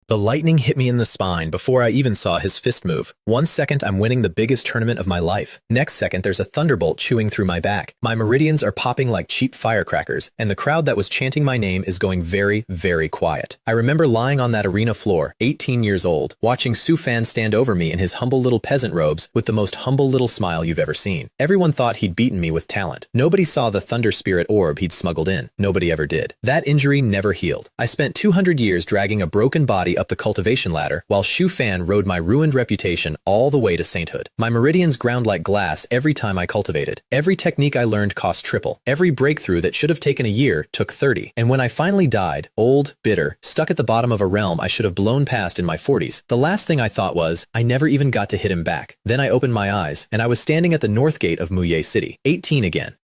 The lightning hit me in the spine before I even saw his fist move. 1 second, I'm winning the biggest tournament of my life. Next second, there's a thunderbolt chewing through my back. My meridians are popping like cheap firecrackers, and the crowd that was chanting my name is going very, very quiet. I remember lying on that arena floor, 18 years old, watching Su Fan stand over me in his humble little peasant robes with the most humble little smile you've ever seen. Everyone thought he'd beaten me with talent. Nobody saw the thunder spirit orb he'd smuggled in. Nobody ever did. That injury never healed. I spent 200 years dragging a broken body up the cultivation ladder, while Shu Fan rode my ruined reputation all the way to sainthood. My meridians ground like glass every time I cultivated. Every technique I learned cost triple. Every breakthrough that should have taken a year took 30. And when I finally died, old, bitter, stuck at the bottom of a realm I should have blown past in my 40s, the last thing I thought was, I never even got to hit him back. Then I opened my eyes, and I was standing at the north gate of Muye City, 18 again.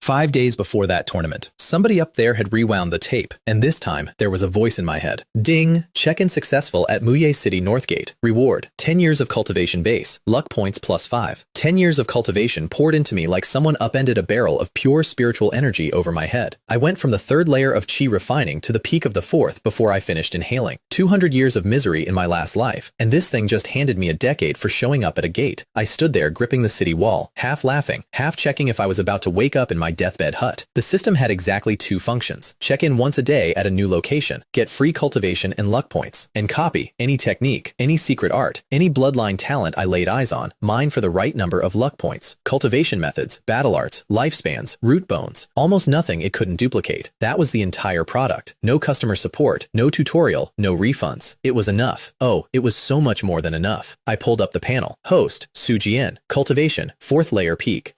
5 days before that tournament, somebody up there had rewound the tape, and this time, there was a voice in my head. Ding! Check-in successful at Muye City Northgate. Reward: 10 years of cultivation base. Luck points +5. 10 years of cultivation poured into me like someone upended a barrel of pure spiritual energy over my head. I went from the 3rd layer of chi refining to the peak of the 4th before I finished inhaling. 200 years of misery in my last life, and this thing just handed me a decade for showing up at a gate. I stood there gripping the city wall, half laughing, half checking if I was about to wake up in my deathbed hut. The system had exactly 2 functions. Check in once a day at a new location, get free cultivation and luck points, and copy any technique, any secret art, any bloodline talent I laid eyes on, mine for the right number of luck points. Cultivation methods, battle arts, lifespans, root bones, almost nothing it couldn't duplicate. That was the entire product. No customer support, no tutorial, no refunds. It was enough. Oh, it was so much more than enough. I pulled up the panel. Host, Sujien. Cultivation, 4th layer peak.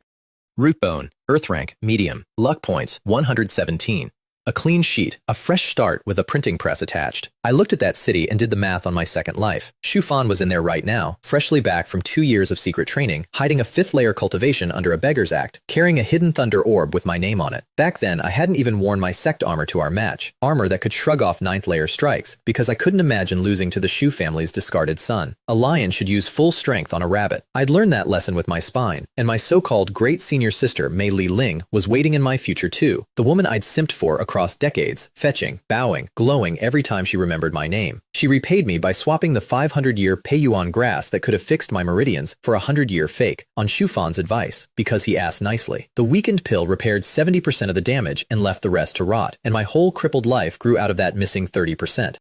Root bone, earth rank, medium. Luck points, 117. A clean sheet, a fresh start with a printing press attached. I looked at that city and did the math on my second life. Shu Fan was in there right now, freshly back from 2 years of secret training, hiding a 5th layer cultivation under a beggar's act, carrying a hidden thunder orb with my name on it. Back then, I hadn't even worn my sect armor to our match, armor that could shrug off 9th layer strikes, because I couldn't imagine losing to the Shu family's discarded son. A lion should use full strength on a rabbit. I'd learned that lesson with my spine, and my so-called great senior sister, Mei Li Ling, was waiting in my future too, the woman I'd simped for across decades, fetching, bowing, glowing every time she remembered my name. She repaid me by swapping the 500-year Peiyuan grass that could have fixed my meridians for a 100-year fake, on Shu Fan's advice, because he asked nicely. The weakened pill repaired 70% of the damage and left the rest to rot, and my whole crippled life grew out of that missing 30%.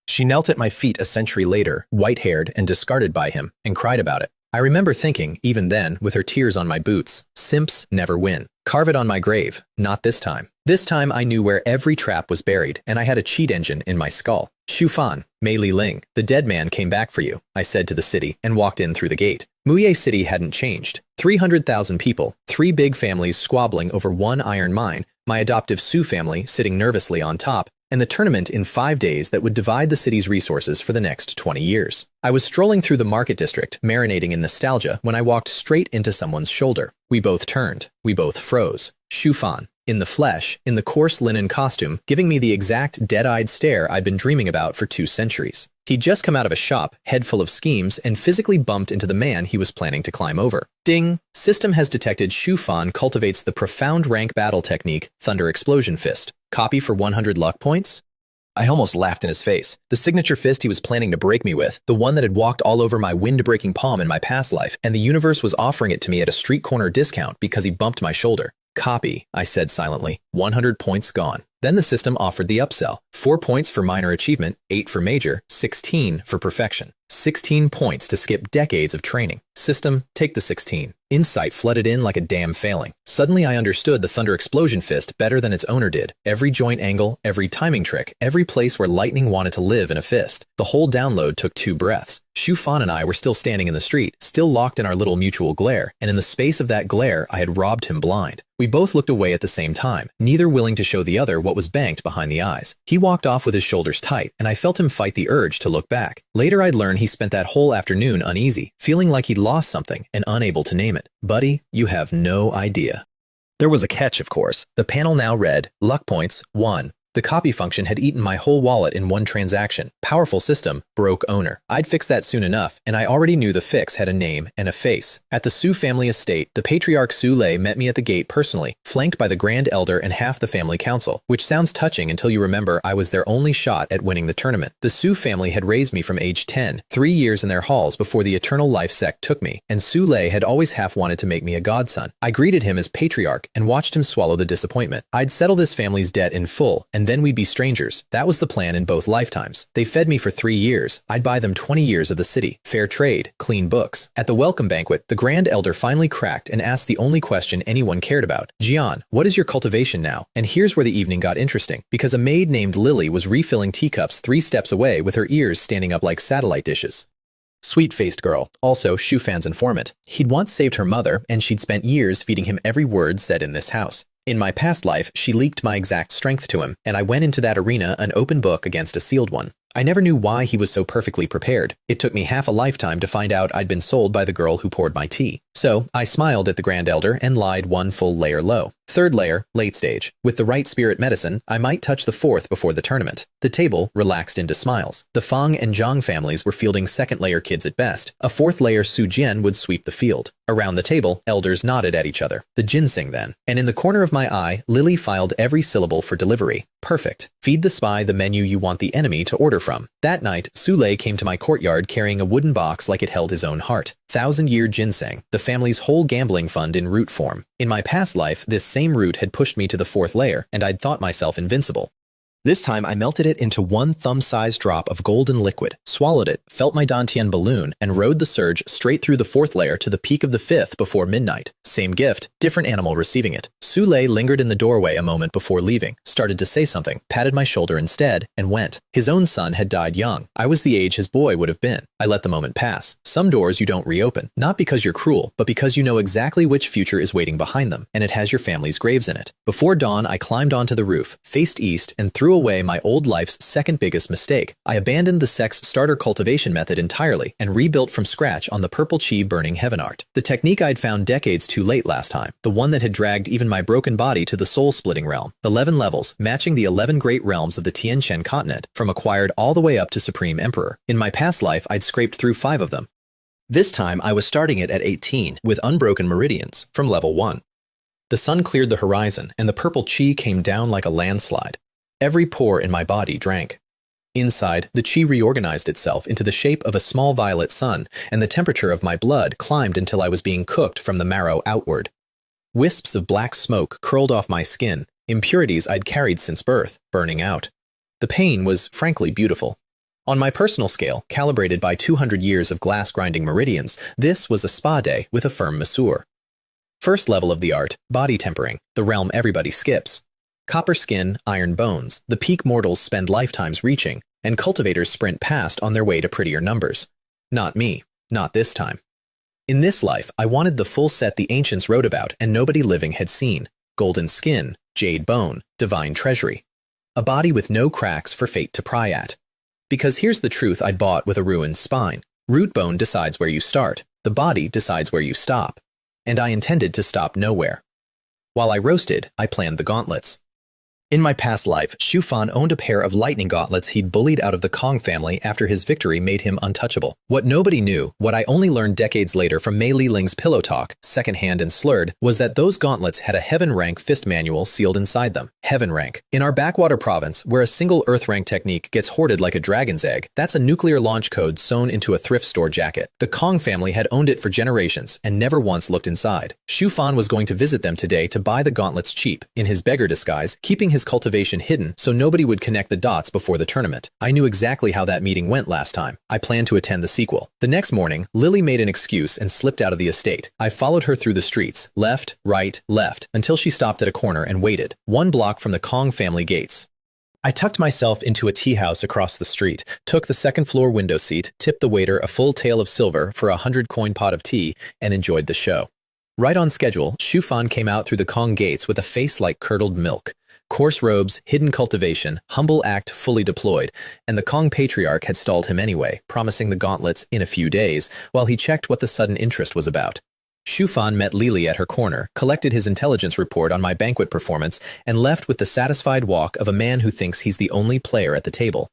She knelt at my feet a century later, white-haired and discarded by him, and cried about it. I remember thinking, even then, with her tears on my boots, simps never win. Carve it on my grave. Not this time. This time I knew where every trap was buried, and I had a cheat engine in my skull. Shu Fan, Mei Li Ling, the dead man came back for you, I said to the city, and walked in through the gate. Muye City hadn't changed. 300,000 people, 3 big families squabbling over one iron mine, my adoptive Su family sitting nervously on top, and the tournament in 5 days that would divide the city's resources for the next 20 years. I was strolling through the market district, marinating in nostalgia, when I walked straight into someone's shoulder. We both turned. We both froze. Shu Fan, in the flesh, in the coarse linen costume, giving me the exact dead-eyed stare I'd been dreaming about for 2 centuries. He'd just come out of a shop, head full of schemes, and physically bumped into the man he was planning to climb over. Ding! System has detected Shu Fan cultivates the profound rank battle technique, Thunder Explosion Fist. Copy for 100 luck points? I almost laughed in his face. The signature fist he was planning to break me with, the one that had walked all over my wind-breaking palm in my past life, and the universe was offering it to me at a street corner discount because he bumped my shoulder. Copy, I said silently. 100 points gone. Then the system offered the upsell. 4 points for minor achievement, 8 for major, 16 for perfection. 16 points to skip decades of training. System, take the 16. Insight flooded in like a dam failing. Suddenly I understood the Thunder Explosion Fist better than its owner did. Every joint angle, every timing trick, every place where lightning wanted to live in a fist. The whole download took 2 breaths. Shu Fan and I were still standing in the street, still locked in our little mutual glare, and in the space of that glare, I had robbed him blind. We both looked away at the same time, neither willing to show the other what was banked behind the eyes. He walked off with his shoulders tight, and I felt him fight the urge to look back. Later I'd learn he spent that whole afternoon uneasy, feeling like he'd lost something and unable to name it. Buddy, you have no idea. There was a catch, of course. The panel now read, luck points, 1. The copy function had eaten my whole wallet in one transaction. Powerful system, broke owner. I'd fix that soon enough, and I already knew the fix had a name and a face. At the Su family estate, the patriarch Su Lei met me at the gate personally, flanked by the grand elder and half the family council, which sounds touching until you remember I was their only shot at winning the tournament. The Su family had raised me from age 10, 3 years in their halls before the Eternal Life sect took me, and Su Lei had always half wanted to make me a godson. I greeted him as patriarch and watched him swallow the disappointment. I'd settle this family's debt in full, and then we'd be strangers. That was the plan in both lifetimes. They fed me for 3 years. I'd buy them 20 years of the city. Fair trade, clean books. At the welcome banquet, the grand elder finally cracked and asked the only question anyone cared about. Jian, what is your cultivation now? And here's where the evening got interesting, because a maid named Lily was refilling teacups 3 steps away with her ears standing up like satellite dishes. Sweet-faced girl, also Shu Fan's informant. He'd once saved her mother, and she'd spent years feeding him every word said in this house. In my past life, she leaked my exact strength to him, and I went into that arena an open book against a sealed one. I never knew why he was so perfectly prepared. It took me half a lifetime to find out I'd been sold by the girl who poured my tea. So I smiled at the Grand Elder and lied 1 full layer low. 3rd layer, late stage. With the right spirit medicine, I might touch the 4th before the tournament. The table relaxed into smiles. The Fang and Zhang families were fielding 2nd layer kids at best. A 4th layer Su Jian would sweep the field. Around the table, elders nodded at each other. The ginseng then. And in the corner of my eye, Lily filed every syllable for delivery. Perfect. Feed the spy the menu you want the enemy to order from. That night, Su Lei came to my courtyard carrying a wooden box like it held his own heart. 1,000-year ginseng, the family's whole gambling fund in root form. In my past life, this same root had pushed me to the 4th layer, and I'd thought myself invincible. This time, I melted it into 1 thumb-sized drop of golden liquid, swallowed it, felt my Dantian balloon, and rode the surge straight through the 4th layer to the peak of the 5th before midnight. Same gift, different animal receiving it. Su Lei lingered in the doorway a moment before leaving, started to say something, patted my shoulder instead, and went. His own son had died young. I was the age his boy would have been. I let the moment pass. Some doors you don't reopen, not because you're cruel, but because you know exactly which future is waiting behind them, and it has your family's graves in it. Before dawn, I climbed onto the roof, faced east, and threw away my old life's 2nd biggest mistake. I abandoned the sex starter cultivation method entirely and rebuilt from scratch on the purple chi burning heaven art. The technique I'd found decades too late last time, the one that had dragged even my broken body to the soul-splitting realm. 11 levels, matching the 11 great realms of the Tiantian continent, from acquired all the way up to Supreme Emperor. In my past life, I'd scraped through 5 of them. This time, I was starting it at 18, with unbroken meridians, from level 1. The sun cleared the horizon, and the purple chi came down like a landslide. Every pore in my body drank. Inside, the chi reorganized itself into the shape of a small violet sun, and the temperature of my blood climbed until I was being cooked from the marrow outward. Wisps of black smoke curled off my skin, impurities I'd carried since birth, burning out. The pain was frankly beautiful. On my personal scale, calibrated by 200 years of glass-grinding meridians, this was a spa day with a firm masseur. First level of the art, body tempering, the realm everybody skips. Copper skin, iron bones, the peak mortals spend lifetimes reaching, and cultivators sprint past on their way to prettier numbers. Not me. Not this time. In this life, I wanted the full set the ancients wrote about and nobody living had seen. Golden skin, jade bone, divine treasury. A body with no cracks for fate to pry at. Because here's the truth I'd bought with a ruined spine. Root bone decides where you start. The body decides where you stop. And I intended to stop nowhere. While I roasted, I planned the gauntlets. In my past life, Shu Fan owned a pair of lightning gauntlets he'd bullied out of the Kong family after his victory made him untouchable. What nobody knew, what I only learned decades later from Mei Li Ling's pillow talk, secondhand and slurred, was that those gauntlets had a heaven rank fist manual sealed inside them. Heaven rank. In our backwater province, where a single earth rank technique gets hoarded like a dragon's egg, that's a nuclear launch code sewn into a thrift store jacket. The Kong family had owned it for generations and never once looked inside. Shu Fan was going to visit them today to buy the gauntlets cheap, in his beggar disguise, keeping his cultivation hidden so nobody would connect the dots before the tournament. I knew exactly how that meeting went last time. I planned to attend the sequel. The next morning, Lily made an excuse and slipped out of the estate. I followed her through the streets, left, right, left, until she stopped at a corner and waited, 1 block from the Kong family gates. I tucked myself into a tea house across the street, took the 2nd floor window seat, tipped the waiter a full tael of silver for a 100-coin pot of tea, and enjoyed the show. Right on schedule, Shu Fan came out through the Kong gates with a face like curdled milk. Coarse robes, hidden cultivation, humble act fully deployed, and the Kong patriarch had stalled him anyway, promising the gauntlets in a few days, while he checked what the sudden interest was about. Shufan met Lily at her corner, collected his intelligence report on my banquet performance, and left with the satisfied walk of a man who thinks he's the only player at the table.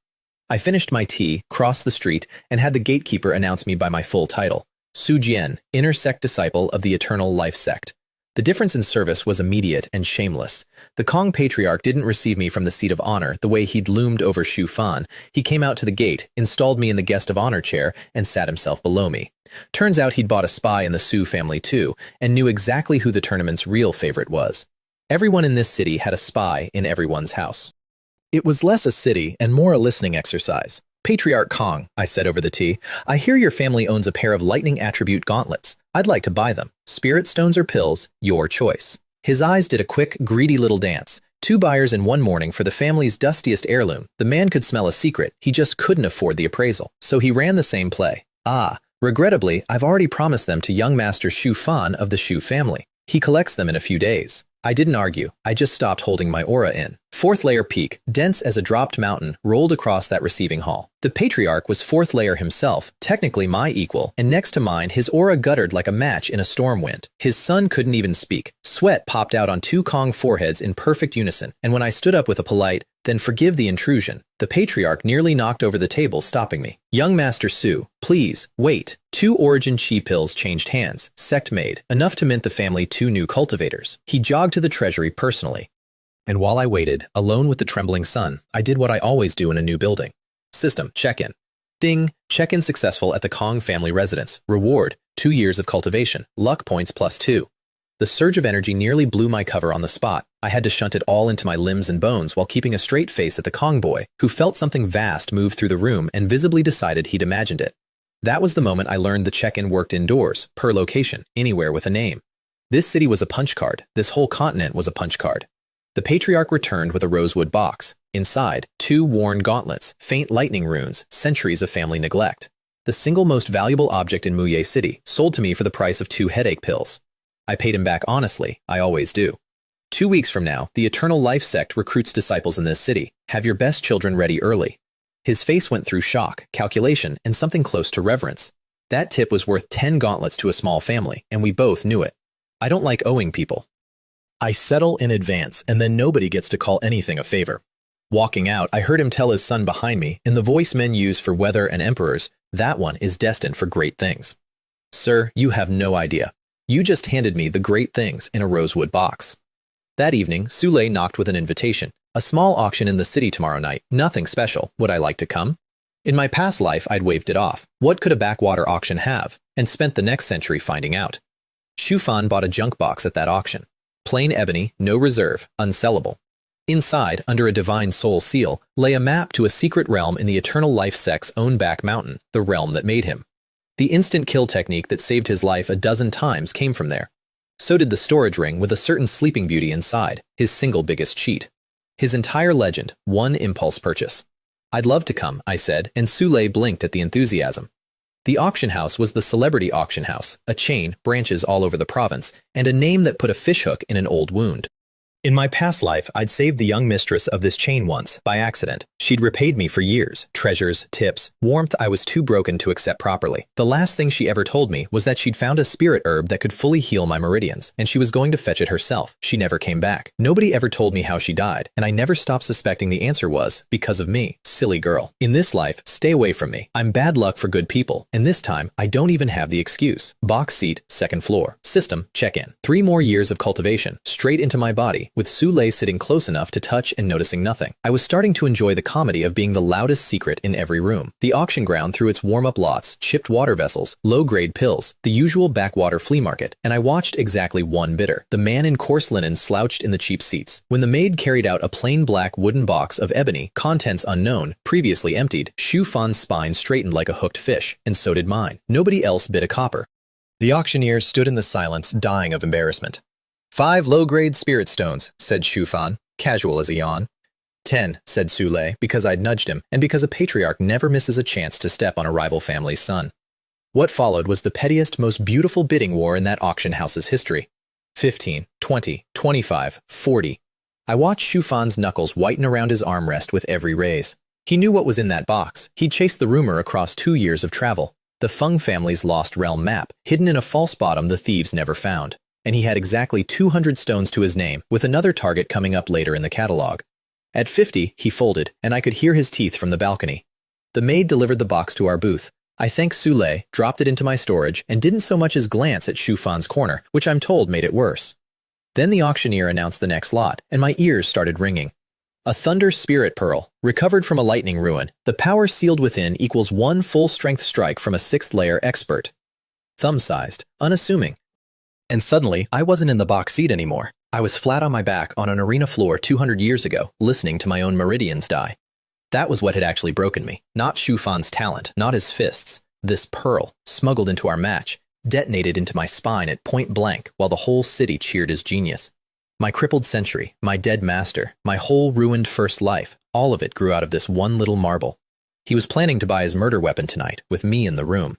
I finished my tea, crossed the street, and had the gatekeeper announce me by my full title, Su Jian, Inner Sect Disciple of the Eternal Life Sect. The difference in service was immediate and shameless. The Kong Patriarch didn't receive me from the seat of honor the way he'd loomed over Shufan. He came out to the gate, installed me in the guest of honor chair, and sat himself below me. Turns out he'd bought a spy in the Su family too, and knew exactly who the tournament's real favorite was. Everyone in this city had a spy in everyone's house. It was less a city and more a listening exercise. Patriarch Kong, I said over the tea, I hear your family owns a pair of lightning attribute gauntlets. I'd like to buy them. Spirit stones or pills, your choice. His eyes did a quick, greedy little dance. 2 buyers in one morning for the family's dustiest heirloom. The man could smell a secret. He just couldn't afford the appraisal. So he ran the same play. Regrettably, I've already promised them to young Master Shu Fan of the Shu family. He collects them in a few days. I didn't argue. I just stopped holding my aura in. 4th layer peak, dense as a dropped mountain, rolled across that receiving hall. The Patriarch was 4th layer himself, technically my equal, and next to mine, his aura guttered like a match in a storm wind. His son couldn't even speak. Sweat popped out on 2 Kong foreheads in perfect unison, and when I stood up with a polite, "Then forgive the intrusion," the Patriarch nearly knocked over the table, stopping me. "Young Master Su, please, wait." 2 origin chi pills changed hands, sect made, enough to mint the family 2 new cultivators. He jogged to the treasury personally. And while I waited, alone with the trembling son, I did what I always do in a new building. System, check-in. Ding, check-in successful at the Kong family residence. Reward, 2 years of cultivation. Luck points +2. The surge of energy nearly blew my cover on the spot. I had to shunt it all into my limbs and bones while keeping a straight face at the Kong boy, who felt something vast move through the room and visibly decided he'd imagined it. That was the moment I learned the check-in worked indoors, per location, anywhere with a name. This city was a punch card. This whole continent was a punch card. The Patriarch returned with a rosewood box. Inside, 2 worn gauntlets, faint lightning runes, centuries of family neglect. The single most valuable object in Muye City, sold to me for the price of 2 headache pills. I paid him back honestly. I always do. 2 weeks from now, the Eternal Life Sect recruits disciples in this city. Have your best children ready early. His face went through shock, calculation, and something close to reverence. That tip was worth 10 gauntlets to a small family, and we both knew it. I don't like owing people. I settle in advance, and then nobody gets to call anything a favor. Walking out, I heard him tell his son behind me, in the voice men use for weather and emperors, that one is destined for great things. Sir, you have no idea. You just handed me the great things in a rosewood box. That evening, Sule knocked with an invitation. A small auction in the city tomorrow night. Nothing special. Would I like to come? In my past life, I'd waved it off. What could a backwater auction have? And spent the next century finding out. Shufan bought a junk box at that auction. Plain ebony, no reserve, unsellable. Inside, under a divine soul seal, lay a map to a secret realm in the Eternal Life Sect's own back mountain, the realm that made him. The instant kill technique that saved his life a dozen times came from there. So did the storage ring with a certain sleeping beauty inside, his single biggest cheat. His entire legend, one impulse purchase. I'd love to come, I said, and Sule blinked at the enthusiasm. The auction house was the Celebrity Auction House, a chain, branches all over the province, and a name that put a fishhook in an old wound. In my past life, I'd saved the young mistress of this chain once, by accident. She'd repaid me for years, treasures, tips, warmth I was too broken to accept properly. The last thing she ever told me was that she'd found a spirit herb that could fully heal my meridians, and she was going to fetch it herself. She never came back. Nobody ever told me how she died, and I never stopped suspecting the answer was, because of me. Silly girl. In this life, stay away from me. I'm bad luck for good people, and this time, I don't even have the excuse. Box seat, 2nd floor. System, check-in. 3 more years of cultivation, straight into my body, with Sule sitting close enough to touch and noticing nothing. I was starting to enjoy the comedy of being the loudest secret in every room. The auction ground threw its warm-up lots, chipped water vessels, low-grade pills, the usual backwater flea market, and I watched exactly one bidder. The man in coarse linen slouched in the cheap seats. When the maid carried out a plain black wooden box of ebony, contents unknown, previously emptied, Shu Fan's spine straightened like a hooked fish, and so did mine. Nobody else bid a copper. The auctioneer stood in the silence, dying of embarrassment. 5 low-grade spirit stones, said Shufan, casual as a yawn. 10, said Sule, because I'd nudged him, and because a patriarch never misses a chance to step on a rival family's son. What followed was the pettiest, most beautiful bidding war in that auction house's history. 15, 20, 25, 40. I watched Shufan's knuckles whiten around his armrest with every raise. He knew what was in that box. He'd chased the rumor across 2 years of travel. The Feng family's lost realm map, hidden in a false bottom the thieves never found. And he had exactly 200 stones to his name, with another target coming up later in the catalog. At 50, he folded, and I could hear his teeth from the balcony. The maid delivered the box to our booth. I thanked Sule, dropped it into my storage, and didn't so much as glance at Shu Fan's corner, which I'm told made it worse. Then the auctioneer announced the next lot, and my ears started ringing. A Thunder Spirit Pearl, recovered from a lightning ruin. The power sealed within equals 1 full-strength strike from a 6th-layer expert. Thumb-sized, unassuming. And suddenly, I wasn't in the box seat anymore. I was flat on my back on an arena floor 200 years ago, listening to my own meridians die. That was what had actually broken me. Not Shu Fan's talent, not his fists. This pearl, smuggled into our match, detonated into my spine at point blank while the whole city cheered his genius. My crippled century, my dead master, my whole ruined first life, all of it grew out of this one little marble. He was planning to buy his murder weapon tonight, with me in the room.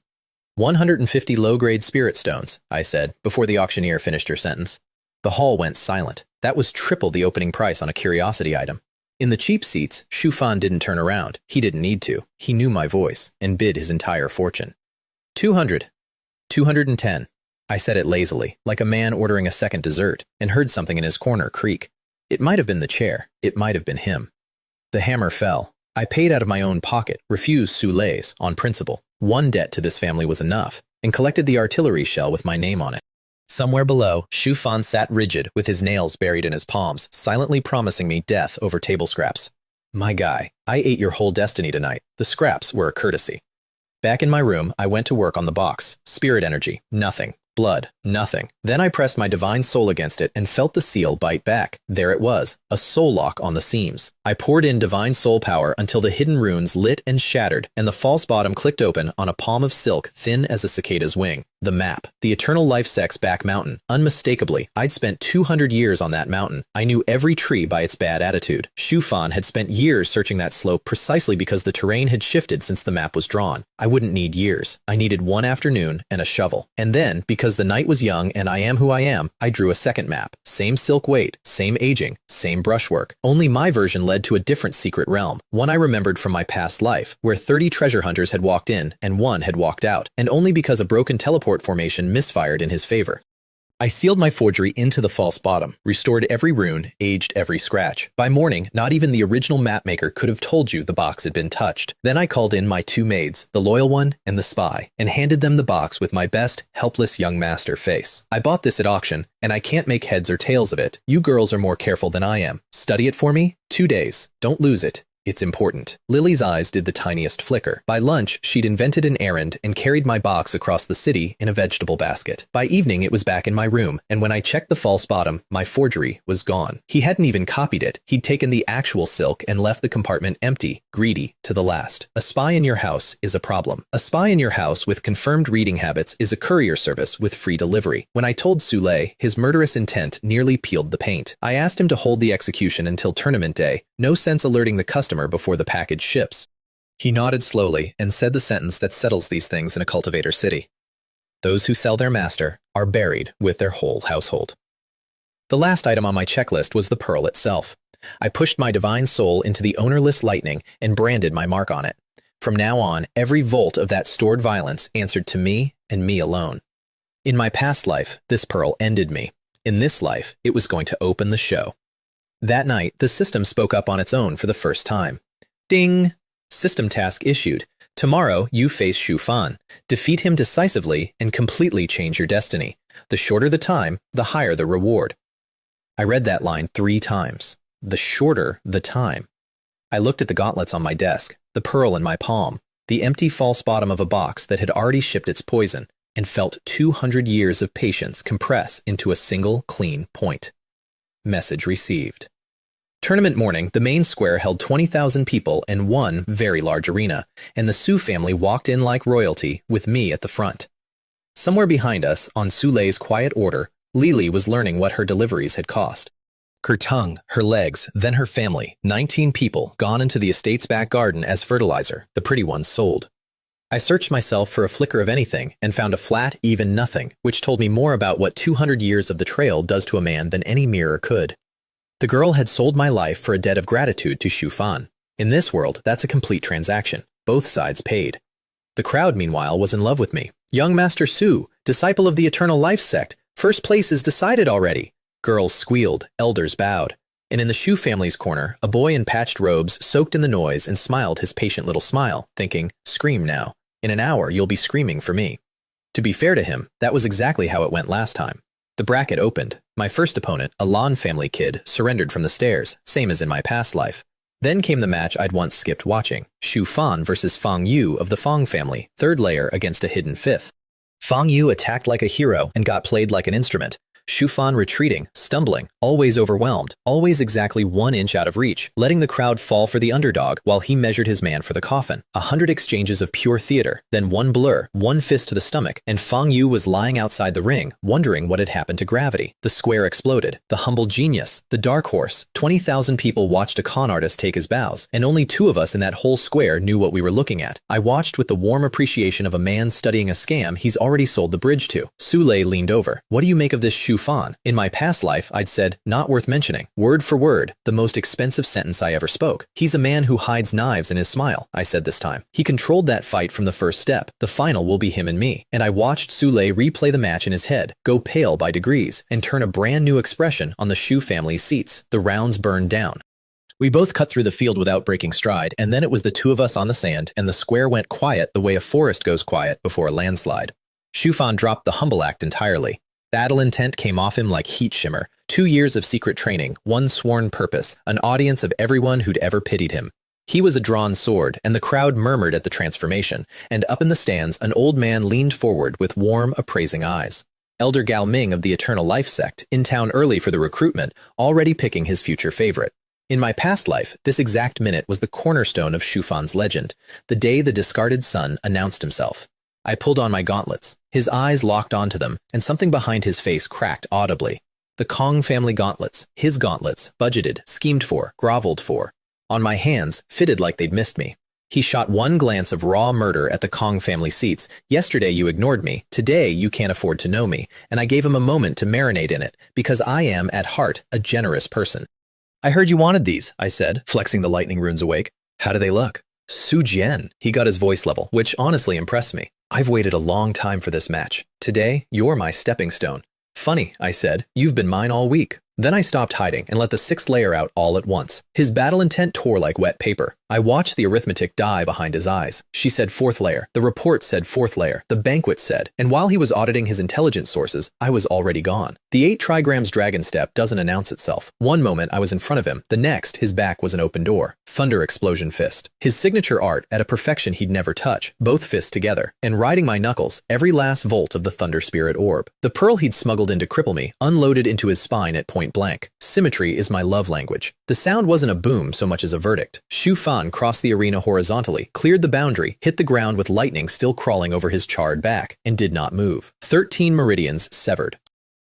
150 low-grade spirit stones, I said, before the auctioneer finished her sentence. The hall went silent. That was triple the opening price on a curiosity item. In the cheap seats, Shu Fan didn't turn around. He didn't need to. He knew my voice, and bid his entire fortune. 200. 210. I said it lazily, like a man ordering a second dessert, and heard something in his corner creak. It might have been the chair. It might have been him. The hammer fell. I paid out of my own pocket, refused Sule's, on principle. One debt to this family was enough, and collected the artillery shell with my name on it. Somewhere below, Shu Fan sat rigid, with his nails buried in his palms, silently promising me death over table scraps. My guy, I ate your whole destiny tonight. The scraps were a courtesy. Back in my room, I went to work on the box. Spirit energy, nothing. Blood, nothing. Then I pressed my divine soul against it and felt the seal bite back. There it was, a soul lock on the seams. I poured in divine soul power until the hidden runes lit and shattered, and the false bottom clicked open on a palm of silk thin as a cicada's wing. The map, the eternal life sex back mountain. Unmistakably, I'd spent 200 years on that mountain. I knew every tree by its bad attitude. Shu Fan had spent years searching that slope precisely because the terrain had shifted since the map was drawn. I wouldn't need years. I needed one afternoon and a shovel. And then, because the night was young and I am who I am, I drew a second map. Same silk weight, same aging, same brushwork. Only my version led to a different secret realm, one I remembered from my past life, where 30 treasure hunters had walked in and one had walked out, and only because a broken teleport formation misfired in his favor. I sealed my forgery into the false bottom, restored every rune, aged every scratch. By morning, not even the original mapmaker could have told you the box had been touched. Then I called in my 2 maids, the loyal one and the spy, and handed them the box with my best, helpless young master face. I bought this at auction, and I can't make heads or tails of it. You girls are more careful than I am. Study it for me? 2 days. Don't lose it. It's important. Lily's eyes did the tiniest flicker. By lunch, she'd invented an errand and carried my box across the city in a vegetable basket. By evening, it was back in my room, and when I checked the false bottom, my forgery was gone. He hadn't even copied it. He'd taken the actual silk and left the compartment empty, greedy to the last. A spy in your house is a problem. A spy in your house with confirmed reading habits is a courier service with free delivery. When I told Sule, his murderous intent nearly peeled the paint. I asked him to hold the execution until tournament day. No sense alerting the customer before the package ships. He nodded slowly and said the sentence that settles these things in a cultivator city. Those who sell their master are buried with their whole household. The last item on my checklist was the pearl itself. I pushed my divine soul into the ownerless lightning and branded my mark on it. From now on, every volt of that stored violence answered to me and me alone. In my past life, this pearl ended me. In this life, it was going to open the show. That night, the system spoke up on its own for the first time. Ding! System task issued. Tomorrow, you face Shu Fan. Defeat him decisively and completely change your destiny. The shorter the time, the higher the reward. I read that line 3 times. The shorter the time. I looked at the gauntlets on my desk, the pearl in my palm, the empty false bottom of a box that had already shipped its poison, and felt 200 years of patience compress into a single clean point. Message received. Tournament morning, the main square held 20,000 people in one very large arena, and the Su family walked in like royalty, with me at the front. Somewhere behind us, on Sule's quiet order, Lily was learning what her deliveries had cost. Her tongue, her legs, then her family, 19 people, gone into the estate's back garden as fertilizer, the pretty ones sold. I searched myself for a flicker of anything and found a flat, even nothing, which told me more about what 200 years of the trail does to a man than any mirror could. The girl had sold my life for a debt of gratitude to Shu Fan. In this world, that's a complete transaction. Both sides paid. The crowd, meanwhile, was in love with me. Young Master Su, disciple of the Eternal Life sect. First place is decided already. Girls squealed, elders bowed. And in the Shu family's corner, a boy in patched robes soaked in the noise and smiled his patient little smile, thinking, scream now. In an hour, you'll be screaming for me. To be fair to him, that was exactly how it went last time. The bracket opened. My first opponent, a Lan family kid, surrendered from the stairs, same as in my past life. Then came the match I'd once skipped watching, Shu Fan versus Fang Yu of the Fang family, third layer against a hidden fifth. Fang Yu attacked like a hero and got played like an instrument. Shu Fan retreating, stumbling, always overwhelmed, always exactly 1 inch out of reach, letting the crowd fall for the underdog while he measured his man for the coffin. 100 exchanges of pure theater, then one blur, one fist to the stomach, and Fang Yu was lying outside the ring, wondering what had happened to gravity. The square exploded. The humble genius, the dark horse. 20,000 people watched a con artist take his bows, and only 2 of us in that whole square knew what we were looking at. I watched with the warm appreciation of a man studying a scam he's already sold the bridge to. Sule leaned over. What do you make of this Shu Fan? In my past life, I'd said, not worth mentioning. Word for word, the most expensive sentence I ever spoke. He's a man who hides knives in his smile, I said this time. He controlled that fight from the first step. The final will be him and me. And I watched Sule replay the match in his head, go pale by degrees, and turn a brand new expression on the Shu family's seats. The rounds burned down. We both cut through the field without breaking stride, and then it was the 2 of us on the sand, and the square went quiet the way a forest goes quiet before a landslide. Shu Fan dropped the humble act entirely. Battle intent came off him like heat shimmer. 2 years of secret training, one sworn purpose, an audience of everyone who'd ever pitied him. He was a drawn sword, and the crowd murmured at the transformation, and up in the stands, an old man leaned forward with warm, appraising eyes. Elder Gao Ming of the Eternal Life sect, in town early for the recruitment, already picking his future favorite. In my past life, this exact minute was the cornerstone of Shu Fan's legend, the day the discarded son announced himself. I pulled on my gauntlets. His eyes locked onto them, and something behind his face cracked audibly. The Kong family gauntlets, his gauntlets, budgeted, schemed for, groveled for. On my hands, fitted like they'd missed me. He shot one glance of raw murder at the Kong family seats. Yesterday you ignored me, today you can't afford to know me, and I gave him a moment to marinate in it, because I am, at heart, a generous person. I heard you wanted these, I said, flexing the lightning runes awake. How do they look? Su Jian. He got his voice level, which honestly impressed me. I've waited a long time for this match. Today, you're my stepping stone. Funny, I said. You've been mine all week. Then I stopped hiding and let the 6th layer out all at once. His battle intent tore like wet paper. I watched the arithmetic die behind his eyes. She said 4th layer. The report said 4th layer. The banquet said. And while he was auditing his intelligence sources, I was already gone. The 8 trigrams dragon step doesn't announce itself. One moment I was in front of him. The next, his back was an open door. Thunder explosion fist. His signature art at a perfection he'd never touch. Both fists together. And riding my knuckles, every last volt of the thunder spirit orb. The pearl he'd smuggled in to cripple me, unloaded into his spine at point blank. Symmetry is my love language. The sound wasn't a boom so much as a verdict. Shu Fan crossed the arena horizontally, cleared the boundary, hit the ground with lightning still crawling over his charred back, and did not move. 13 meridians severed.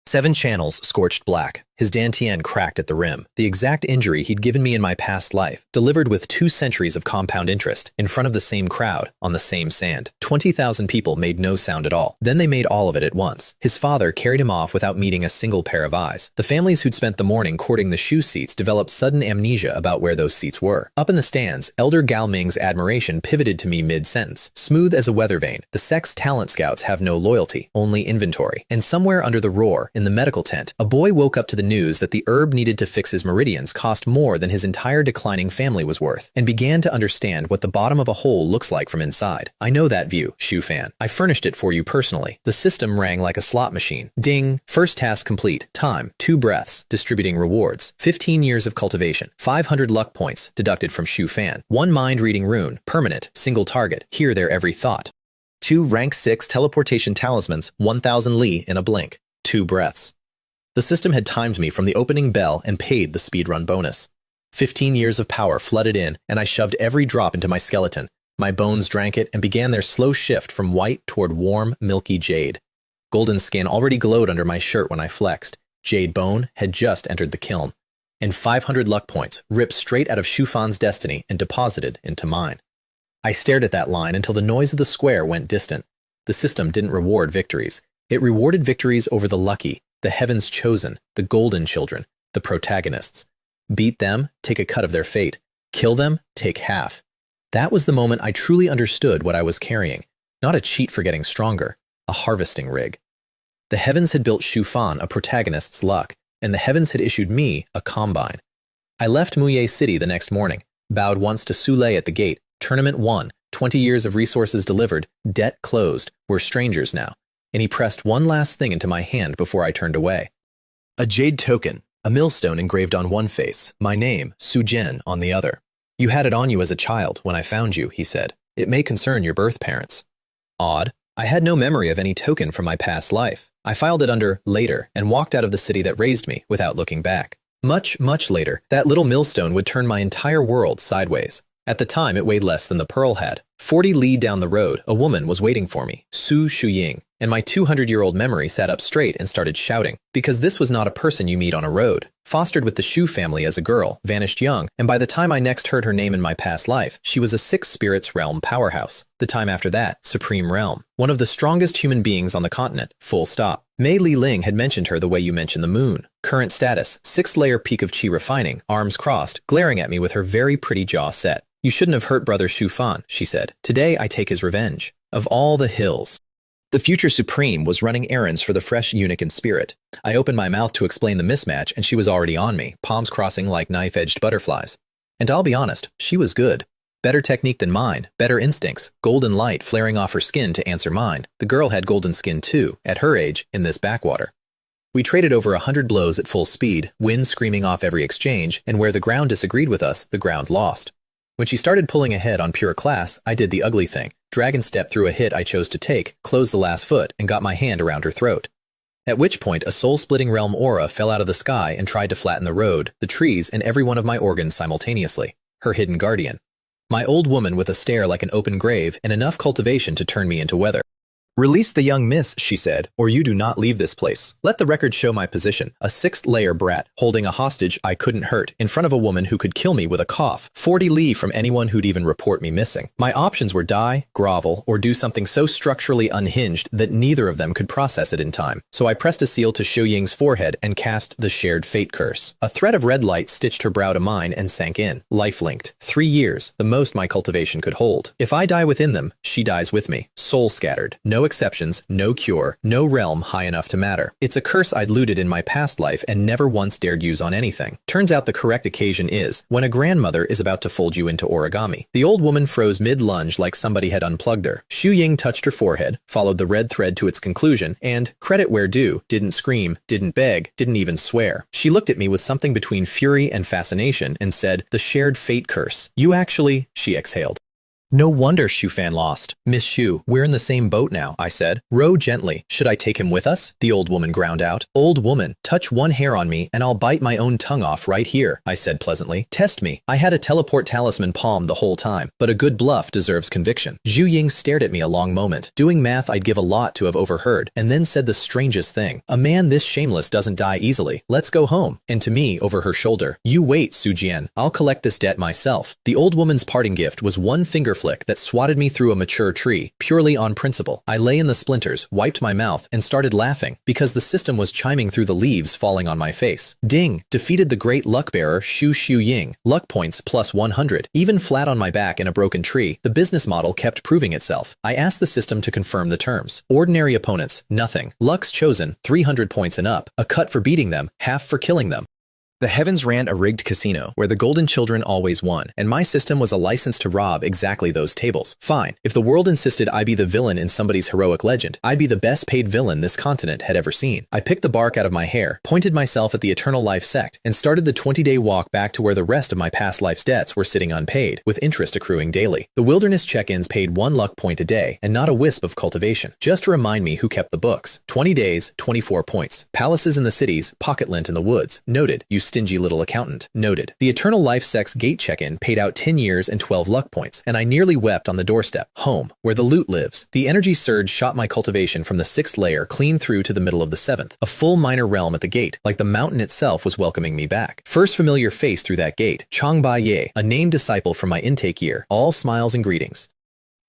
7 channels scorched black. His dantian cracked at the rim. The exact injury he'd given me in my past life, delivered with 2 centuries of compound interest, in front of the same crowd, on the same sand. 20,000 people made no sound at all. Then they made all of it at once. His father carried him off without meeting a single pair of eyes. The families who'd spent the morning courting the Shu seats developed sudden amnesia about where those seats were. Up in the stands, Elder Gao Ming's admiration pivoted to me mid-sentence. Smooth as a weather vane, the sex talent scouts have no loyalty, only inventory. And somewhere under the roar, in the medical tent, a boy woke up to the news that the herb needed to fix his meridians cost more than his entire declining family was worth, and began to understand what the bottom of a hole looks like from inside. I know that view, Shu Fan. I furnished it for you personally. The system rang like a slot machine. Ding. First task complete. Time. 2 breaths. Distributing rewards. 15 years of cultivation. 500 luck points deducted from Shu Fan. 1 mind-reading rune. Permanent. Single target. Hear their every thought. 2 rank 6 teleportation talismans. 1,000 li in a blink. 2 breaths. The system had timed me from the opening bell and paid the speedrun bonus. 15 years of power flooded in, and I shoved every drop into my skeleton. My bones drank it and began their slow shift from white toward warm, milky jade. Golden skin already glowed under my shirt when I flexed. Jade bone had just entered the kiln. And 500 luck points ripped straight out of Shu Fan's destiny and deposited into mine. I stared at that line until the noise of the square went distant. The system didn't reward victories. It rewarded victories over the lucky, the heavens chosen, the golden children, the protagonists. Beat them, take a cut of their fate. Kill them, take half. That was the moment I truly understood what I was carrying. Not a cheat for getting stronger, a harvesting rig. The heavens had built Shu Fan a protagonist's luck, and the heavens had issued me a combine. I left Muye City the next morning, bowed once to Su Lei at the gate. Tournament won, 20 years of resources delivered, debt closed, we're strangers now. And he pressed one last thing into my hand before I turned away. A jade token, a millstone engraved on one face, my name, Su Jian, on the other. You had it on you as a child when I found you, he said. It may concern your birth parents. Odd. I had no memory of any token from my past life. I filed it under later and walked out of the city that raised me without looking back. Much, much later, that little millstone would turn my entire world sideways. At the time, it weighed less than the pearl had. 40 li down the road, a woman was waiting for me, Su Shuying, and my 200-year-old memory sat up straight and started shouting, because this was not a person you meet on a road. Fostered with the Shu family as a girl, vanished young, and by the time I next heard her name in my past life, she was a Six Spirits Realm powerhouse. The time after that, Supreme Realm. One of the strongest human beings on the continent, full stop. Mei Li Ling had mentioned her the way you mention the moon. Current status, 6th-layer peak of Qi refining, arms crossed, glaring at me with her very pretty jaw set. You shouldn't have hurt brother Shu Fan, she said. Today I take his revenge. Of all the hills. The future Supreme was running errands for the fresh eunuch in spirit. I opened my mouth to explain the mismatch and she was already on me, palms crossing like knife-edged butterflies. And I'll be honest, she was good. Better technique than mine, better instincts, golden light flaring off her skin to answer mine. The girl had golden skin too, at her age, in this backwater. We traded over 100 blows at full speed, wind screaming off every exchange, and where the ground disagreed with us, the ground lost. When she started pulling ahead on pure class, I did the ugly thing. Dragon step through a hit I chose to take, closed the last foot, and got my hand around her throat. At which point, a soul-splitting realm aura fell out of the sky and tried to flatten the road, the trees, and every one of my organs simultaneously. Her hidden guardian. My old woman with a stare like an open grave and enough cultivation to turn me into weather. Release the young miss, she said, or you do not leave this place. Let the record show my position. A 6th-layer brat, holding a hostage I couldn't hurt, in front of a woman who could kill me with a cough. 40 li from anyone who'd even report me missing. My options were die, grovel, or do something so structurally unhinged that neither of them could process it in time. So I pressed a seal to Shu Ying's forehead and cast the shared fate curse. A thread of red light stitched her brow to mine and sank in. Life-linked. 3 years, the most my cultivation could hold. If I die within them, she dies with me. Soul scattered. No exceptions, no cure, no realm high enough to matter. It's a curse I'd looted in my past life and never once dared use on anything. Turns out the correct occasion is when a grandmother is about to fold you into origami. The old woman froze mid-lunge like somebody had unplugged her. Shu Ying touched her forehead, followed the red thread to its conclusion, and, credit where due, didn't scream, didn't beg, didn't even swear. She looked at me with something between fury and fascination and said, "The shared fate curse. You actually," she exhaled. No wonder Shu Fan lost. Miss Shu, we're in the same boat now, I said. Row gently. Should I take him with us? The old woman ground out. Old woman, touch one hair on me and I'll bite my own tongue off right here, I said pleasantly. Test me. I had a teleport talisman palmed the whole time, but a good bluff deserves conviction. Zhu Ying stared at me a long moment. Doing math I'd give a lot to have overheard, and then said the strangest thing. A man this shameless doesn't die easily. Let's go home. And to me, over her shoulder, you wait, Su Jian. I'll collect this debt myself. The old woman's parting gift was one finger flick that swatted me through a mature tree, purely on principle. I lay in the splinters, wiped my mouth, and started laughing, because the system was chiming through the leaves falling on my face. Ding! Defeated the great luck-bearer Shu Ying. Luck points plus 100. Even flat on my back in a broken tree, the business model kept proving itself. I asked the system to confirm the terms. Ordinary opponents, nothing. Lucks chosen, 300 points and up. A cut for beating them, half for killing them. The heavens ran a rigged casino, where the golden children always won, and my system was a license to rob exactly those tables. Fine. If the world insisted I be the villain in somebody's heroic legend, I'd be the best paid villain this continent had ever seen. I picked the bark out of my hair, pointed myself at the Eternal Life sect, and started the 20-day walk back to where the rest of my past life's debts were sitting unpaid, with interest accruing daily. The wilderness check-ins paid 1 luck point a day, and not a wisp of cultivation. Just to remind me who kept the books. 20 days, 24 points. Palaces in the cities, pocket lint in the woods. Noted. You stingy little accountant. Noted. The Eternal Life Sect's gate check-in paid out 10 years and 12 luck points, and I nearly wept on the doorstep. Home, where the loot lives. The energy surge shot my cultivation from the 6th layer clean through to the middle of the 7th. A full minor realm at the gate, like the mountain itself was welcoming me back. First familiar face through that gate, Chang Ba Ye, a named disciple from my intake year. All smiles and greetings.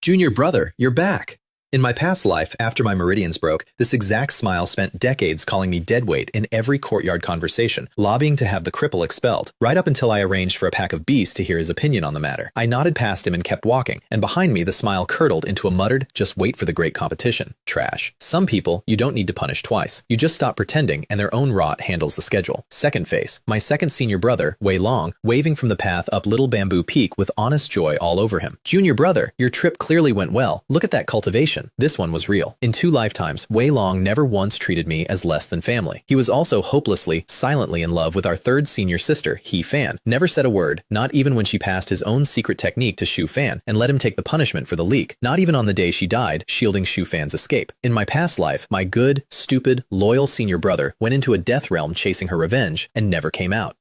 Junior brother, you're back. In my past life, after my meridians broke, this exact smile spent decades calling me deadweight in every courtyard conversation, lobbying to have the cripple expelled, right up until I arranged for a pack of beasts to hear his opinion on the matter. I nodded past him and kept walking, and behind me the smile curdled into a muttered, "Just wait for the great competition." Trash. Some people, you don't need to punish twice. You just stop pretending, and their own rot handles the schedule. Second face. My second senior brother, Wei Long, waving from the path up Little Bamboo Peak with honest joy all over him. Junior brother, your trip clearly went well. Look at that cultivation. This one was real. In 2 lifetimes, Wei Long never once treated me as less than family. He was also hopelessly, silently in love with our third senior sister, He Fan. Never said a word, not even when she passed his own secret technique to Shu Fan and let him take the punishment for the leak. Not even on the day she died, shielding Shu Fan's escape. In my past life, my good, stupid, loyal senior brother went into a death realm chasing her revenge and never came out.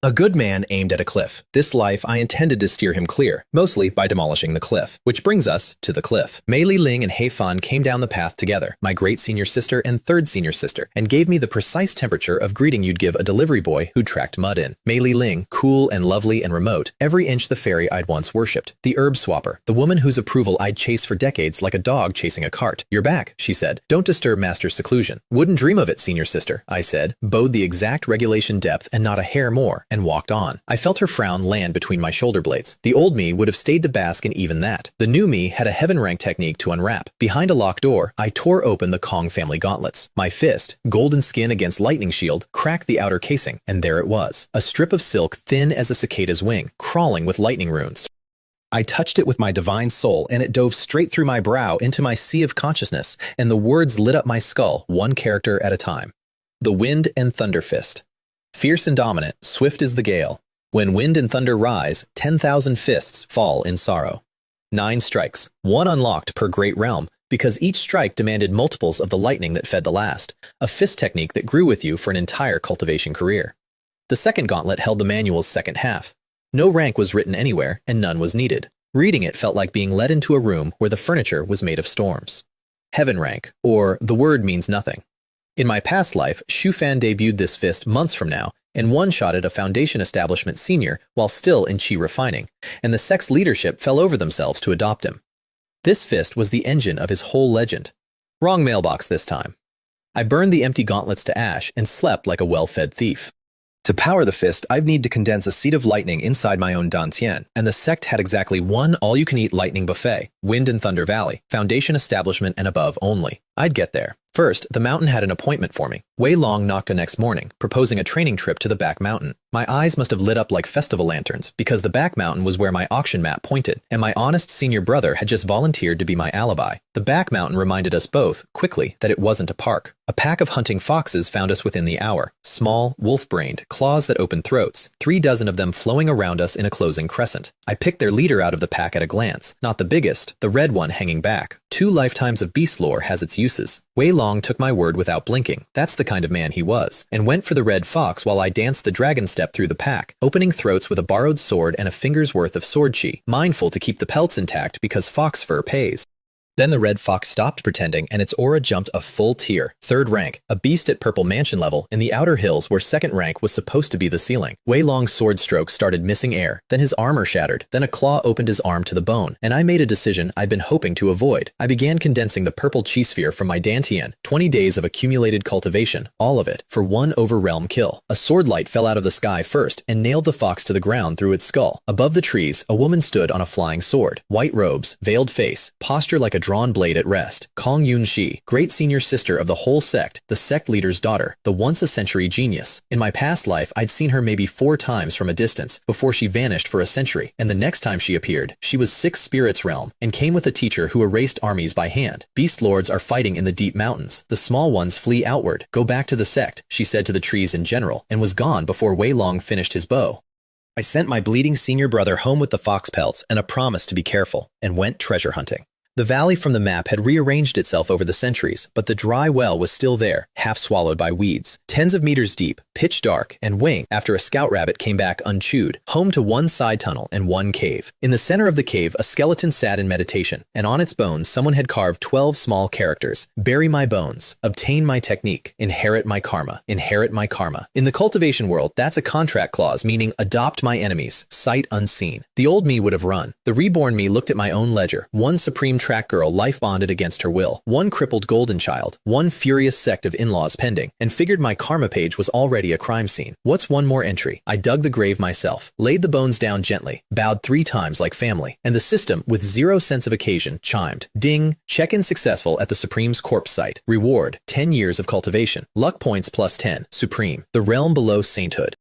A good man aimed at a cliff. This life, I intended to steer him clear, mostly by demolishing the cliff. Which brings us to the cliff. Mei Li Ling and Hei Fan came down the path together, my great senior sister and third senior sister, and gave me the precise temperature of greeting you'd give a delivery boy who tracked mud in. Mei Li Ling, cool and lovely and remote, every inch the fairy I'd once worshipped. The herb swapper, the woman whose approval I'd chase for decades like a dog chasing a cart. "You're back," she said. "Don't disturb Master's seclusion." "Wouldn't dream of it, senior sister," I said, bowed the exact regulation depth and not a hair more, and walked on. I felt her frown land between my shoulder blades. The old me would have stayed to bask in even that. The new me had a heaven-rank technique to unwrap. Behind a locked door, I tore open the Kong family gauntlets. My fist, golden skin against lightning shield, cracked the outer casing, and there it was. A strip of silk thin as a cicada's wing, crawling with lightning runes. I touched it with my divine soul, and it dove straight through my brow into my sea of consciousness, and the words lit up my skull, one character at a time. The Wind and Thunder Fist. Fierce and dominant, swift as the gale. When wind and thunder rise, 10,000 fists fall in sorrow. 9 strikes, 1 unlocked per great realm, because each strike demanded multiples of the lightning that fed the last, a fist technique that grew with you for an entire cultivation career. The second gauntlet held the manual's second half. No rank was written anywhere, and none was needed. Reading it felt like being led into a room where the furniture was made of storms. Heaven rank, or the word means nothing. In my past life, Shu Fan debuted this fist months from now, and one-shotted a foundation establishment senior while still in chi refining, and the sex leadership fell over themselves to adopt him. This fist was the engine of his whole legend. Wrong mailbox this time. I burned the empty gauntlets to ash and slept like a well-fed thief. To power the fist, I'd need to condense a seed of lightning inside my own dantian, and the sect had exactly one all-you-can-eat lightning buffet, Wind and Thunder Valley, foundation establishment and above only. I'd get there. First, the mountain had an appointment for me. Wei Long knocked the next morning, proposing a training trip to the back mountain. My eyes must have lit up like festival lanterns, because the back mountain was where my auction map pointed, and my honest senior brother had just volunteered to be my alibi. The back mountain reminded us both, quickly, that it wasn't a park. A pack of hunting foxes found us within the hour. Small, wolf-brained, claws that opened throats, 3 dozen of them flowing around us in a closing crescent. I picked their leader out of the pack at a glance, not the biggest, the red one hanging back. 2 lifetimes of beast lore has its uses. Wei Long took my word without blinking. That's the kind of man he was, and went for the red fox while I danced the dragon step through the pack, opening throats with a borrowed sword and a finger's worth of sword chi, mindful to keep the pelts intact because fox fur pays. Then the red fox stopped pretending, and its aura jumped a full tier, 3rd rank, a beast at purple mansion level, in the outer hills where 2nd rank was supposed to be the ceiling. Wei Long's sword stroke started missing air, then his armor shattered, then a claw opened his arm to the bone, and I made a decision I'd been hoping to avoid. I began condensing the purple chi sphere from my dantian, 20 days of accumulated cultivation, all of it, for one overrealm kill. A sword light fell out of the sky first, and nailed the fox to the ground through its skull. Above the trees, a woman stood on a flying sword, white robes, veiled face, posture like a drawn blade at rest. Kong Yun Shi, great senior sister of the whole sect, the sect leader's daughter, the once-a-century genius. In my past life, I'd seen her maybe 4 times from a distance before she vanished for a century, and the next time she appeared, she was 6 spirits realm, and came with a teacher who erased armies by hand. Beast lords are fighting in the deep mountains. The small ones flee outward. Go back to the sect, she said to the trees in general, and was gone before Wei Long finished his bow. I sent my bleeding senior brother home with the fox pelts and a promise to be careful, and went treasure hunting. The valley from the map had rearranged itself over the centuries, but the dry well was still there, half swallowed by weeds. Tens of meters deep, pitch dark, and winged after a scout rabbit came back unchewed, home to 1 side tunnel and 1 cave. In the center of the cave, a skeleton sat in meditation, and on its bones someone had carved 12 small characters. Bury my bones, obtain my technique, inherit my karma, inherit my karma. In the cultivation world, that's a contract clause meaning adopt my enemies, sight unseen. The old me would have run. The reborn me looked at my own ledger, 1 supreme track girl life-bonded against her will, one crippled golden child, one furious sect of in-laws pending, and figured my karma page was already a crime scene. What's one more entry? I dug the grave myself, laid the bones down gently, bowed 3 times like family, and the system, with zero sense of occasion, chimed. Ding! Check-in successful at the Supreme's corpse site. Reward, 10 years of cultivation. Luck points plus 10. Supreme, the realm below sainthood.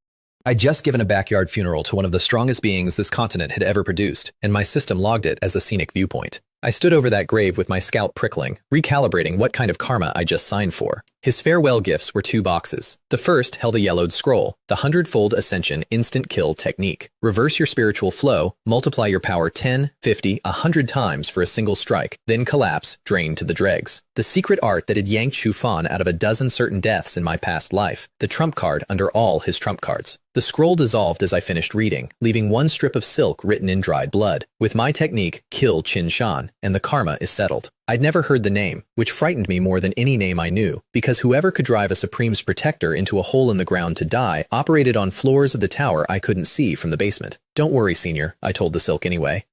I'd just given a backyard funeral to one of the strongest beings this continent had ever produced, and my system logged it as a scenic viewpoint. I stood over that grave with my scalp prickling, recalibrating what kind of karma I just signed for. His farewell gifts were 2 boxes. The first held a yellowed scroll, the 100-fold Ascension Instant Kill Technique. Reverse your spiritual flow, multiply your power 10, 50, 100 times for a single strike, then collapse, drain to the dregs. The secret art that had yanked Shu Fan out of a dozen certain deaths in my past life, the trump card under all his trump cards. The scroll dissolved as I finished reading, leaving one strip of silk written in dried blood. With my technique, kill Qin Shan, and the karma is settled. I'd never heard the name, which frightened me more than any name I knew, because whoever could drive a Supreme's protector into a hole in the ground to die operated on floors of the tower I couldn't see from the basement. Don't worry, Senior, I told the silk anyway.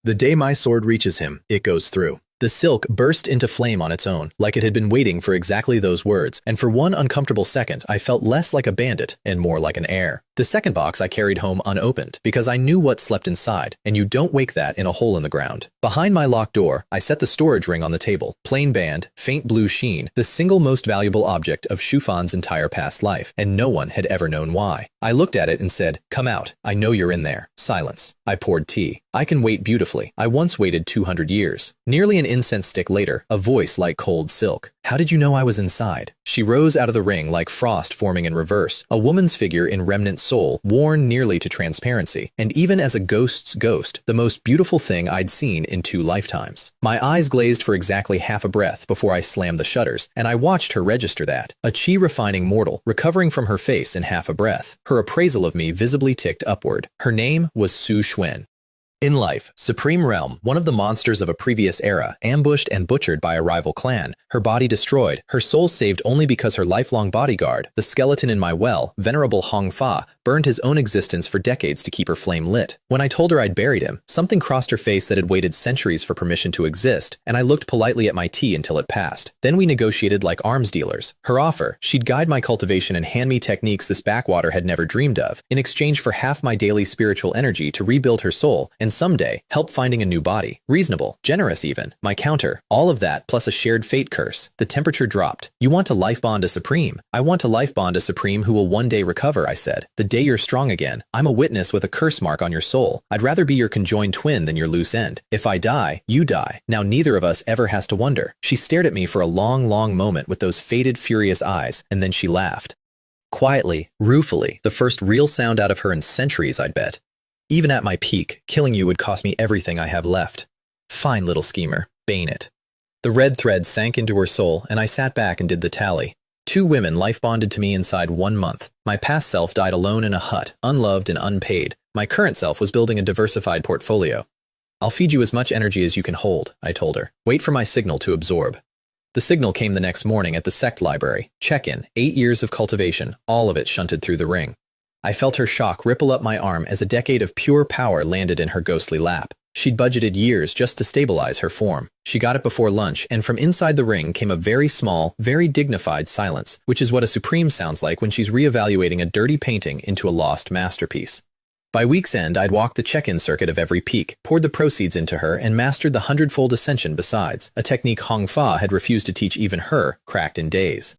The day my sword reaches him, it goes through. The silk burst into flame on its own, like it had been waiting for exactly those words, and for one uncomfortable second I felt less like a bandit and more like an heir. The second box I carried home unopened, because I knew what slept inside, and you don't wake that in a hole in the ground. Behind my locked door, I set the storage ring on the table, plain band, faint blue sheen, the single most valuable object of Shu Fan's entire past life, and no one had ever known why. I looked at it and said, "Come out, I know you're in there." Silence. I poured tea. I can wait beautifully. I once waited 200 years. Nearly an incense stick later, a voice like cold silk. "How did you know I was inside?" She rose out of the ring like frost forming in reverse, a woman's figure in remnant soul, worn nearly to transparency, and even as a ghost's ghost, the most beautiful thing I'd seen in 2 lifetimes. My eyes glazed for exactly half a breath before I slammed the shutters, and I watched her register that. A chi-refining mortal, recovering from her face in half a breath. Her appraisal of me visibly ticked upward. Her name was Su Xuan. In life, Supreme Realm, one of the monsters of a previous era, ambushed and butchered by a rival clan, her body destroyed, her soul saved only because her lifelong bodyguard, the skeleton in my well, Venerable Hong Fa, burned his own existence for decades to keep her flame lit. When I told her I'd buried him, something crossed her face that had waited centuries for permission to exist, and I looked politely at my tea until it passed. Then we negotiated like arms dealers. Her offer, she'd guide my cultivation and hand me techniques this backwater had never dreamed of, in exchange for half my daily spiritual energy to rebuild her soul, and someday, help finding a new body. Reasonable, generous even. My counter, all of that plus a shared fate curse. The temperature dropped. "You want to life bond a Supreme?" "I want to life bond a Supreme who will one day recover," I said. "The day you're strong again. I'm a witness with a curse mark on your soul. I'd rather be your conjoined twin than your loose end. If I die, you die. Now neither of us ever has to wonder." She stared at me for a long, long moment with those faded, furious eyes, and then she laughed. Quietly, ruefully, the first real sound out of her in centuries, I'd bet. "Even at my peak, killing you would cost me everything I have left." Fine little schemer. Bane it. The red thread sank into her soul, and I sat back and did the tally. 2 women life-bonded to me inside 1 month. My past self died alone in a hut, unloved and unpaid. My current self was building a diversified portfolio. "I'll feed you as much energy as you can hold," I told her. "Wait for my signal to absorb." The signal came the next morning at the sect library. Check-in, 8 years of cultivation, all of it shunted through the ring. I felt her shock ripple up my arm as a decade of pure power landed in her ghostly lap. She'd budgeted years just to stabilize her form. She got it before lunch, and from inside the ring came a very small, very dignified silence, which is what a Supreme sounds like when she's reevaluating a dirty painting into a lost masterpiece. By week's end, I'd walked the check-in circuit of every peak, poured the proceeds into her, and mastered the 100-fold ascension besides, a technique Hong Fa had refused to teach even her, cracked in days.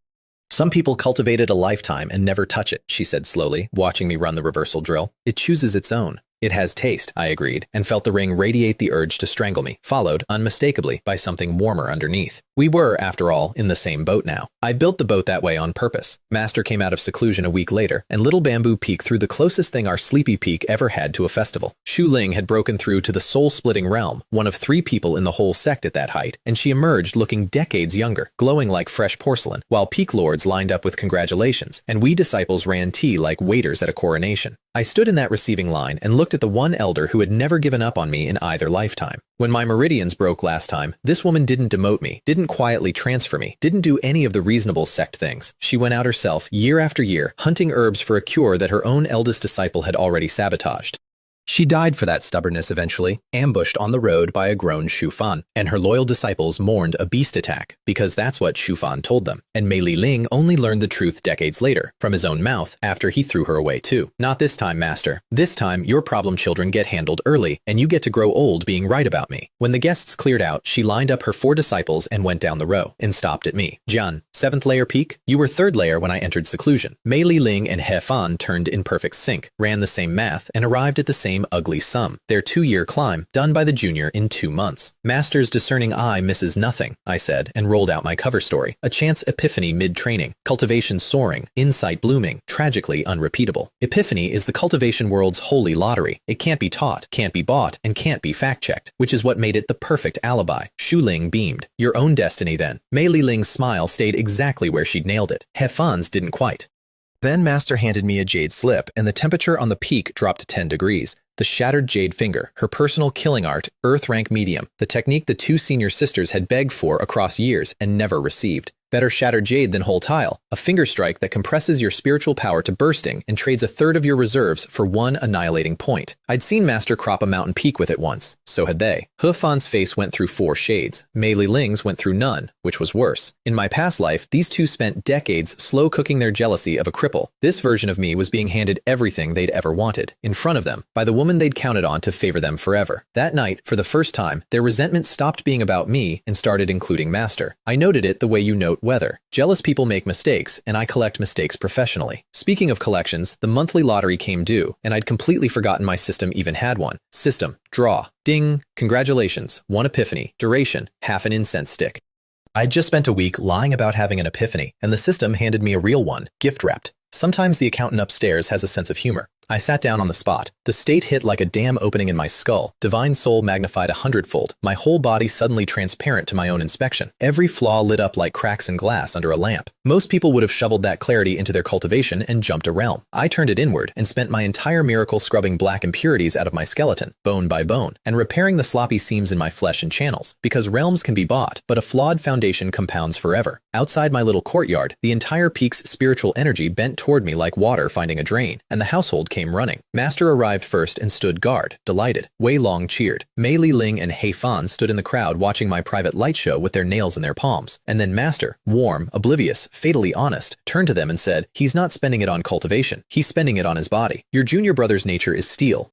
"Some people cultivate it a lifetime and never touch it," she said slowly, watching me run the reversal drill. "It chooses its own." "It has taste," I agreed, and felt the ring radiate the urge to strangle me, followed, unmistakably, by something warmer underneath. We were, after all, in the same boat now. I built the boat that way on purpose. Master came out of seclusion a week later, and Little Bamboo Peak threw the closest thing our sleepy peak ever had to a festival. Shu Ling had broken through to the soul-splitting realm, one of 3 people in the whole sect at that height, and she emerged looking decades younger, glowing like fresh porcelain, while peak lords lined up with congratulations, and we disciples ran tea like waiters at a coronation. I stood in that receiving line and looked at the one elder who had never given up on me in either lifetime. When my meridians broke last time, this woman didn't demote me, didn't quietly transfer me, didn't do any of the reasonable sect things. She went out herself, year after year, hunting herbs for a cure that her own eldest disciple had already sabotaged. She died for that stubbornness eventually, ambushed on the road by a grown Shu Fan, and her loyal disciples mourned a beast attack, because that's what Shu Fan told them. And Mei Ling only learned the truth decades later, from his own mouth, after he threw her away too. Not this time, master. This time, your problem children get handled early, and you get to grow old being right about me. When the guests cleared out, she lined up her 4 disciples and went down the row, and stopped at me. Jian, 7th layer peak? You were 3rd layer when I entered seclusion. Mei Ling and He Fan turned in perfect sync, ran the same math, and arrived at the same ugly sum. Their 2-year climb, done by the junior in 2 months. Master's discerning eye misses nothing, I said, and rolled out my cover story. A chance epiphany mid-training, cultivation soaring, insight blooming, tragically unrepeatable. Epiphany is the cultivation world's holy lottery. It can't be taught, can't be bought, and can't be fact-checked, which is what made it the perfect alibi. Shu Ling beamed. Your own destiny then. Mei Ling's smile stayed exactly where she'd nailed it. He Fan's didn't quite. Then Master handed me a jade slip, and the temperature on the peak dropped to 10 degrees. The shattered jade finger, her personal killing art, Earth rank medium, the technique the 2 senior sisters had begged for across years and never received. Better shattered jade than whole tile, a finger strike that compresses your spiritual power to bursting and trades 1/3 of your reserves for 1 annihilating point. I'd seen Master crop a mountain peak with it once, so had they. He Fan's face went through 4 shades. Mei Ling's went through none, which was worse. In my past life, these 2 spent decades slow cooking their jealousy of a cripple. This version of me was being handed everything they'd ever wanted, in front of them, by the woman they'd counted on to favor them forever. That night, for the first time, their resentment stopped being about me and started including Master. I noted it the way you note weather. Jealous people make mistakes, and I collect mistakes professionally. Speaking of collections, the monthly lottery came due, and I'd completely forgotten my system even had one. System, draw, ding, congratulations, 1 epiphany, duration, half an incense stick. I'd just spent a week lying about having an epiphany, and the system handed me a real one, gift-wrapped. Sometimes the accountant upstairs has a sense of humor. I sat down on the spot. The state hit like a dam opening in my skull, divine soul magnified 100-fold, my whole body suddenly transparent to my own inspection, every flaw lit up like cracks in glass under a lamp. Most people would have shoveled that clarity into their cultivation and jumped a realm. I turned it inward and spent my entire miracle scrubbing black impurities out of my skeleton, bone by bone, and repairing the sloppy seams in my flesh and channels, because realms can be bought, but a flawed foundation compounds forever. Outside my little courtyard, the entire peak's spiritual energy bent toward me like water finding a drain, and the household came running. Master arrived first and stood guard, delighted. Wei Long cheered. Mei Ling and He Fan stood in the crowd watching my private light show with their nails in their palms. And then Master, warm, oblivious, fatally honest, turned to them and said, he's not spending it on cultivation. He's spending it on his body. Your junior brother's nature is steel.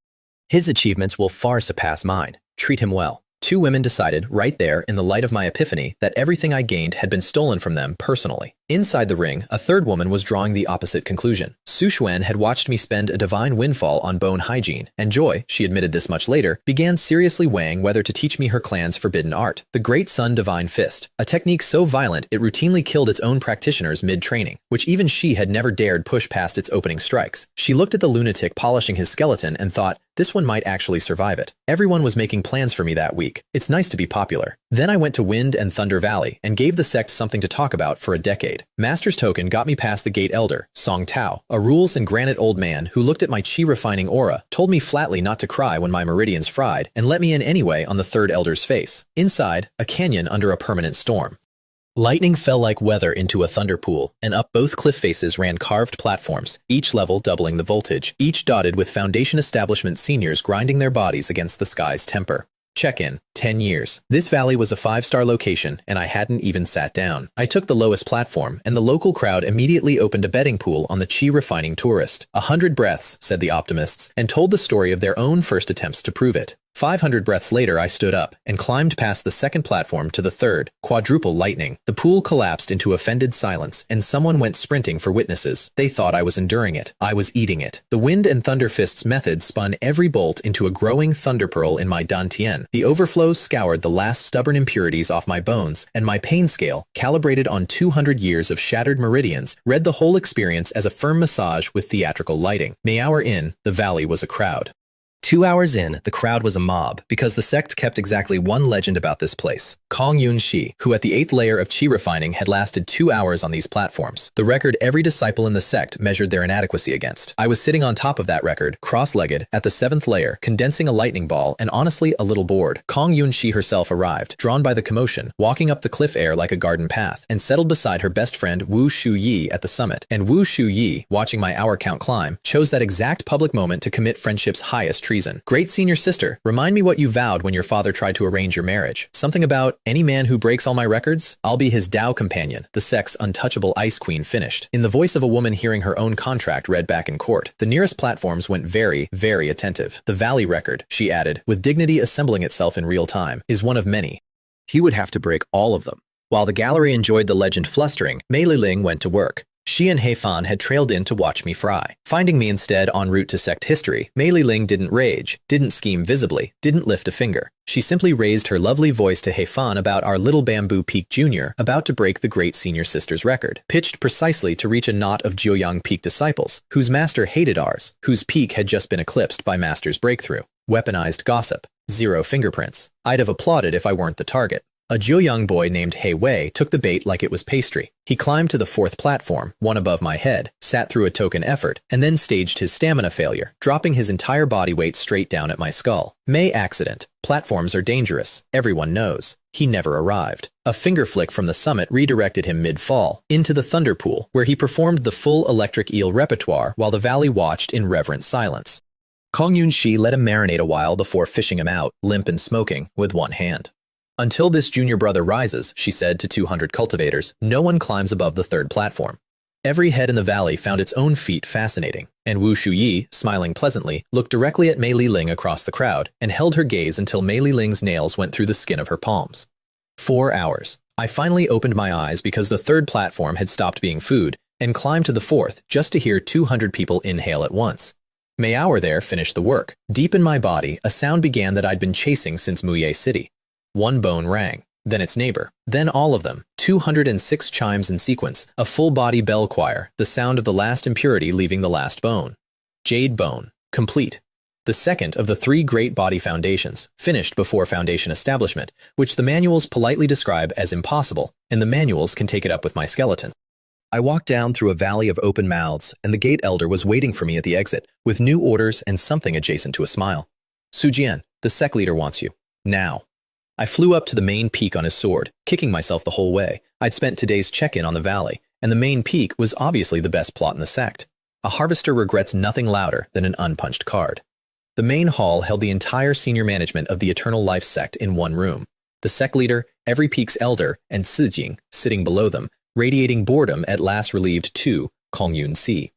His achievements will far surpass mine. Treat him well. 2 women decided, right there, in the light of my epiphany, that everything I gained had been stolen from them personally. Inside the ring, a 3rd woman was drawing the opposite conclusion. Su Xuan had watched me spend a divine windfall on bone hygiene, and Joy, she admitted this much later, began seriously weighing whether to teach me her clan's forbidden art, the Great Sun Divine Fist, a technique so violent it routinely killed its own practitioners mid-training, which even she had never dared push past its opening strikes. She looked at the lunatic polishing his skeleton and thought, this one might actually survive it. Everyone was making plans for me that week. It's nice to be popular. Then I went to Wind and Thunder Valley and gave the sect something to talk about for a decade. Master's token got me past the gate elder, Song Tao, a rules and granite old man who looked at my chi-refining aura, told me flatly not to cry when my meridians fried, and let me in anyway on the 3rd elder's face. Inside, a canyon under a permanent storm. Lightning fell like weather into a thunder pool, and up both cliff faces ran carved platforms, each level doubling the voltage, each dotted with Foundation Establishment seniors grinding their bodies against the sky's temper. Check-in, 10 years. This valley was a 5-star location, and I hadn't even sat down. I took the lowest platform, and the local crowd immediately opened a betting pool on the chi-refining tourist. 100 breaths, said the optimists, and told the story of their own first attempts to prove it. 500 breaths later, I stood up and climbed past the 2nd platform to the 3rd, quadruple lightning. The pool collapsed into offended silence, and someone went sprinting for witnesses. They thought I was enduring it. I was eating it. The Wind and Thunder Fist's method spun every bolt into a growing thunder pearl in my dantian. The overflow scoured the last stubborn impurities off my bones, and my pain scale, calibrated on 200 years of shattered meridians, read the whole experience as a firm massage with theatrical lighting. An hour in, the valley was a crowd. 2 hours in, the crowd was a mob, because the sect kept exactly one legend about this place. Kong Yun Shi, who at the 8th layer of chi refining had lasted 2 hours on these platforms, the record every disciple in the sect measured their inadequacy against. I was sitting on top of that record, cross-legged, at the 7th layer, condensing a lightning ball, and honestly a little bored. Kong Yun Shi herself arrived, drawn by the commotion, walking up the cliff air like a garden path, and settled beside her best friend Wu Shu Yi at the summit. And Wu Shu Yi, watching my hour count climb, chose that exact public moment to commit friendship's highest treason. Great senior sister, remind me what you vowed when your father tried to arrange your marriage. Something about any man who breaks all my records? I'll be his Tao companion, the sect's untouchable ice queen finished. In the voice of a woman hearing her own contract read back in court, the nearest platforms went very, very attentive. The Valley record, she added, with dignity assembling itself in real time, is one of many. He would have to break all of them. While the gallery enjoyed the legend flustering, Mei Liling went to work. She and He Fan had trailed in to watch me fry. Finding me instead en route to sect history, Mei Liling didn't rage, didn't scheme visibly, didn't lift a finger. She simply raised her lovely voice to He Fan about our little Bamboo Peak Jr. about to break the great senior sister's record, pitched precisely to reach a knot of Jiuyang Peak disciples, whose master hated ours, whose peak had just been eclipsed by master's breakthrough. Weaponized gossip. Zero fingerprints. I'd have applauded if I weren't the target. A Jiuyang boy named He Wei took the bait like it was pastry. He climbed to the 4th platform, one above my head, sat through a token effort, and then staged his stamina failure, dropping his entire body weight straight down at my skull. May accident. Platforms are dangerous. Everyone knows. He never arrived. A finger flick from the summit redirected him mid-fall, into the thunder pool, where he performed the full electric eel repertoire while the valley watched in reverent silence. Kong Yun-shi let him marinate a while before fishing him out, limp and smoking, with one hand. Until this junior brother rises, she said to 200 cultivators, no one climbs above the 3rd platform. Every head in the valley found its own feat fascinating, and Wu Shuyi, smiling pleasantly, looked directly at Mei Liling across the crowd and held her gaze until Mei Liling's nails went through the skin of her palms. 4 hours. I finally opened my eyes because the 3rd platform had stopped being food and climbed to the 4th just to hear 200 people inhale at once. May Hour there finished the work. Deep in my body, a sound began that I'd been chasing since Muye City. One bone rang, then its neighbor, then all of them, 206 chimes in sequence, a full-body bell choir, the sound of the last impurity leaving the last bone. Jade bone, complete. The second of the 3 great body foundations, finished before foundation establishment, which the manuals politely describe as impossible, and the manuals can take it up with my skeleton. I walked down through a valley of open mouths, and the gate elder was waiting for me at the exit, with new orders and something adjacent to a smile. Su Jian, the sect leader wants you. Now. I flew up to the main peak on his sword, kicking myself the whole way. I'd spent today's check-in on the valley, and the main peak was obviously the best plot in the sect. A harvester regrets nothing louder than an unpunched card. The main hall held the entire senior management of the Eternal Life sect in one room. The sect leader, every peak's elder, and Sijing sitting below them, radiating boredom at last relieved to Kong Yun-si.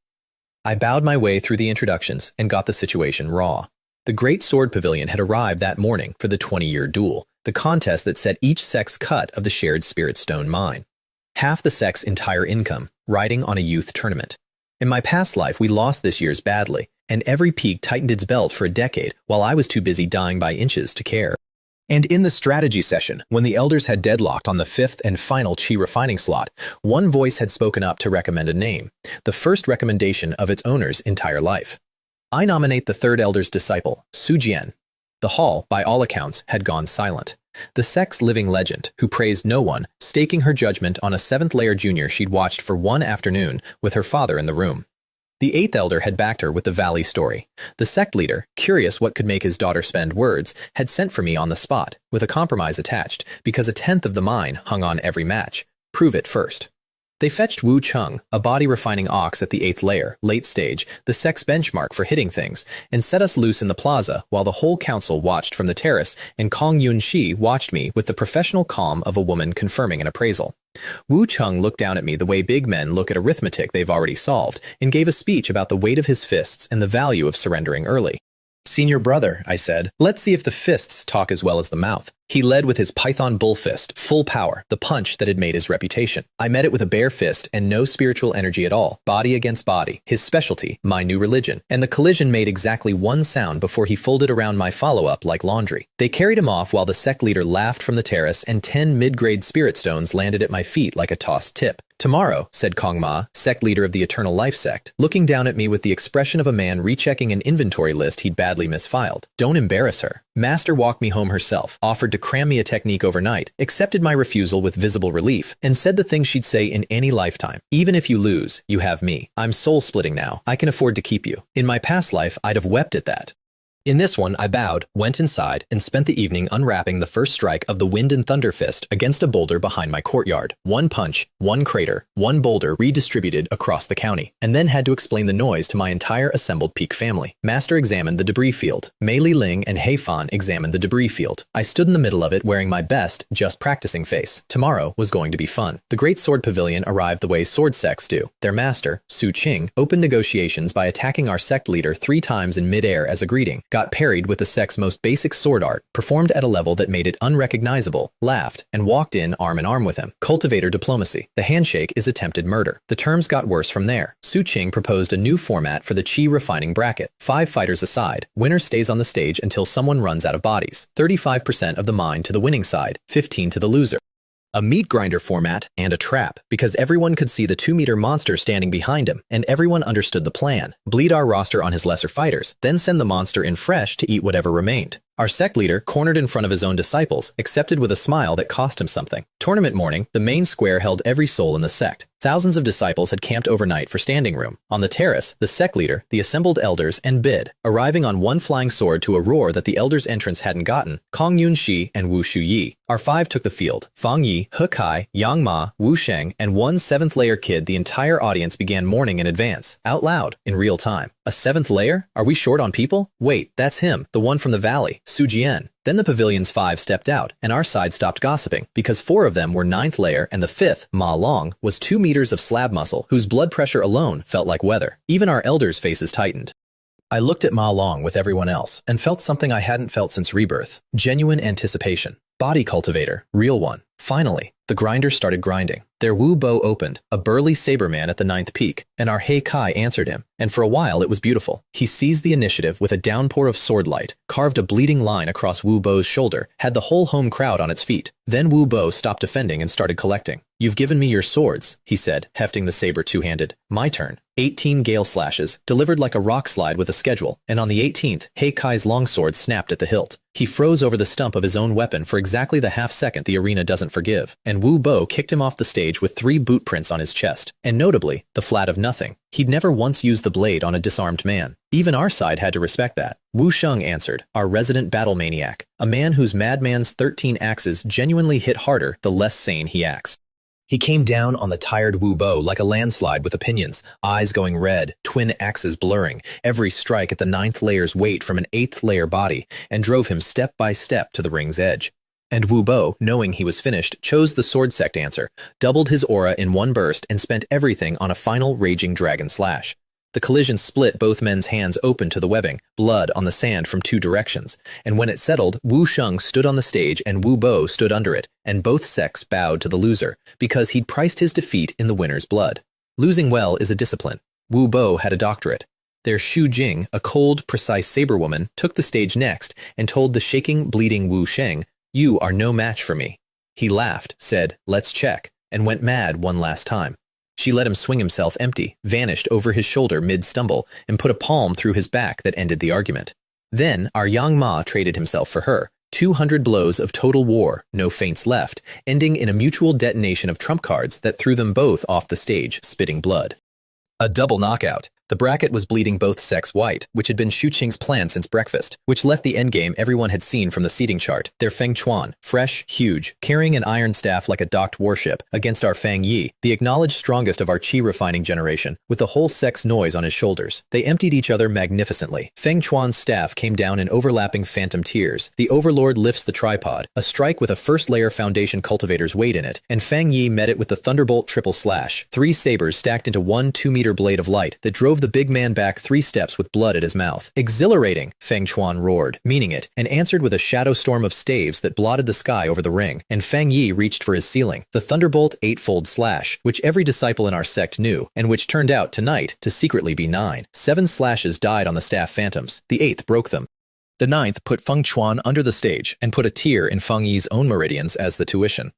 I bowed my way through the introductions and got the situation raw. The Great Sword Pavilion had arrived that morning for the 20-year duel, the contest that set each sect's cut of the shared Spirit Stone mine. Half the sect's entire income, riding on a youth tournament. In my past life, we lost this year's badly, and every peak tightened its belt for a decade while I was too busy dying by inches to care. And in the strategy session, when the elders had deadlocked on the 5th and final chi refining slot, one voice had spoken up to recommend a name, the first recommendation of its owner's entire life. I nominate the 3rd elder's disciple, Su Jian. The hall, by all accounts, had gone silent. The sect's living legend, who praised no one, staking her judgment on a 7th-layer junior she'd watched for one afternoon with her father in the room. The 8th elder had backed her with the valley story. The sect leader, curious what could make his daughter spend words, had sent for me on the spot, with a compromise attached, because a 10th of the mine hung on every match. Prove it first. They fetched Wu Chung, a body-refining ox at the 8th layer, late stage, the sect's benchmark for hitting things, and set us loose in the plaza while the whole council watched from the terrace, and Kong Yun-shi watched me with the professional calm of a woman confirming an appraisal. Wu Chung looked down at me the way big men look at arithmetic they've already solved, and gave a speech about the weight of his fists and the value of surrendering early. Senior brother, I said, let's see if the fists talk as well as the mouth. He led with his python bull fist, full power, the punch that had made his reputation. I met it with a bare fist and no spiritual energy at all, body against body, his specialty, my new religion. And the collision made exactly one sound before he folded around my follow-up like laundry. They carried him off while the sect leader laughed from the terrace and 10 mid-grade spirit stones landed at my feet like a tossed tip. Tomorrow, said Kong Ma, sect leader of the Eternal Life sect, looking down at me with the expression of a man rechecking an inventory list he'd badly misfiled. Don't embarrass her. Master walked me home herself, offered to cram me a technique overnight, accepted my refusal with visible relief, and said the things she'd say in any lifetime. Even if you lose, you have me. I'm soul-splitting now. I can afford to keep you. In my past life, I'd have wept at that. In this one, I bowed, went inside, and spent the evening unwrapping the first strike of the Wind and Thunder Fist against a boulder behind my courtyard. One punch, one crater, one boulder redistributed across the county, and then had to explain the noise to my entire assembled Peak family. Master examined the debris field. Mei Li Ling and Hei Fan examined the debris field. I stood in the middle of it wearing my best, just practicing face. Tomorrow was going to be fun. The Great Sword Pavilion arrived the way sword sects do. Their master, Su Qing, opened negotiations by attacking our sect leader 3 times in midair as a greeting, got parried with the sect's most basic sword art, performed at a level that made it unrecognizable, laughed, and walked in arm with him. Cultivator diplomacy. The handshake is attempted murder. The terms got worse from there. Su Qing proposed a new format for the Qi refining bracket. 5 fighters aside. Winner stays on the stage until someone runs out of bodies. 35% of the mind to the winning side, 15 to the loser. A meat grinder format and a trap, because everyone could see the 2-meter monster standing behind him, and everyone understood the plan. Bleed our roster on his lesser fighters, then send the monster in fresh to eat whatever remained. Our sect leader, cornered in front of his own disciples, accepted with a smile that cost him something. Tournament morning, the main square held every soul in the sect. Thousands of disciples had camped overnight for standing room. On the terrace, the sect leader, the assembled elders, and Bid, arriving on one flying sword to a roar that the elders' entrance hadn't gotten, Kong Yun Shi and Wu Shu Yi. Our 5 took the field. Fang Yi, He Kai, Yang Ma, Wu Sheng, and one 7th layer kid. The entire audience began mourning in advance, out loud, in real time. A 7th layer? Are we short on people? Wait, that's him, the one from the valley, Su Jian. Then the pavilion's 5 stepped out, and our side stopped gossiping, because 4 of them were 9th layer, and the 5th, Ma Long, was 2 meters of slab muscle, whose blood pressure alone felt like weather. Even our elders' faces tightened. I looked at Ma Long with everyone else, and felt something I hadn't felt since rebirth. Genuine anticipation. Body cultivator, real one. Finally, the grinder started grinding. Their Wu Bo opened, a burly saber man at the 9th peak, and our Hei Kai answered him, and for a while it was beautiful. He seized the initiative with a downpour of sword light, carved a bleeding line across Wu Bo's shoulder, had the whole home crowd on its feet. Then Wu Bo stopped defending and started collecting. "You've given me your swords," he said, hefting the saber 2-handed. "My turn." 18 gale slashes, delivered like a rock slide with a schedule, and on the 18th, Hei Kai's longsword snapped at the hilt. He froze over the stump of his own weapon for exactly the half-second the arena doesn't forgive, and Wu Bo kicked him off the stage with 3 boot prints on his chest, and notably, the flat of nothing. He'd never once used the blade on a disarmed man. Even our side had to respect that. Wu Sheng answered, our resident battle maniac, a man whose madman's 13 axes genuinely hit harder the less sane he acts. He came down on the tired Wu Bo like a landslide with opinions, eyes going red, twin axes blurring, every strike at the 9th layer's weight from an 8th layer body, and drove him step by step to the ring's edge. And Wu Bo, knowing he was finished, chose the sword sect answer, doubled his aura in one burst, and spent everything on a final raging dragon slash. The collision split both men's hands open to the webbing, blood on the sand from 2 directions, and when it settled, Wu Sheng stood on the stage and Wu Bo stood under it, and both sects bowed to the loser, because he'd priced his defeat in the winner's blood. Losing well is a discipline. Wu Bo had a doctorate. Their Shu Jing, a cold, precise saber woman, took the stage next and told the shaking, bleeding Wu Sheng, "You are no match for me." He laughed, said, "Let's check," and went mad one last time. She let him swing himself empty, vanished over his shoulder mid-stumble, and put a palm through his back that ended the argument. Then our Yang Ma traded himself for her. 200 blows of total war, no feints left, ending in a mutual detonation of trump cards that threw them both off the stage, spitting blood. A double knockout. The bracket was bleeding both sects white, which had been Shu Qing's plan since breakfast, which left the endgame everyone had seen from the seating chart. Their Feng Chuan, fresh, huge, carrying an iron staff like a docked warship, against our Fang Yi, the acknowledged strongest of our Qi refining generation, with the whole sect's noise on his shoulders. They emptied each other magnificently. Feng Chuan's staff came down in overlapping phantom tears. The Overlord lifts the tripod, a strike with a first-layer foundation cultivator's weight in it, and Fang Yi met it with the Thunderbolt triple slash, 3 sabers stacked into one 2-meter blade of light that drove the big man back 3 steps with blood at his mouth. "Exhilarating!" Feng Chuan roared, meaning it, and answered with a shadow storm of staves that blotted the sky over the ring, and Fang Yi reached for his ceiling, the Thunderbolt 8-fold slash, which every disciple in our sect knew, and which turned out, tonight, to secretly be 9. 7 slashes died on the staff phantoms. The 8th broke them. The 9th put Feng Chuan under the stage, and put a tear in Fang Yi's own meridians as the tuition.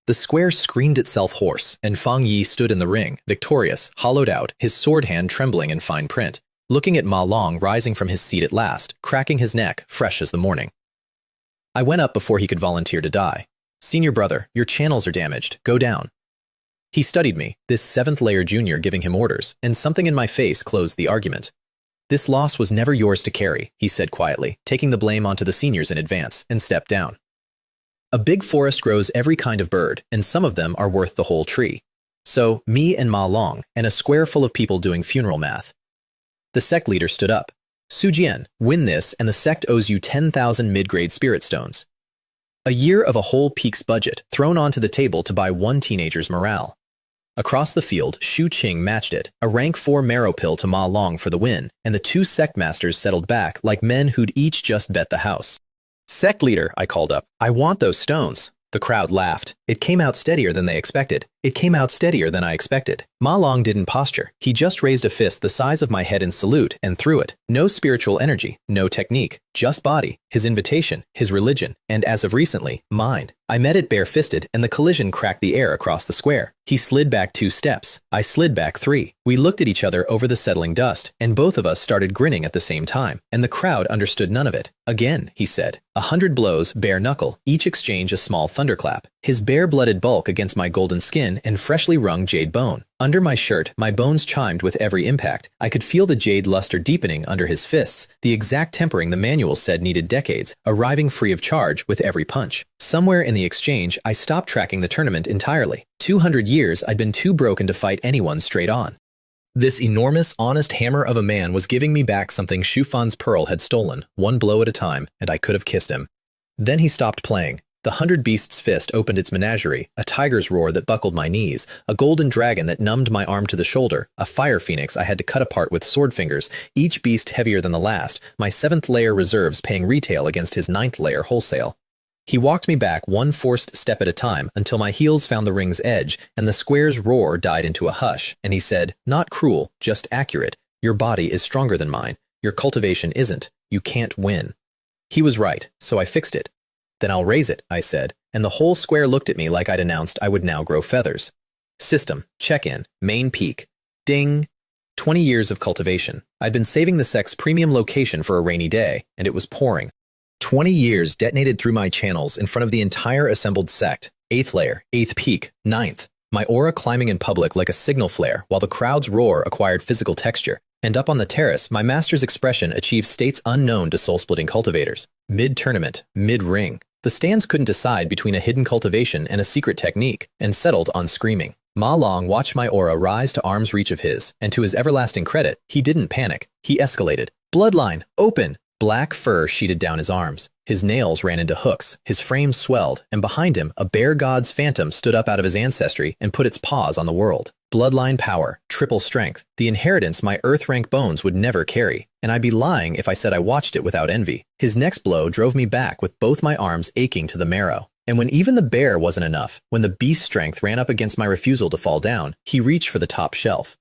The square screamed itself hoarse, and Fang Yi stood in the ring, victorious, hollowed out, his sword hand trembling in fine print, looking at Ma Long rising from his seat at last, cracking his neck, fresh as the morning. I went up before he could volunteer to die. "Senior brother, your channels are damaged. Go down." He studied me, this 7th layer junior giving him orders, and something in my face closed the argument. This loss was never yours to carry, he said quietly, taking the blame onto the seniors in advance, and stepped down. A big forest grows every kind of bird, and some of them are worth the whole tree. So, me and Ma Long, and a square full of people doing funeral math. The sect leader stood up. Su Jian, win this and the sect owes you 10,000 mid-grade spirit stones. A year of a whole peak's budget thrown onto the table to buy one teenager's morale. Across the field, Shu Qing matched it, a rank 4 marrow pill to Ma Long for the win, and the two sect masters settled back like men who'd each just bet the house. Sect leader, I called up. I want those stones. The crowd laughed. It came out steadier than they expected. It came out steadier than I expected. Ma Long didn't posture. He just raised a fist the size of my head in salute and threw it. No spiritual energy, no technique, just body, his invitation, his religion, and as of recently, mine. I met it bare-fisted, and the collision cracked the air across the square. He slid back 2 steps. I slid back 3. We looked at each other over the settling dust, and both of us started grinning at the same time, and the crowd understood none of it. Again, he said. 100 blows, bare knuckle, each exchange a small thunderclap. His bare-blooded bulk against my golden skin and freshly wrung jade bone. Under my shirt, my bones chimed with every impact. I could feel the jade luster deepening under his fists, the exact tempering the manual said needed decades, arriving free of charge with every punch. Somewhere in the exchange, I stopped tracking the tournament entirely. 200 years I'd been too broken to fight anyone straight on. This enormous, honest hammer of a man was giving me back something Shufan's pearl had stolen, one blow at a time, and I could have kissed him. Then he stopped playing. The 100 Beasts' fist opened its menagerie, a tiger's roar that buckled my knees, a golden dragon that numbed my arm to the shoulder, a fire phoenix I had to cut apart with sword fingers, each beast heavier than the last, my 7th layer reserves paying retail against his 9th layer wholesale. He walked me back one forced step at a time until my heels found the ring's edge and the square's roar died into a hush, and he said, not cruel, just accurate. Your body is stronger than mine. Your cultivation isn't. You can't win. He was right, so I fixed it. Then I'll raise it, I said, and the whole square looked at me like I'd announced I would now grow feathers. System, check-in, main peak. Ding. 20 years of cultivation. I'd been saving the sect's premium location for a rainy day, and it was pouring. 20 years detonated through my channels in front of the entire assembled sect. 8th layer, 8th peak, 9th. My aura climbing in public like a signal flare while the crowd's roar acquired physical texture. And up on the terrace, my master's expression achieved states unknown to soul-splitting cultivators. Mid-tournament, mid-ring. The stands couldn't decide between a hidden cultivation and a secret technique, and settled on screaming. Ma Long watched my aura rise to arm's reach of his, and to his everlasting credit, he didn't panic. He escalated. Bloodline, open! Black fur sheeted down his arms. His nails ran into hooks, his frame swelled, and behind him, a bear god's phantom stood up out of his ancestry and put its paws on the world. Bloodline power, triple strength, the inheritance my earth-rank bones would never carry, and I'd be lying if I said I watched it without envy. His next blow drove me back with both my arms aching to the marrow. And when even the bear wasn't enough, when the beast's strength ran up against my refusal to fall down, he reached for the top shelf.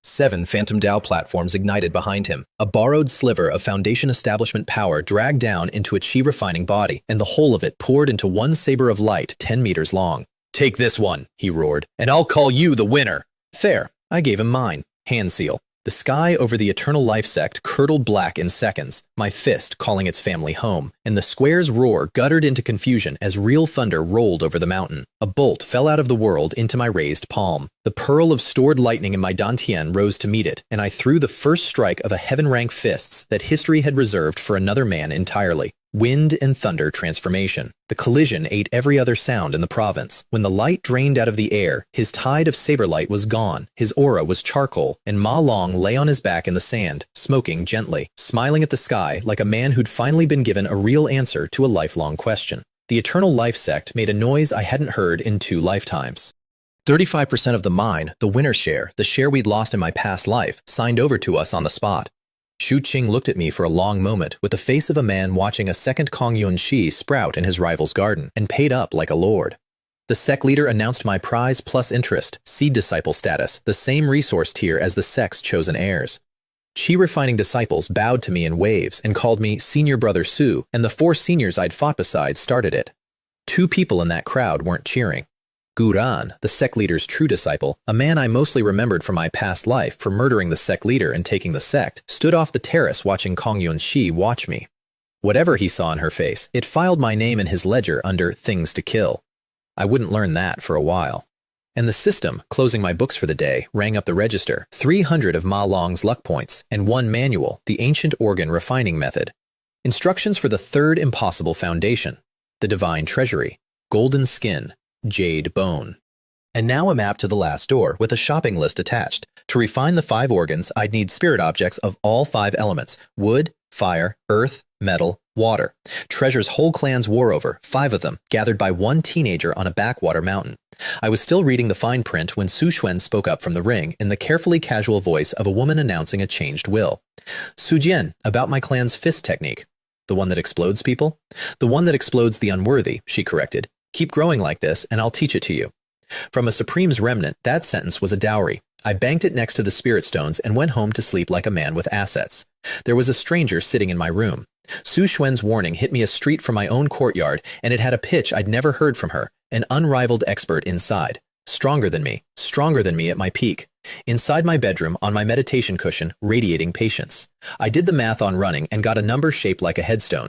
7 Phantom Dao platforms ignited behind him, a borrowed sliver of Foundation establishment power dragged down into a chi-refining body, and the whole of it poured into one saber of light 10 meters long. Take this one, he roared, and I'll call you the winner. There, I gave him mine. Hand seal. The sky over the Eternal Life sect curdled black in seconds, my fist calling its family home, and the square's roar guttered into confusion as real thunder rolled over the mountain. A bolt fell out of the world into my raised palm. The pearl of stored lightning in my dantian rose to meet it, and I threw the first strike of a heaven-rank fists that history had reserved for another man entirely. Wind and thunder transformation. The collision ate every other sound in the province. When the light drained out of the air, his tide of saber light was gone, his aura was charcoal, and Ma Long lay on his back in the sand, smoking gently, smiling at the sky like a man who'd finally been given a real answer to a lifelong question. The Eternal Life sect made a noise I hadn't heard in 2 lifetimes. 35% of the mine, the winner share, the share we'd lost in my past life, signed over to us on the spot. Shu Qing looked at me for a long moment with the face of a man watching a second Kong Yun Shi sprout in his rival's garden, and paid up like a lord. The sect leader announced my prize plus interest, seed disciple status, the same resource tier as the sect's chosen heirs. Chi-refining disciples bowed to me in waves and called me Senior Brother Su, and the 4 seniors I'd fought beside started it. 2 people in that crowd weren't cheering. Guran, the sect leader's true disciple, a man I mostly remembered from my past life for murdering the sect leader and taking the sect, stood off the terrace watching Kong Yun Shi watch me. Whatever he saw in her face, it filed my name in his ledger under Things to Kill. I wouldn't learn that for a while. and the system, closing my books for the day, rang up the register. 300 of Ma Long's luck points, and one manual, the ancient organ refining method. Instructions for the third impossible foundation, the divine treasury, golden skin, jade bone. And now a map to the last door with a shopping list attached. To refine the 5 organs, I'd need spirit objects of all 5 elements: wood, fire, earth, metal, water. Treasures whole clans wore over, 5 of them, gathered by one teenager on a backwater mountain. I was still reading the fine print when Su Xuan spoke up from the ring in the carefully casual voice of a woman announcing a changed will. Su Jian, about my clan's fist technique. The one that explodes people? The one that explodes the unworthy, she corrected. Keep growing like this, and I'll teach it to you. From a Supreme's remnant, that sentence was a dowry. I banked it next to the spirit stones and went home to sleep like a man with assets. There was a stranger sitting in my room. Su Xuan's warning hit me a street from my own courtyard, and it had a pitch I'd never heard from her, an unrivaled expert inside. Stronger than me at my peak. Inside my bedroom, on my meditation cushion, radiating patience. I did the math on running and got a number shaped like a headstone.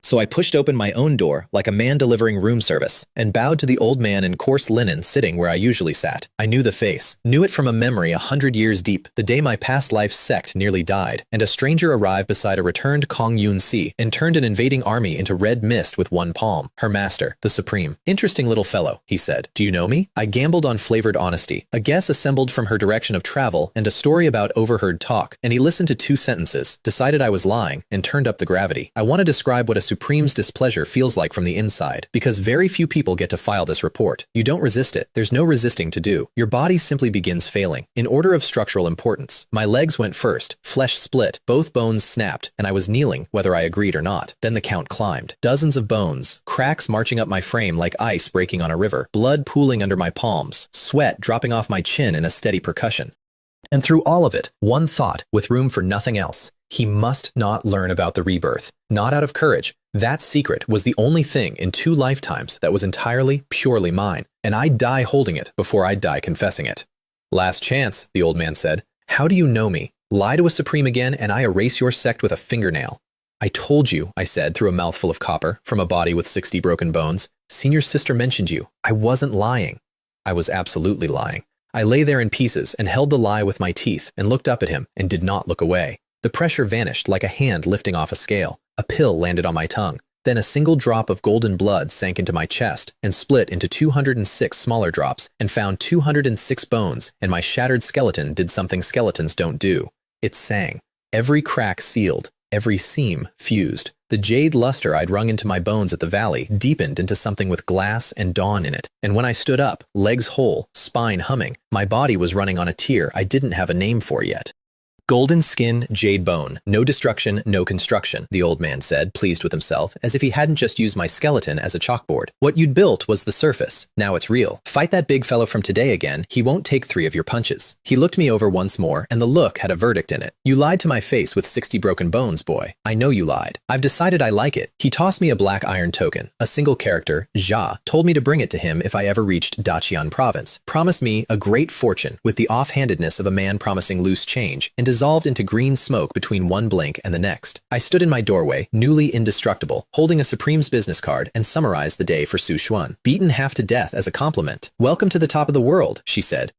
So I pushed open my own door, like a man delivering room service, and bowed to the old man in coarse linen sitting where I usually sat. I knew the face, knew it from a memory 100 years deep, the day my past life sect nearly died, and a stranger arrived beside a returned Kong Yun Si and turned an invading army into red mist with one palm. Her master, the Supreme. Interesting little fellow, he said. Do you know me? I gambled on flavored honesty, a guess assembled from her direction of travel and a story about overheard talk, and he listened to 2 sentences, decided I was lying, and turned up the gravity. I want to describe what a Supreme's displeasure feels like from the inside, because very few people get to file this report. You don't resist it. There's no resisting to do. Your body simply begins failing. In order of structural importance, my legs went first, flesh split, both bones snapped, and I was kneeling, whether I agreed or not. Then the count climbed. Dozens of bones, cracks marching up my frame like ice breaking on a river, blood pooling under my palms, sweat dropping off my chin in a steady percussion. And through all of it, one thought, with room for nothing else. He must not learn about the rebirth. Not out of courage. That secret was the only thing in 2 lifetimes that was entirely, purely mine, and I'd die holding it before I'd die confessing it. Last chance, the old man said. How do you know me? Lie to a Supreme again, and I erase your sect with a fingernail. I told you, I said through a mouthful of copper, from a body with 60 broken bones. Senior's sister mentioned you. I wasn't lying. I was absolutely lying. I lay there in pieces and held the lie with my teeth and looked up at him and did not look away. The pressure vanished like a hand lifting off a scale. A pill landed on my tongue. Then a single drop of golden blood sank into my chest and split into 206 smaller drops and found 206 bones, and my shattered skeleton did something skeletons don't do. It sang. Every crack sealed, every seam fused. The jade luster I'd wrung into my bones at the valley deepened into something with glass and dawn in it. And when I stood up, legs whole, spine humming, my body was running on a tear I didn't have a name for yet. Golden skin, jade bone. No destruction, no construction, the old man said, pleased with himself, as if he hadn't just used my skeleton as a chalkboard. What you'd built was the surface. Now it's real. Fight that big fellow from today again. He won't take 3 of your punches. He looked me over once more, and the look had a verdict in it. You lied to my face with 60 broken bones, boy. I know you lied. I've decided I like it. He tossed me a black iron token. A single character, Jia, told me to bring it to him if I ever reached Daqian province. Promised me a great fortune with the offhandedness of a man promising loose change, and dissolved into green smoke between one blink and the next. I stood in my doorway, newly indestructible, holding a Supreme's business card, and summarized the day for Su Xuan. Beaten half to death as a compliment. Welcome to the top of the world, she said.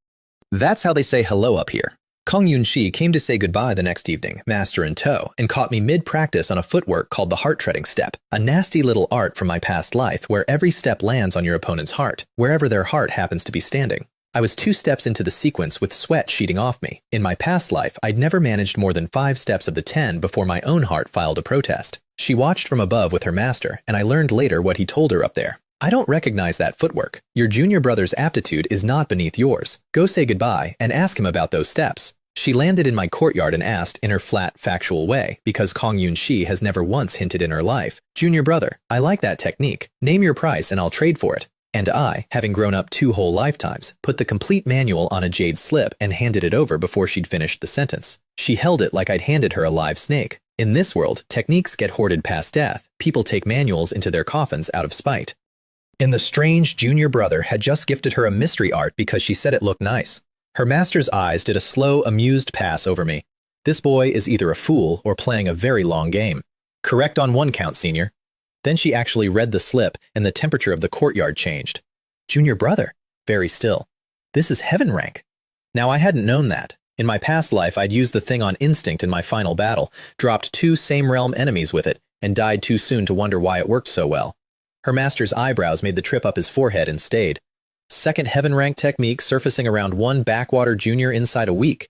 That's how they say hello up here. Kong Yun Shi came to say goodbye the next evening, master in tow, and caught me mid-practice on a footwork called the heart-treading step, a nasty little art from my past life where every step lands on your opponent's heart, wherever their heart happens to be standing. I was 2 steps into the sequence with sweat sheeting off me. In my past life, I'd never managed more than 5 steps of the 10 before my own heart filed a protest. She watched from above with her master, and I learned later what he told her up there. I don't recognize that footwork. Your junior brother's aptitude is not beneath yours. Go say goodbye and ask him about those steps. She landed in my courtyard and asked, in her flat, factual way, because Kong Yun Shi has never once hinted in her life, Junior brother, I like that technique. Name your price and I'll trade for it. And I, having grown up 2 whole lifetimes, put the complete manual on a jade slip and handed it over before she'd finished the sentence. She held it like I'd handed her a live snake. In this world, techniques get hoarded past death. People take manuals into their coffins out of spite. And the strange junior brother had just gifted her a mystery art because she said it looked nice. Her master's eyes did a slow, amused pass over me. This boy is either a fool or playing a very long game. Correct on one count, senior. Then she actually read the slip, and the temperature of the courtyard changed. Junior brother, very still. This is heaven rank. Now I hadn't known that. In my past life, I'd used the thing on instinct in my final battle, dropped 2 same-realm enemies with it, and died too soon to wonder why it worked so well. Her master's eyebrows made the trip up his forehead and stayed. Second heaven rank technique surfacing around 1 backwater junior inside a week.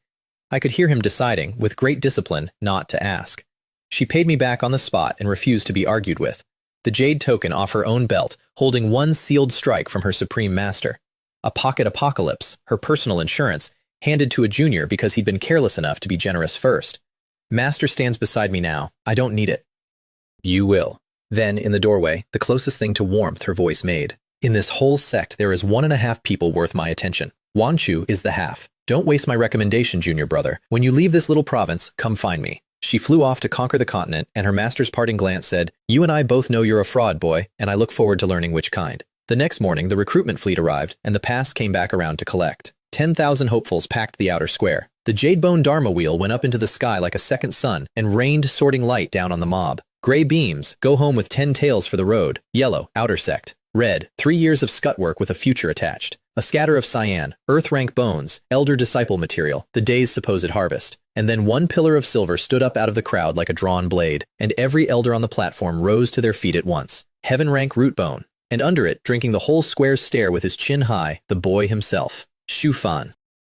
I could hear him deciding, with great discipline, not to ask. She paid me back on the spot and refused to be argued with. The jade token off her own belt, holding 1 sealed strike from her supreme master. A pocket apocalypse, her personal insurance, handed to a junior because he'd been careless enough to be generous first. Master stands beside me now. I don't need it. You will. Then, in the doorway, the closest thing to warmth her voice made. In this whole sect, there is 1.5 people worth my attention. Wanchu is the half. Don't waste my recommendation, junior brother. When you leave this little province, come find me. She flew off to conquer the continent, and her master's parting glance said, "You and I both know you're a fraud, boy, and I look forward to learning which kind." The next morning, the recruitment fleet arrived, and the pass came back around to collect. 10,000 hopefuls packed the outer square. The jade-bone Dharma wheel went up into the sky like a second sun and rained sorting light down on the mob. Gray beams, go home with 10 tails for the road. Yellow, outer sect. Red, 3 years of scut work with a future attached. A scatter of cyan, earth-rank bones, elder disciple material, the day's supposed harvest. And then 1 pillar of silver stood up out of the crowd like a drawn blade, and every elder on the platform rose to their feet at once. Heaven-rank root bone. And under it, drinking the whole square's stare with his chin high, the boy himself. Shufan.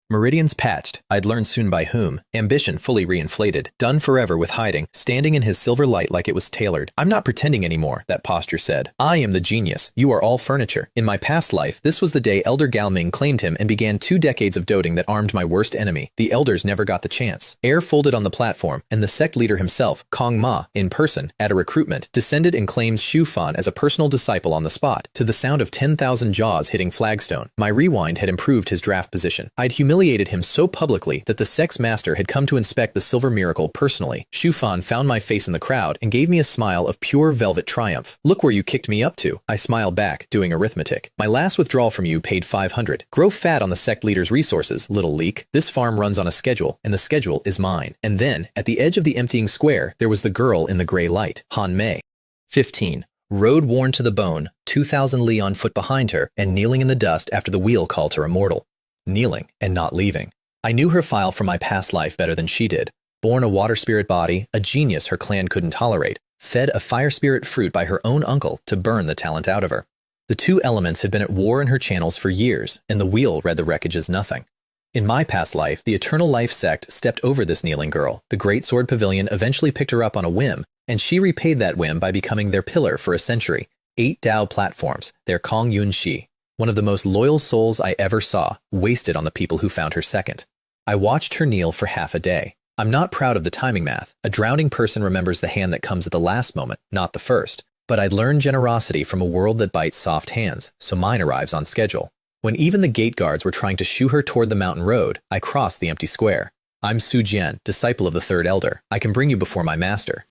Meridians patched, I'd learn soon by whom, ambition fully reinflated, done forever with hiding, standing in his silver light like it was tailored. I'm not pretending anymore, that posture said. I am the genius, you are all furniture. In my past life, this was the day Elder Galming claimed him and began 2 decades of doting that armed my worst enemy. The elders never got the chance. Air folded on the platform, and the sect leader himself, Kong Ma, in person, at a recruitment, descended and claimed Shufan as a personal disciple on the spot, to the sound of 10,000 jaws hitting flagstone. My rewind had improved his draft position. I'd humiliated him so publicly that the sex master had come to inspect the silver miracle personally. Shufan found my face in the crowd and gave me a smile of pure velvet triumph. Look where you kicked me up to. I smiled back, doing arithmetic. My last withdrawal from you paid 500. Grow fat on the sect leader's resources, little leak. This farm runs on a schedule, and the schedule is mine. And then, at the edge of the emptying square, there was the girl in the gray light, Han Mei. 15. Road worn to the bone, 2,000 li on foot behind her, and kneeling in the dust after the wheel called her immortal. Kneeling and not leaving. I knew her file from my past life better than she did. Born a water spirit body, a genius her clan couldn't tolerate, fed a fire spirit fruit by her own uncle to burn the talent out of her. The 2 elements had been at war in her channels for years, and the wheel read the wreckage as nothing. In my past life, the Eternal Life sect stepped over this kneeling girl. The Great Sword Pavilion eventually picked her up on a whim, and she repaid that whim by becoming their pillar for a century. 8 Dao platforms, their Kong Yun Shi. One of the most loyal souls I ever saw, wasted on the people who found her second. I watched her kneel for half a day. I'm not proud of the timing math. A drowning person remembers the hand that comes at the last moment, not the first. But I'd learned generosity from a world that bites soft hands, so mine arrives on schedule. When even the gate guards were trying to shoo her toward the mountain road, I crossed the empty square. I'm Su Jian, disciple of the 3rd elder. I can bring you before my master.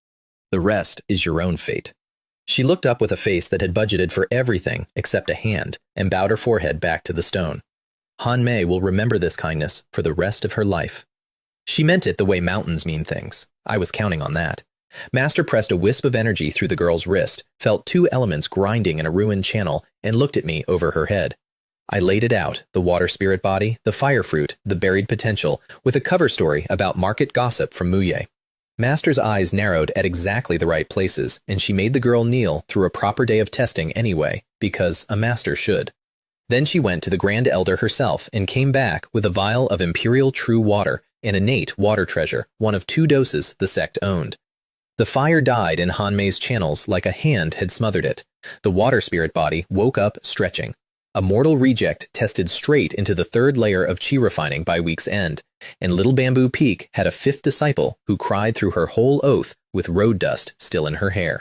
The rest is your own fate. She looked up with a face that had budgeted for everything except a hand, and bowed her forehead back to the stone. Han Mei will remember this kindness for the rest of her life. She meant it the way mountains mean things. I was counting on that. Master pressed a wisp of energy through the girl's wrist, felt 2 elements grinding in a ruined channel, and looked at me over her head. I laid it out, the water spirit body, the fire fruit, the buried potential, with a cover story about market gossip from Muye. Master's eyes narrowed at exactly the right places, and she made the girl kneel through a proper day of testing anyway, because a master should. Then she went to the Grand Elder herself and came back with a vial of imperial true water, an innate water treasure, one of 2 doses the sect owned. The fire died in Han Mei's channels like a hand had smothered it. The water spirit body woke up stretching. A mortal reject tested straight into the 3rd layer of chi refining by week's end, and Little Bamboo Peak had a 5th disciple who cried through her whole oath with road dust still in her hair.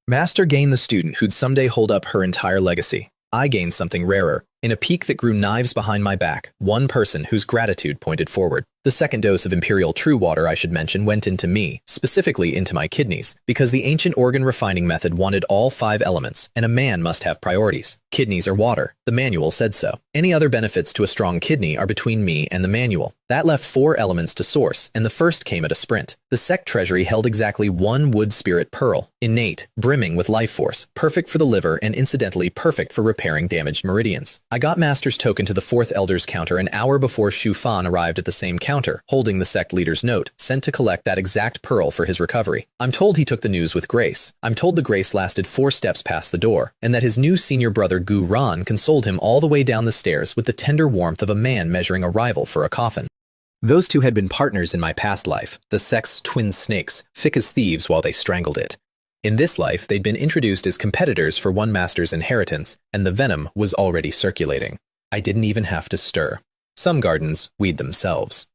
Master gained the student who'd someday hold up her entire legacy. I gained something rarer, in a peak that grew knives behind my back, one person whose gratitude pointed forward. The 2nd dose of Imperial True Water, I should mention, went into me, specifically into my kidneys, because the ancient organ refining method wanted all 5 elements, and a man must have priorities. Kidneys are water. The manual said so. Any other benefits to a strong kidney are between me and the manual. That left 4 elements to source, and the first came at a sprint. The sect treasury held exactly 1 wood spirit pearl, innate, brimming with life force, perfect for the liver and incidentally perfect for repairing damaged meridians. I got Master's token to the 4th Elder's counter an hour before Shu Fan arrived at the same counter, holding the sect leader's note, sent to collect that exact pearl for his recovery. I'm told he took the news with grace. I'm told the grace lasted 4 steps past the door, and that his new senior brother Gu Ran consoled him all the way down the stairs with the tender warmth of a man measuring a rival for a coffin. Those two had been partners in my past life, the sect's twin snakes, thick as thieves while they strangled it. In this life, they'd been introduced as competitors for one master's inheritance, and the venom was already circulating. I didn't even have to stir. Some gardens weed themselves.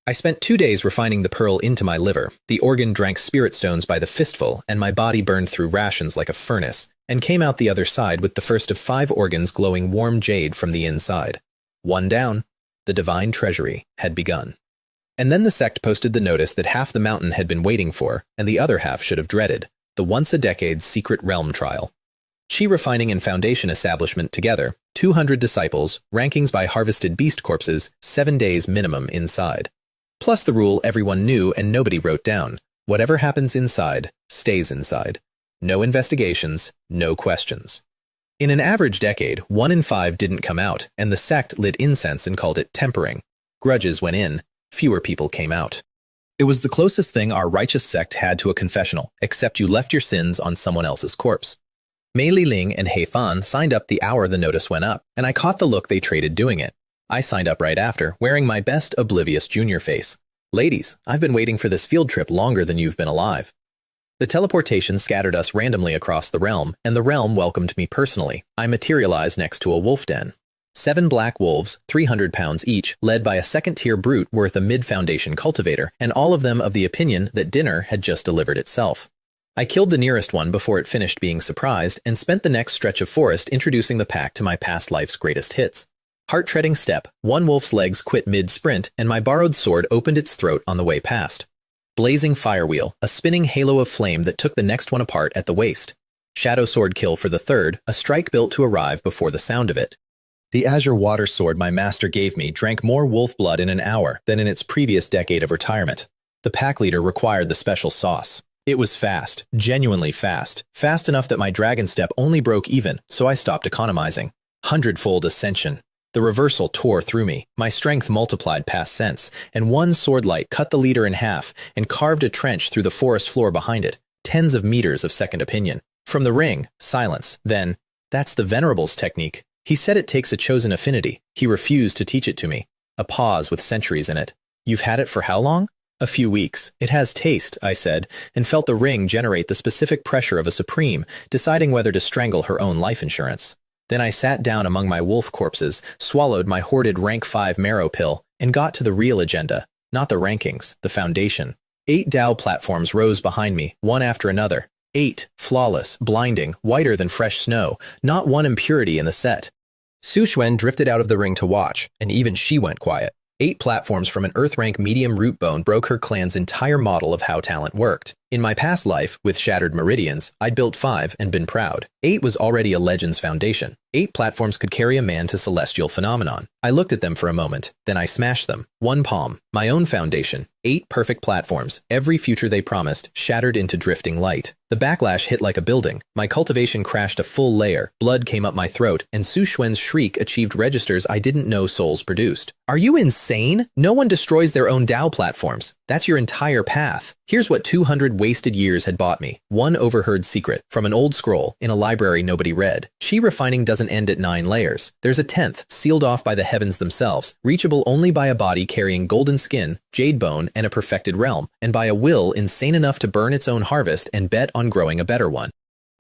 I spent 2 days refining the pearl into my liver. The organ drank spirit stones by the fistful, and my body burned through rations like a furnace, and came out the other side with the first of 5 organs glowing warm jade from the inside. 1 down. The divine treasury had begun. And then the sect posted the notice that half the mountain had been waiting for, and the other half should have dreaded, the once-a-decade secret realm trial. Chi refining and foundation establishment together, 200 disciples, rankings by harvested beast corpses, 7 days minimum inside. Plus the rule everyone knew and nobody wrote down. Whatever happens inside, stays inside. No investigations, no questions. In an average decade, 1 in 5 didn't come out, and the sect lit incense and called it tempering. Grudges went in, fewer people came out. It was the closest thing our righteous sect had to a confessional, except you left your sins on someone else's corpse. Mei Liling and He Fan signed up the hour the notice went up, and I caught the look they traded doing it. I signed up right after, wearing my best oblivious junior face. Ladies, I've been waiting for this field trip longer than you've been alive. The teleportation scattered us randomly across the realm, and the realm welcomed me personally. I materialized next to a wolf den. 7 black wolves, 300 pounds each, led by a second-tier brute worth a mid-foundation cultivator, and all of them of the opinion that dinner had just delivered itself. I killed the nearest one before it finished being surprised, and spent the next stretch of forest introducing the pack to my past life's greatest hits. Heart-treading step, one wolf's legs quit mid-sprint, and my borrowed sword opened its throat on the way past. Blazing firewheel, a spinning halo of flame that took the next one apart at the waist. Shadow sword kill for the third, a strike built to arrive before the sound of it. The azure water sword my master gave me drank more wolf blood in an hour than in its previous decade of retirement. The pack leader required the special sauce. It was fast, genuinely fast, fast enough that my dragon step only broke even, so I stopped economizing. 100-fold ascension. The reversal tore through me, my strength multiplied past sense, and one sword light cut the leader in half and carved a trench through the forest floor behind it, tens of meters of second opinion. From the ring, silence, then, that's the Venerable's technique. He said it takes a chosen affinity. He refused to teach it to me. A pause with centuries in it. You've had it for how long? A few weeks. It has taste, I said, and felt the ring generate the specific pressure of a supreme, deciding whether to strangle her own life insurance. Then I sat down among my wolf corpses, swallowed my hoarded rank 5 marrow pill, and got to the real agenda, not the rankings, the foundation. 8 Dao platforms rose behind me, one after another. 8, flawless, blinding, whiter than fresh snow, not one impurity in the set. Su Xuan drifted out of the ring to watch, and even she went quiet. 8 platforms from an Earth rank medium root bone broke her clan's entire model of how talent worked. In my past life, with shattered meridians, I'd built 5 and been proud. 8 was already a legend's foundation. 8 platforms could carry a man to celestial phenomenon. I looked at them for a moment, then I smashed them. 1 palm, my own foundation. 8 perfect platforms, every future they promised, shattered into drifting light. The backlash hit like a building. My cultivation crashed a full layer, blood came up my throat, and Su Xuan's shriek achieved registers I didn't know souls produced. Are you insane? No one destroys their own Dao platforms. That's your entire path. Here's what 200 wasted years had bought me. 1 overheard secret, from an old scroll, in a library nobody read. Chi refining doesn't end at 9 layers. There's a 10th, sealed off by the heavens themselves, reachable only by a body carrying golden skin, jade bone, and a perfected realm, and by a will insane enough to burn its own harvest and bet on growing a better one.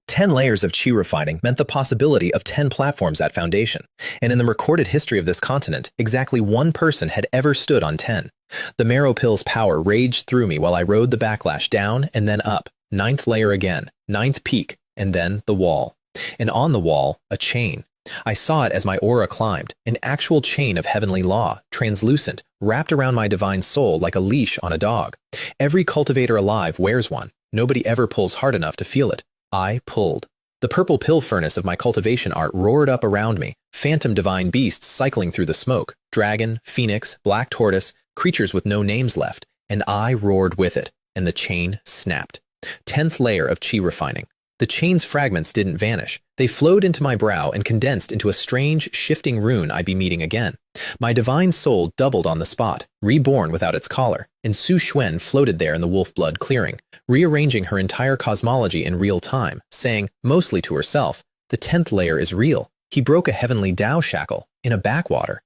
10 layers of chi refining meant the possibility of 10 platforms at foundation, and in the recorded history of this continent, exactly 1 person had ever stood on 10. The marrow pill's power raged through me while I rode the backlash down and then up, 9th layer again, 9th peak, and then the wall. And on the wall, a chain. I saw it as my aura climbed, an actual chain of heavenly law, translucent, wrapped around my divine soul like a leash on a dog. Every cultivator alive wears one. Nobody ever pulls hard enough to feel it. I pulled. The purple pill furnace of my cultivation art roared up around me, phantom divine beasts cycling through the smoke, dragon, phoenix, black tortoise, creatures with no names left, and I roared with it, and the chain snapped. 10th layer of chi refining. The chain's fragments didn't vanish. They flowed into my brow and condensed into a strange, shifting rune I'd be meeting again. My divine soul doubled on the spot, reborn without its collar, and Su Xuan floated there in the wolf blood clearing, rearranging her entire cosmology in real time, saying, mostly to herself, the 10th layer is real. He broke a heavenly Tao shackle in a backwater.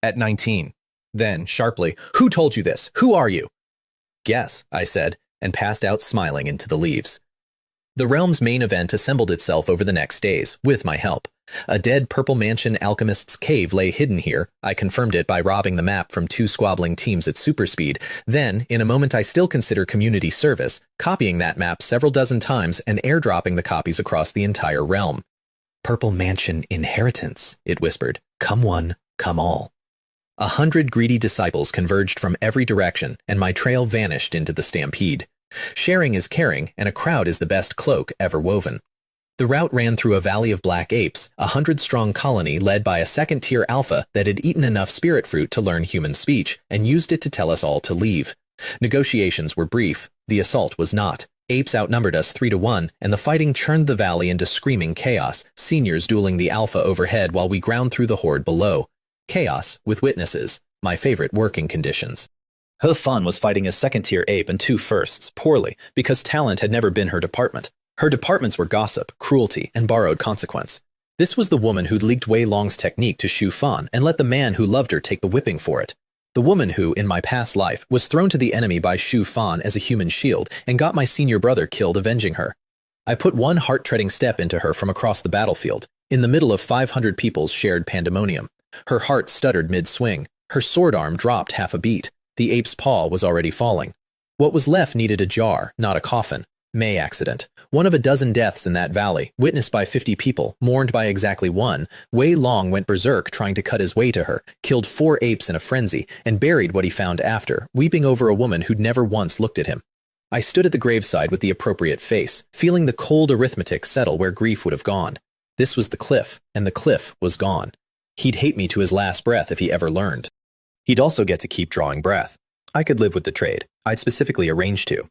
At 19. Then, sharply, who told you this? Who are you? Guess, I said, and passed out smiling into the leaves. The realm's main event assembled itself over the next days, with my help. A dead purple mansion alchemist's cave lay hidden here. I confirmed it by robbing the map from 2 squabbling teams at super speed. Then, in a moment I still consider community service, copying that map several dozen times and airdropping the copies across the entire realm. Purple mansion inheritance, it whispered. Come one, come all. 100 greedy disciples converged from every direction, and my trail vanished into the stampede. Sharing is caring, and a crowd is the best cloak ever woven. The route ran through a valley of black apes, a 100-strong colony led by a second-tier alpha that had eaten enough spirit fruit to learn human speech and used it to tell us all to leave. Negotiations were brief. The assault was not. Apes outnumbered us 3-1, and the fighting churned the valley into screaming chaos, seniors dueling the alpha overhead while we ground through the horde below. Chaos, with witnesses, my favorite working conditions. He Fan was fighting a second-tier ape and 2 firsts, poorly, because talent had never been her department. Her departments were gossip, cruelty, and borrowed consequence. This was the woman who'd leaked Wei Long's technique to Xu Fan and let the man who loved her take the whipping for it. The woman who, in my past life, was thrown to the enemy by Xu Fan as a human shield and got my senior brother killed avenging her. I put one heart-treading step into her from across the battlefield, in the middle of 500 people's shared pandemonium. Her heart stuttered mid-swing. Her sword arm dropped half a beat. The ape's paw was already falling. What was left needed a jar, not a coffin. May accident. One of a dozen deaths in that valley, witnessed by 50 people, mourned by exactly 1. Wei Long went berserk trying to cut his way to her, killed 4 apes in a frenzy, and buried what he found after, weeping over a woman who'd never once looked at him. I stood at the graveside with the appropriate face, feeling the cold arithmetic settle where grief would have gone. This was the cliff, and the cliff was gone. He'd hate me to his last breath if he ever learned. He'd also get to keep drawing breath. I could live with the trade. I'd specifically arranged to.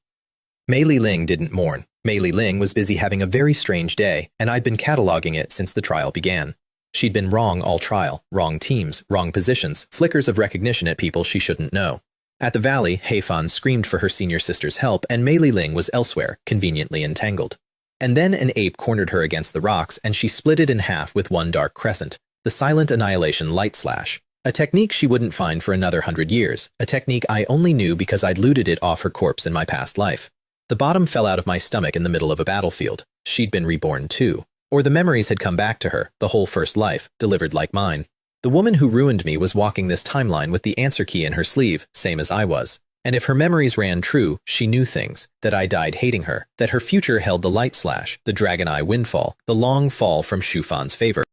Mei Ling didn't mourn. Mei Ling was busy having a very strange day, and I'd been cataloging it since the trial began. She'd been wrong all trial, wrong teams, wrong positions, flickers of recognition at people she shouldn't know. At the valley, He Fan screamed for her senior sister's help, and Mei Ling was elsewhere, conveniently entangled. And then an ape cornered her against the rocks, and she split it in half with one dark crescent, the silent annihilation light slash. A technique she wouldn't find for another 100 years, a technique I only knew because I'd looted it off her corpse in my past life. The bottom fell out of my stomach in the middle of a battlefield. She'd been reborn too. Or the memories had come back to her, the whole first life, delivered like mine. The woman who ruined me was walking this timeline with the answer key in her sleeve, same as I was. And if her memories ran true, she knew things, that I died hating her, that her future held the light slash, the dragon eye windfall, the long fall from Xu Fan's favor.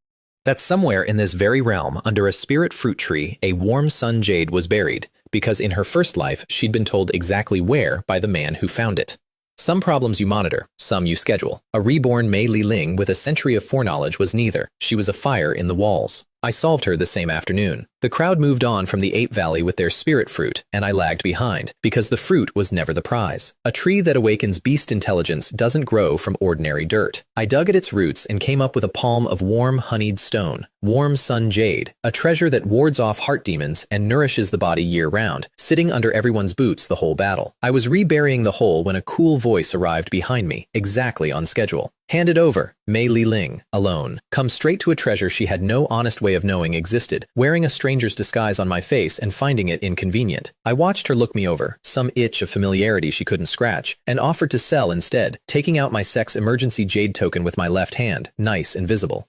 That somewhere in this very realm, under a spirit fruit tree, a warm sun jade was buried, because in her first life, she'd been told exactly where by the man who found it. Some problems you monitor, some you schedule. A reborn Mei Ling with a century of foreknowledge was neither. She was a fire in the walls. I solved her the same afternoon. The crowd moved on from the Ape Valley with their spirit fruit, and I lagged behind, because the fruit was never the prize. A tree that awakens beast intelligence doesn't grow from ordinary dirt. I dug at its roots and came up with a palm of warm, honeyed stone, warm sun jade, a treasure that wards off heart demons and nourishes the body year-round, sitting under everyone's boots the whole battle. I was reburying the hole when a cool voice arrived behind me, exactly on schedule. Hand it over, Mei Ling, alone. Come straight to a treasure she had no honest way of knowing existed, wearing a stranger's disguise on my face and finding it inconvenient. I watched her look me over, some itch of familiarity she couldn't scratch, and offered to sell instead, taking out my sex emergency jade token with my left hand, nice and visible.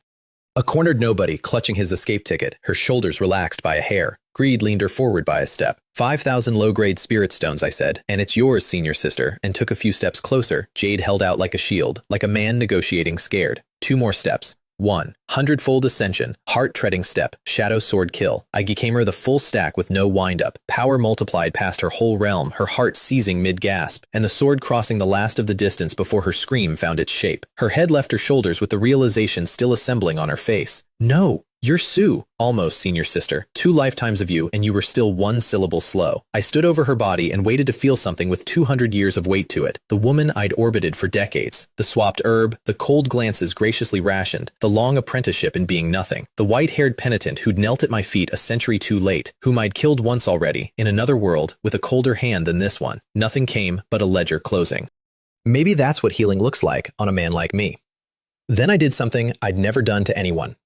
A cornered nobody clutching his escape ticket, her shoulders relaxed by a hair. Greed leaned her forward by a step. 5,000 low-grade spirit stones, I said, and it's yours, senior sister, and took a few steps closer. Jade held out like a shield, like a man negotiating scared. 2 more steps. 1. Hundredfold Ascension, Heart-Treading Step, Shadow Sword Kill. I became her the full stack with no wind-up, power multiplied past her whole realm, her heart seizing mid-gasp, and the sword crossing the last of the distance before her scream found its shape. Her head left her shoulders with the realization still assembling on her face. No! You're Sue, almost senior sister. 2 lifetimes of you, and you were still 1 syllable slow. I stood over her body and waited to feel something with 200 years of weight to it. The woman I'd orbited for decades. The swapped herb, the cold glances graciously rationed, the long apprenticeship in being nothing. The white-haired penitent who'd knelt at my feet a century too late, whom I'd killed once already, in another world, with a colder hand than this one. Nothing came but a ledger closing. Maybe that's what healing looks like on a man like me. Then I did something I'd never done to anyone.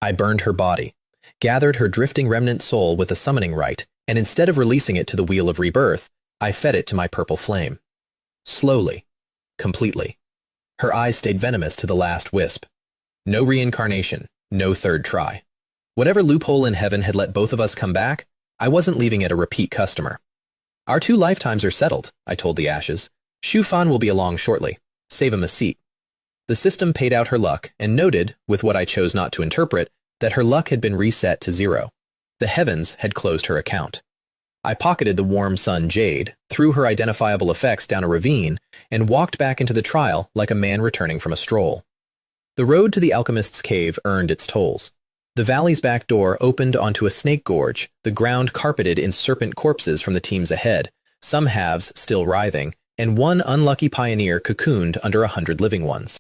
I burned her body, gathered her drifting remnant soul with a summoning rite, and instead of releasing it to the wheel of rebirth, I fed it to my purple flame. Slowly. Completely. Her eyes stayed venomous to the last wisp. No reincarnation, no third try. Whatever loophole in heaven had let both of us come back, I wasn't leaving it a repeat customer. Our 2 lifetimes are settled, I told the ashes. Shufan will be along shortly. Save him a seat. The system paid out her luck and noted, with what I chose not to interpret, that her luck had been reset to 0. The heavens had closed her account. I pocketed the warm sun jade, threw her identifiable effects down a ravine, and walked back into the trial like a man returning from a stroll. The road to the alchemist's cave earned its tolls. The valley's back door opened onto a snake gorge, the ground carpeted in serpent corpses from the teams ahead, some halves still writhing, and 1 unlucky pioneer cocooned under 100 living ones.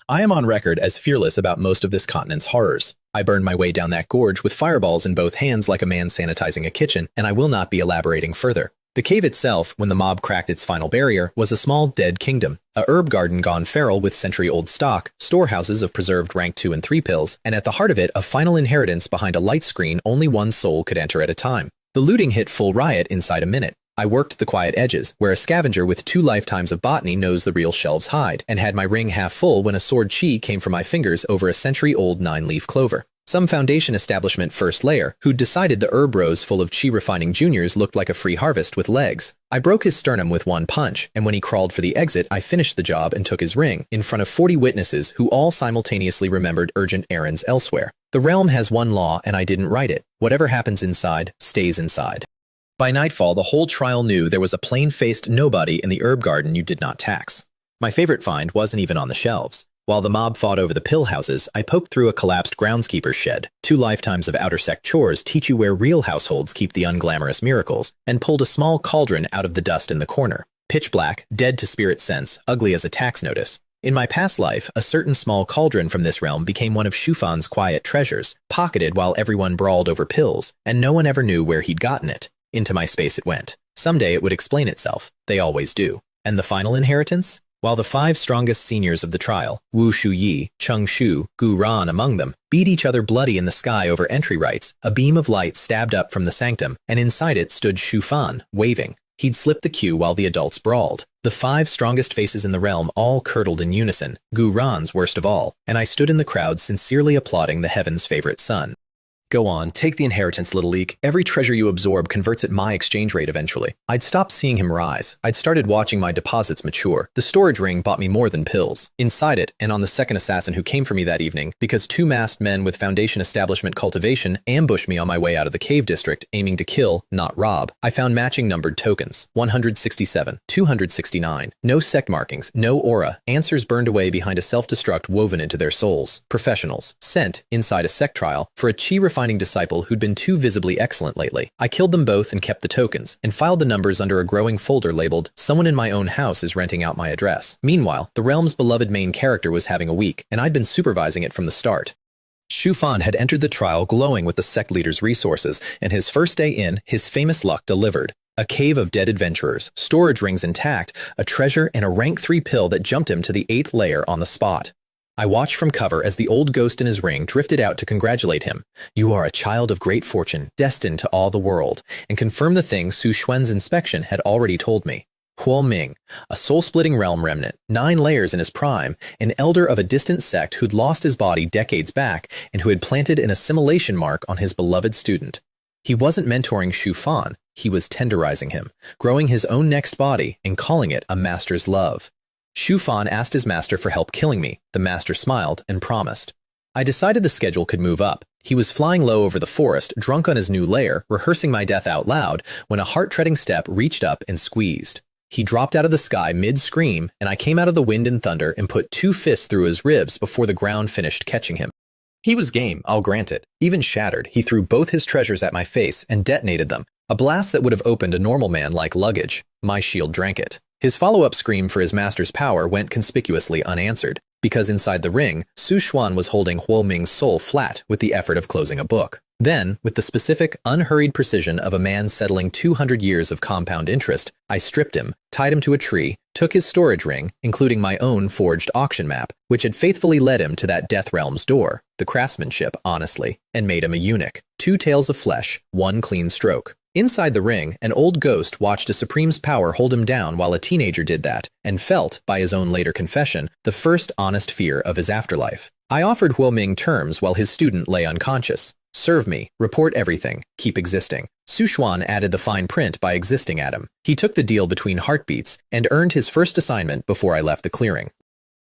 I am on record as fearless about most of this continent's horrors. I burned my way down that gorge with fireballs in both hands like a man sanitizing a kitchen, and I will not be elaborating further. The cave itself, when the mob cracked its final barrier, was a small dead kingdom, a herb garden gone feral with century-old stock, storehouses of preserved rank 2 and 3 pills, and at the heart of it a final inheritance behind a light screen only 1 soul could enter at a time. The looting hit full riot inside a minute. I worked the quiet edges, where a scavenger with 2 lifetimes of botany knows the real shelves hide, and had my ring half full when a sword chi came from my fingers over a century-old 9-leaf clover. Some foundation establishment first layer, who'd decided the herb rows full of chi-refining juniors looked like a free harvest with legs. I broke his sternum with 1 punch, and when he crawled for the exit, I finished the job and took his ring, in front of 40 witnesses who all simultaneously remembered urgent errands elsewhere. The realm has 1 law, and I didn't write it. Whatever happens inside, stays inside. By nightfall, the whole trial knew there was a plain-faced nobody in the herb garden you did not tax. My favorite find wasn't even on the shelves. While the mob fought over the pill houses, I poked through a collapsed groundskeeper's shed. 2 lifetimes of outer sect chores teach you where real households keep the unglamorous miracles, and pulled a small cauldron out of the dust in the corner. Pitch black, dead to spirit sense, ugly as a tax notice. In my past life, a certain small cauldron from this realm became one of Shufan's quiet treasures, pocketed while everyone brawled over pills, and no one ever knew where he'd gotten it. Into my space it went. Someday it would explain itself. They always do. And the final inheritance? While the 5 strongest seniors of the trial, Wu Shuyi, Cheng Shu, Gu Ran among them, beat each other bloody in the sky over entry rights, a beam of light stabbed up from the sanctum, and inside it stood Shufan, waving. He'd slipped the cue while the adults brawled. The 5 strongest faces in the realm all curdled in unison, Gu Ran's worst of all, and I stood in the crowd sincerely applauding the heaven's favorite son. Go on, take the inheritance, little leak. Every treasure you absorb converts at my exchange rate eventually. I'd stopped seeing him rise. I'd started watching my deposits mature. The storage ring bought me more than pills. Inside it, and on the second assassin who came for me that evening, because 2 masked men with Foundation Establishment cultivation ambushed me on my way out of the cave district, aiming to kill, not rob, I found matching numbered tokens. 167, 269. No sect markings, no aura. Answers burned away behind a self-destruct woven into their souls. Professionals. Sent, inside a sect trial, for a chi-refining disciple who'd been too visibly excellent lately. I killed them both and kept the tokens, and filed the numbers under a growing folder labeled, "Someone in my own house is renting out my address." Meanwhile, the realm's beloved main character was having a week, and I'd been supervising it from the start. Shufan had entered the trial glowing with the sect leader's resources, and his first day in, his famous luck delivered. A cave of dead adventurers, storage rings intact, a treasure, and a rank 3 pill that jumped him to the 8th layer on the spot. I watched from cover as the old ghost in his ring drifted out to congratulate him. "You are a child of great fortune, destined to awe the world," and confirm the thing Su Xuan's inspection had already told me. Huo Ming, a soul-splitting realm remnant, 9 layers in his prime, an elder of a distant sect who'd lost his body decades back and who had planted an assimilation mark on his beloved student. He wasn't mentoring Shufan, he was tenderizing him, growing his own next body and calling it a master's love. Shufan asked his master for help killing me. The master smiled and promised. I decided the schedule could move up. He was flying low over the forest, drunk on his new lair, rehearsing my death out loud, when a heart-treading step reached up and squeezed. He dropped out of the sky mid-scream, and I came out of the wind and thunder and put 2 fists through his ribs before the ground finished catching him. He was game, I'll grant it. Even shattered, he threw both his treasures at my face and detonated them, a blast that would have opened a normal man like luggage. My shield drank it. His follow-up scream for his master's power went conspicuously unanswered, because inside the ring, Su Xuan was holding Huo Ming's soul flat with the effort of closing a book. Then, with the specific, unhurried precision of a man settling 200 years of compound interest, I stripped him, tied him to a tree, took his storage ring, including my own forged auction map, which had faithfully led him to that death realm's door, the craftsmanship, honestly, and made him a eunuch. 2 tails of flesh, 1 clean stroke. Inside the ring, an old ghost watched a Supreme's power hold him down while a teenager did that, and felt, by his own later confession, the first honest fear of his afterlife. I offered Huo Ming terms while his student lay unconscious. Serve me, report everything, keep existing. Su Xuan added the fine print by existing at him. He took the deal between heartbeats and earned his first assignment before I left the clearing.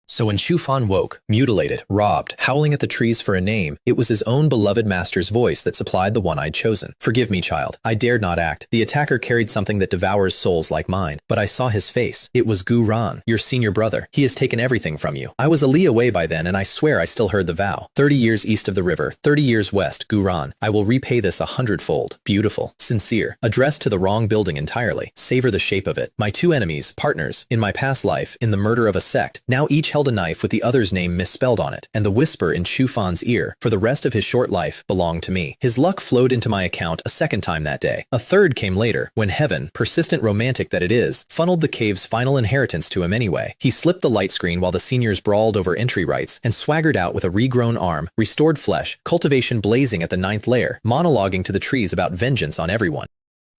So when Xu Fan woke, mutilated, robbed, howling at the trees for a name, it was his own beloved master's voice that supplied the one I'd chosen. Forgive me, child. I dared not act. The attacker carried something that devours souls like mine. But I saw his face. It was Gu Ran, your senior brother. He has taken everything from you. I was a li away by then, and I swear I still heard the vow. 30 years east of the river, 30 years west, Gu Ran. I will repay this 100-fold. Beautiful. Sincere. Addressed to the wrong building entirely. Savor the shape of it. My 2 enemies, partners, in my past life, in the murder of a sect, now each held a knife with the other's name misspelled on it, and the whisper in Xu Fan's ear, for the rest of his short life, belonged to me. His luck flowed into my account a second time that day. A third came later, when heaven, persistent romantic that it is, funneled the cave's final inheritance to him anyway. He slipped the light screen while the seniors brawled over entry rights, and swaggered out with a regrown arm, restored flesh, cultivation blazing at the 9th layer, monologuing to the trees about vengeance on everyone.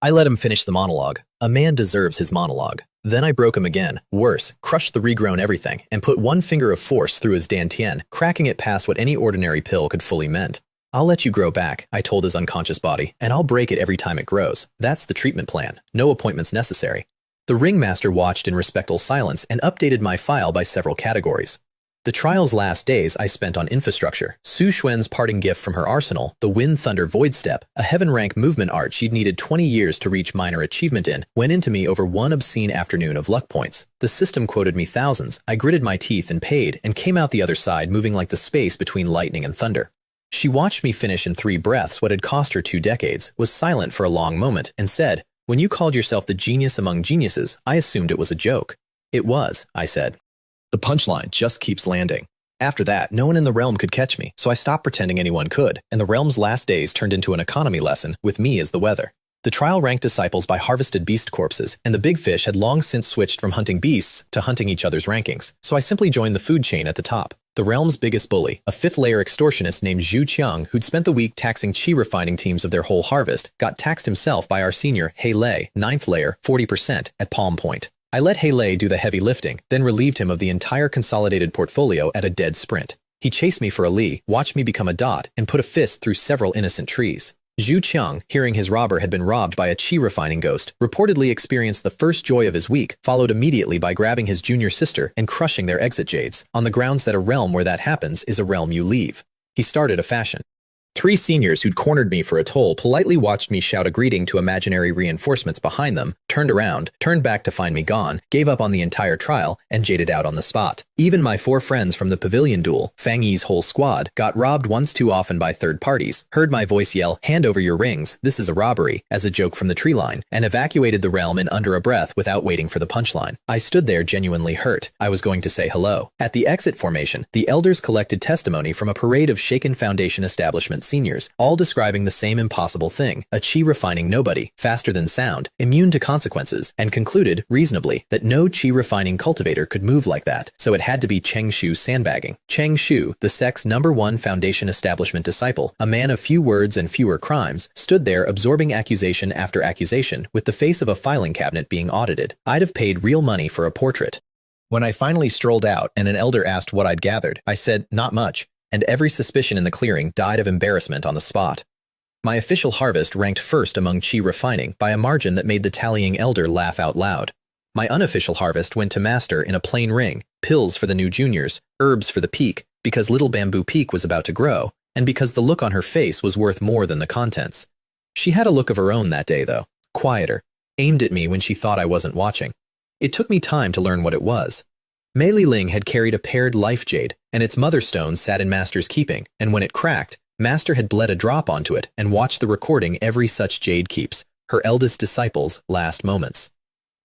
I let him finish the monologue. A man deserves his monologue. Then I broke him again, worse, crushed the regrown everything, and put 1 finger of force through his dantian, cracking it past what any ordinary pill could fully mend. I'll let you grow back, I told his unconscious body, and I'll break it every time it grows. That's the treatment plan. No appointments necessary. The ringmaster watched in respectful silence and updated my file by several categories. The trial's last days I spent on infrastructure. Su Xuan's parting gift from her arsenal, the Wind Thunder Void Step, a heaven-rank movement art she'd needed 20 years to reach minor achievement in, went into me over 1 obscene afternoon of luck points. The system quoted me thousands. I gritted my teeth and paid, and came out the other side moving like the space between lightning and thunder. She watched me finish in 3 breaths what had cost her 2 decades, was silent for a long moment, and said, "When you called yourself the genius among geniuses, I assumed it was a joke." "It was," I said. The punchline just keeps landing. After that, no one in the realm could catch me, so I stopped pretending anyone could, and the realm's last days turned into an economy lesson, with me as the weather. The trial ranked disciples by harvested beast corpses, and the big fish had long since switched from hunting beasts to hunting each other's rankings, so I simply joined the food chain at the top. The realm's biggest bully, a 5th-layer extortionist named Zhu Qiang, who'd spent the week taxing chi refining teams of their whole harvest, got taxed himself by our senior, He Lei, 9th layer, 40%, at Palm Point. I let He Lei do the heavy lifting, then relieved him of the entire consolidated portfolio at a dead sprint. He chased me for a li, watched me become a dot, and put a fist through several innocent trees. Zhu Qiang, hearing his robber had been robbed by a chi refining ghost, reportedly experienced the first joy of his week, followed immediately by grabbing his junior sister and crushing their exit jades, on the grounds that a realm where that happens is a realm you leave. He started a fashion. 3 seniors who'd cornered me for a toll politely watched me shout a greeting to imaginary reinforcements behind them, turned around, turned back to find me gone, gave up on the entire trial, and jaded out on the spot. Even my 4 friends from the pavilion duel, Fang Yi's whole squad, got robbed once too often by third parties, heard my voice yell, "Hand over your rings, this is a robbery," as a joke from the tree line, and evacuated the realm in under a breath without waiting for the punchline. I stood there genuinely hurt. I was going to say hello. At the exit formation, the elders collected testimony from a parade of shaken Foundation establishment seniors, all describing the same impossible thing, a chi refining nobody, faster than sound, immune to consequences, and concluded, reasonably, that no chi refining cultivator could move like that, so it had to be Cheng Shu sandbagging. Cheng Shu, the sect's #1 Foundation establishment disciple, a man of few words and fewer crimes, stood there absorbing accusation after accusation, with the face of a filing cabinet being audited. I'd have paid real money for a portrait. When I finally strolled out and an elder asked what I'd gathered, I said, "Not much," and every suspicion in the clearing died of embarrassment on the spot. My official harvest ranked first among chi refining by a margin that made the tallying elder laugh out loud. My unofficial harvest went to master in a plain ring, pills for the new juniors, herbs for the peak, because Little Bamboo Peak was about to grow, and because the look on her face was worth more than the contents. She had a look of her own that day, though, quieter, aimed at me when she thought I wasn't watching. It took me time to learn what it was. Mei Li Ling had carried a paired life jade, and its mother stone sat in Master's keeping, and when it cracked, Master had bled a drop onto it and watched the recording every such jade keeps, her eldest disciple's last moments.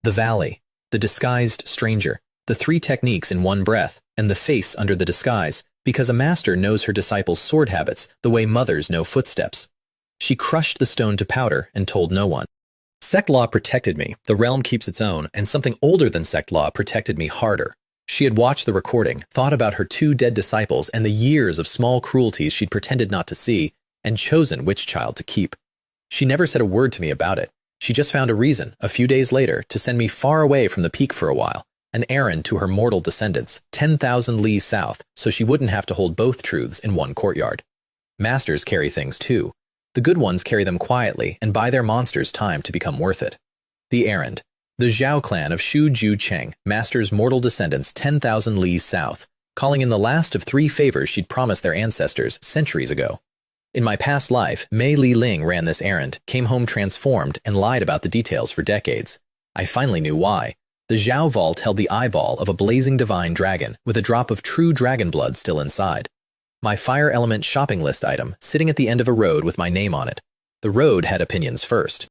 The valley, the disguised stranger, the 3 techniques in one breath, and the face under the disguise, because a master knows her disciples' sword habits the way mothers know footsteps. She crushed the stone to powder and told no one. Sect law protected me, the realm keeps its own, and something older than sect law protected me harder. She had watched the recording, thought about her 2 dead disciples and the years of small cruelties she'd pretended not to see, and chosen which child to keep. She never said a word to me about it. She just found a reason, a few days later, to send me far away from the peak for a while, an errand to her mortal descendants, 10,000 leagues south, so she wouldn't have to hold both truths in one courtyard. Masters carry things too. The good ones carry them quietly and buy their monsters time to become worth it. The errand. The Zhao clan of Shu Ju Cheng, Master's mortal descendants 10,000 leagues south, calling in the last of 3 favors she'd promised their ancestors centuries ago. In my past life, Mei Li Ling ran this errand, came home transformed, and lied about the details for decades. I finally knew why. The Zhao vault held the eyeball of a blazing divine dragon, with a drop of true dragon blood still inside. My fire element shopping list item, sitting at the end of a road with my name on it. The road had opinions first.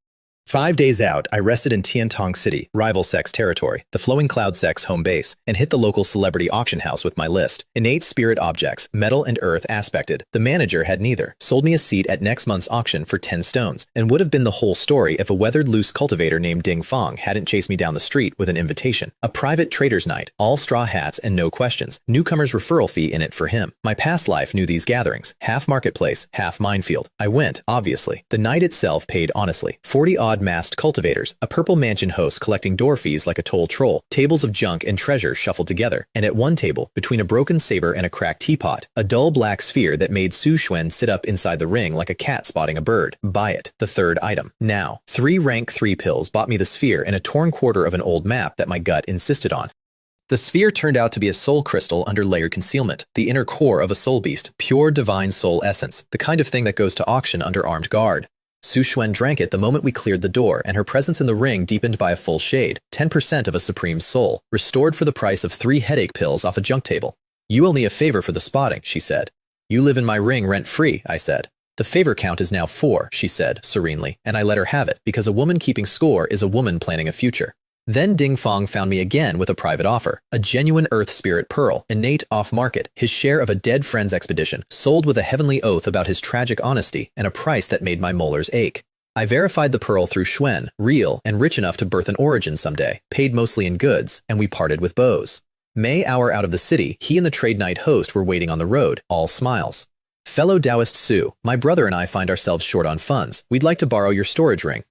5 days out, I rested in Tiantong City, rival sex territory, the Flowing Cloud sex home base, and hit the local celebrity auction house with my list. Innate spirit objects, metal and earth aspected. The manager had neither. Sold me a seat at next month's auction for 10 stones, and would have been the whole story if a weathered loose cultivator named Ding Fong hadn't chased me down the street with an invitation. A private trader's night, all straw hats and no questions. Newcomer's referral fee in it for him. My past life knew these gatherings. Half marketplace, half minefield. I went, obviously. The night itself paid honestly. 40-odd masked cultivators, a purple mansion host collecting door fees like a toll troll, tables of junk and treasure shuffled together, and at one table, between a broken saber and a cracked teapot, a dull black sphere that made Su Xuan sit up inside the ring like a cat spotting a bird. Buy it. The third item. Now. 3 rank 3 pills bought me the sphere and a torn quarter of an old map that my gut insisted on. The sphere turned out to be a soul crystal under layered concealment, the inner core of a soul beast, pure divine soul essence, the kind of thing that goes to auction under armed guard. Su Xuan drank it the moment we cleared the door, and her presence in the ring deepened by a full shade, 10% of a supreme soul, restored for the price of 3 headache pills off a junk table. You owe me a favor for the spotting, she said. You live in my ring rent-free, I said. The favor count is now 4, she said, serenely, and I let her have it, because a woman keeping score is a woman planning a future. Then Ding Fong found me again with a private offer, a genuine earth spirit pearl, innate off-market, his share of a dead friend's expedition, sold with a heavenly oath about his tragic honesty and a price that made my molars ache. I verified the pearl through Xuan, real and rich enough to birth an origin someday, paid mostly in goods, and we parted with bows. May hour out of the city, he and the trade night host were waiting on the road, all smiles. Fellow Taoist Su, my brother and I find ourselves short on funds. We'd like to borrow your storage ring.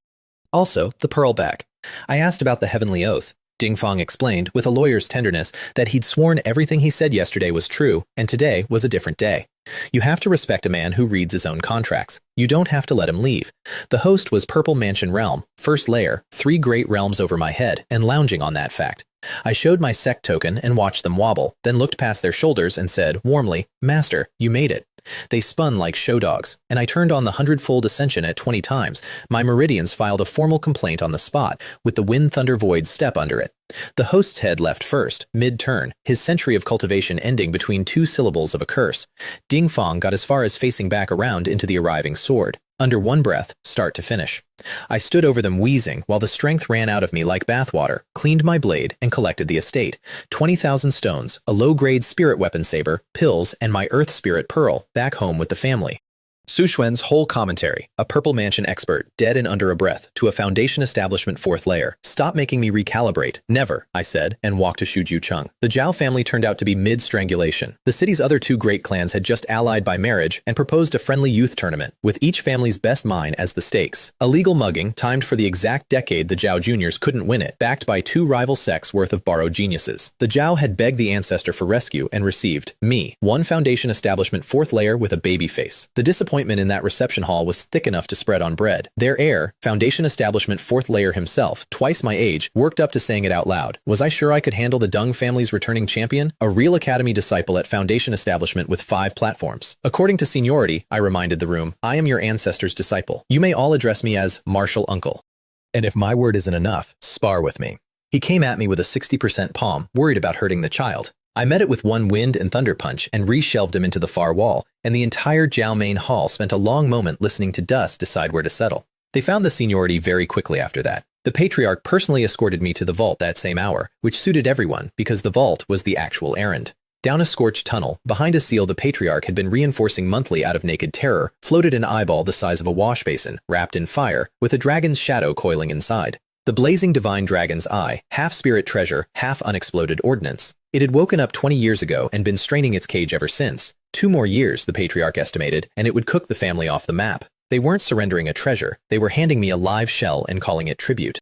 Also, the pearl back. I asked about the heavenly oath. Ding Fong explained, with a lawyer's tenderness, that he'd sworn everything he said yesterday was true, and today was a different day. You have to respect a man who reads his own contracts. You don't have to let him leave. The host was Purple Mansion Realm, first layer, 3 great realms over my head, and lounging on that fact. I showed my sect token and watched them wobble, then looked past their shoulders and said, warmly, Master, you made it. They spun like show dogs, and I turned on the 100-fold ascension at 20 times. My meridians filed a formal complaint on the spot, with the Wind Thunder Void step under it. The host's head left first, mid-turn, his century of cultivation ending between 2 syllables of a curse. Ding Fong got as far as facing back around into the arriving sword. Under one breath, start to finish. I stood over them wheezing while the strength ran out of me like bathwater, cleaned my blade, and collected the estate. 20,000 stones, a low-grade spirit weapon saber, pills, and my earth spirit pearl, back home with the family. Su Xuan's whole commentary, a Purple Mansion expert, dead and under a breath, to a Foundation establishment 4th layer. Stop making me recalibrate. Never, I said, and walked to Shuju Cheng. The Zhao family turned out to be mid-strangulation. The city's other 2 great clans had just allied by marriage and proposed a friendly youth tournament, with each family's best mine as the stakes. A legal mugging, timed for the exact decade the Zhao juniors couldn't win it, backed by 2 rival sects worth of borrowed geniuses. The Zhao had begged the ancestor for rescue and received me, 1 Foundation establishment 4th layer with a baby face. The disappointment disappointment in that reception hall was thick enough to spread on bread. Their heir, Foundation Establishment 4th layer himself, twice my age, worked up to saying it out loud. Was I sure I could handle the Dung family's returning champion? A real academy disciple at Foundation Establishment with 5 platforms. According to seniority, I reminded the room, I am your ancestor's disciple. You may all address me as Marshal Uncle. And if my word isn't enough, spar with me. He came at me with a 60% palm, worried about hurting the child. I met it with one wind and thunder punch and re-shelved him into the far wall, and the entire Jiao Main Hall spent a long moment listening to dust decide where to settle. They found the seniority very quickly after that. The patriarch personally escorted me to the vault that same hour, which suited everyone because the vault was the actual errand. Down a scorched tunnel, behind a seal the patriarch had been reinforcing monthly out of naked terror, floated an eyeball the size of a wash basin, wrapped in fire, with a dragon's shadow coiling inside. The blazing divine dragon's eye, half spirit treasure, half unexploded ordnance. It had woken up 20 years ago and been straining its cage ever since. 2 more years, the patriarch estimated, and it would cook the family off the map. They weren't surrendering a treasure, they were handing me a live shell and calling it tribute.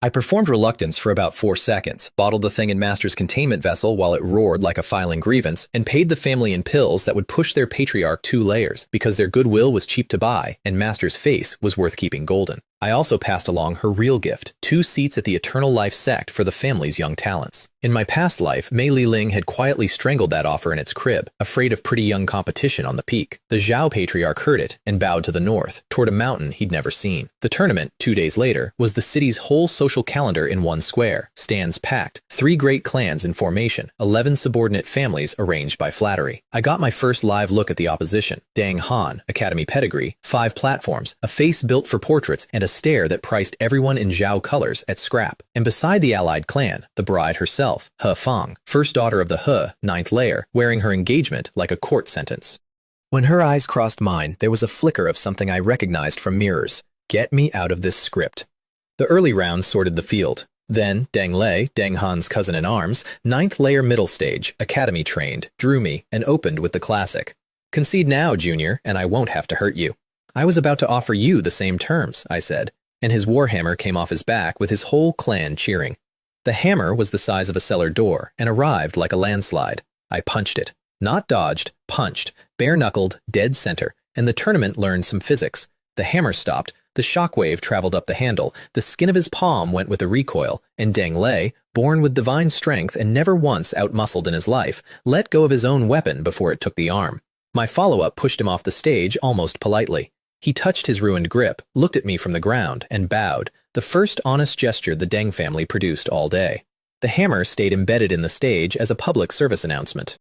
I performed reluctance for about 4 seconds, bottled the thing in Master's containment vessel while it roared like a filing grievance, and paid the family in pills that would push their patriarch 2 layers, because their goodwill was cheap to buy, and Master's face was worth keeping golden. I also passed along her real gift, 2 seats at the Eternal Life sect for the family's young talents. In my past life, Mei Liling had quietly strangled that offer in its crib, afraid of pretty young competition on the peak. The Zhao patriarch heard it and bowed to the north, toward a mountain he'd never seen. The tournament, 2 days later, was the city's whole social calendar in one square, stands packed, 3 great clans in formation, 11 subordinate families arranged by flattery. I got my first live look at the opposition. Dang Han, academy pedigree, 5 platforms, a face built for portraits, and a stare that priced everyone in Zhao colors at scrap. And beside the allied clan, the bride herself, He Fang, first daughter of the He, 9th layer, wearing her engagement like a court sentence. When her eyes crossed mine, there was a flicker of something I recognized from mirrors. Get me out of this script. The early rounds sorted the field. Then, Deng Lei, Deng Han's cousin-in-arms, 9th layer middle stage, academy trained, drew me, and opened with the classic. Concede now, Junior, and I won't have to hurt you. I was about to offer you the same terms, I said, and his warhammer came off his back with his whole clan cheering. The hammer was the size of a cellar door and arrived like a landslide. I punched it. Not dodged, punched, bare-knuckled, dead center, and the tournament learned some physics. The hammer stopped, the shockwave traveled up the handle, the skin of his palm went with the recoil, and Deng Lei, born with divine strength and never once outmuscled in his life, let go of his own weapon before it took the arm. My follow-up pushed him off the stage almost politely. He touched his ruined grip, looked at me from the ground, and bowed, the first honest gesture the Deng family produced all day. The hammer stayed embedded in the stage as a public service announcement.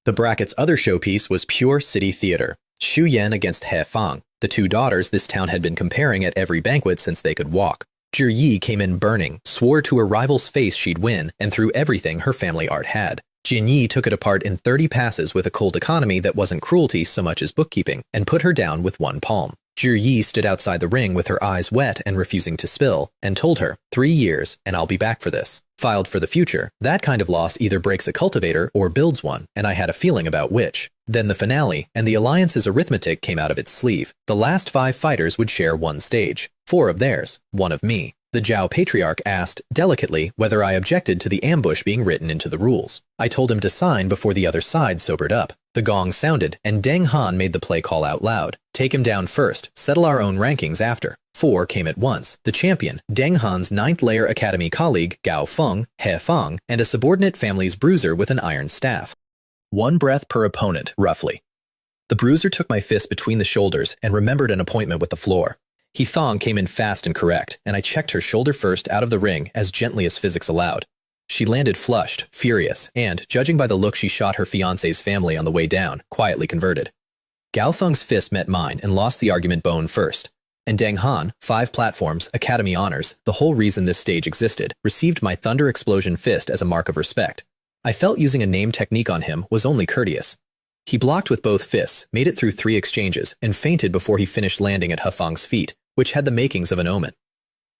The bracket's other showpiece was pure city theater. Xu Yan against He Fang, the 2 daughters this town had been comparing at every banquet since they could walk. Zhi Yi came in burning, swore to her rival's face she'd win, and threw everything her family art had. Jin Yi took it apart in 30 passes with a cold economy that wasn't cruelty so much as bookkeeping, and put her down with 1 palm. Zhi Yi stood outside the ring with her eyes wet and refusing to spill, and told her, 3 years, and I'll be back for this. Filed for the future. That kind of loss either breaks a cultivator or builds one, and I had a feeling about which. Then the finale, and the Alliance's arithmetic came out of its sleeve. The last 5 fighters would share 1 stage. 4 of theirs, 1 of me. The Zhao patriarch asked, delicately, whether I objected to the ambush being written into the rules. I told him to sign before the other side sobered up. The gong sounded, and Deng Han made the play call out loud. Take him down first, settle our own rankings after. 4 came at once. The champion, Deng Han's 9th layer academy colleague, Gao Feng, He Fang, and a subordinate family's bruiser with an iron staff. 1 breath per opponent, roughly. The bruiser took my fist between the shoulders and remembered an appointment with the floor. He Thong came in fast and correct, and I checked her shoulder first out of the ring as gently as physics allowed. She landed flushed, furious, and, judging by the look she shot her fiancé's family on the way down, quietly converted. Gao Feng's fist met mine and lost the argument bone first. And Deng Han, 5 platforms, academy honors, the whole reason this stage existed, received my thunder explosion fist as a mark of respect. I felt using a name technique on him was only courteous. He blocked with both fists, made it through 3 exchanges, and fainted before he finished landing at He Fang's feet, which had the makings of an omen.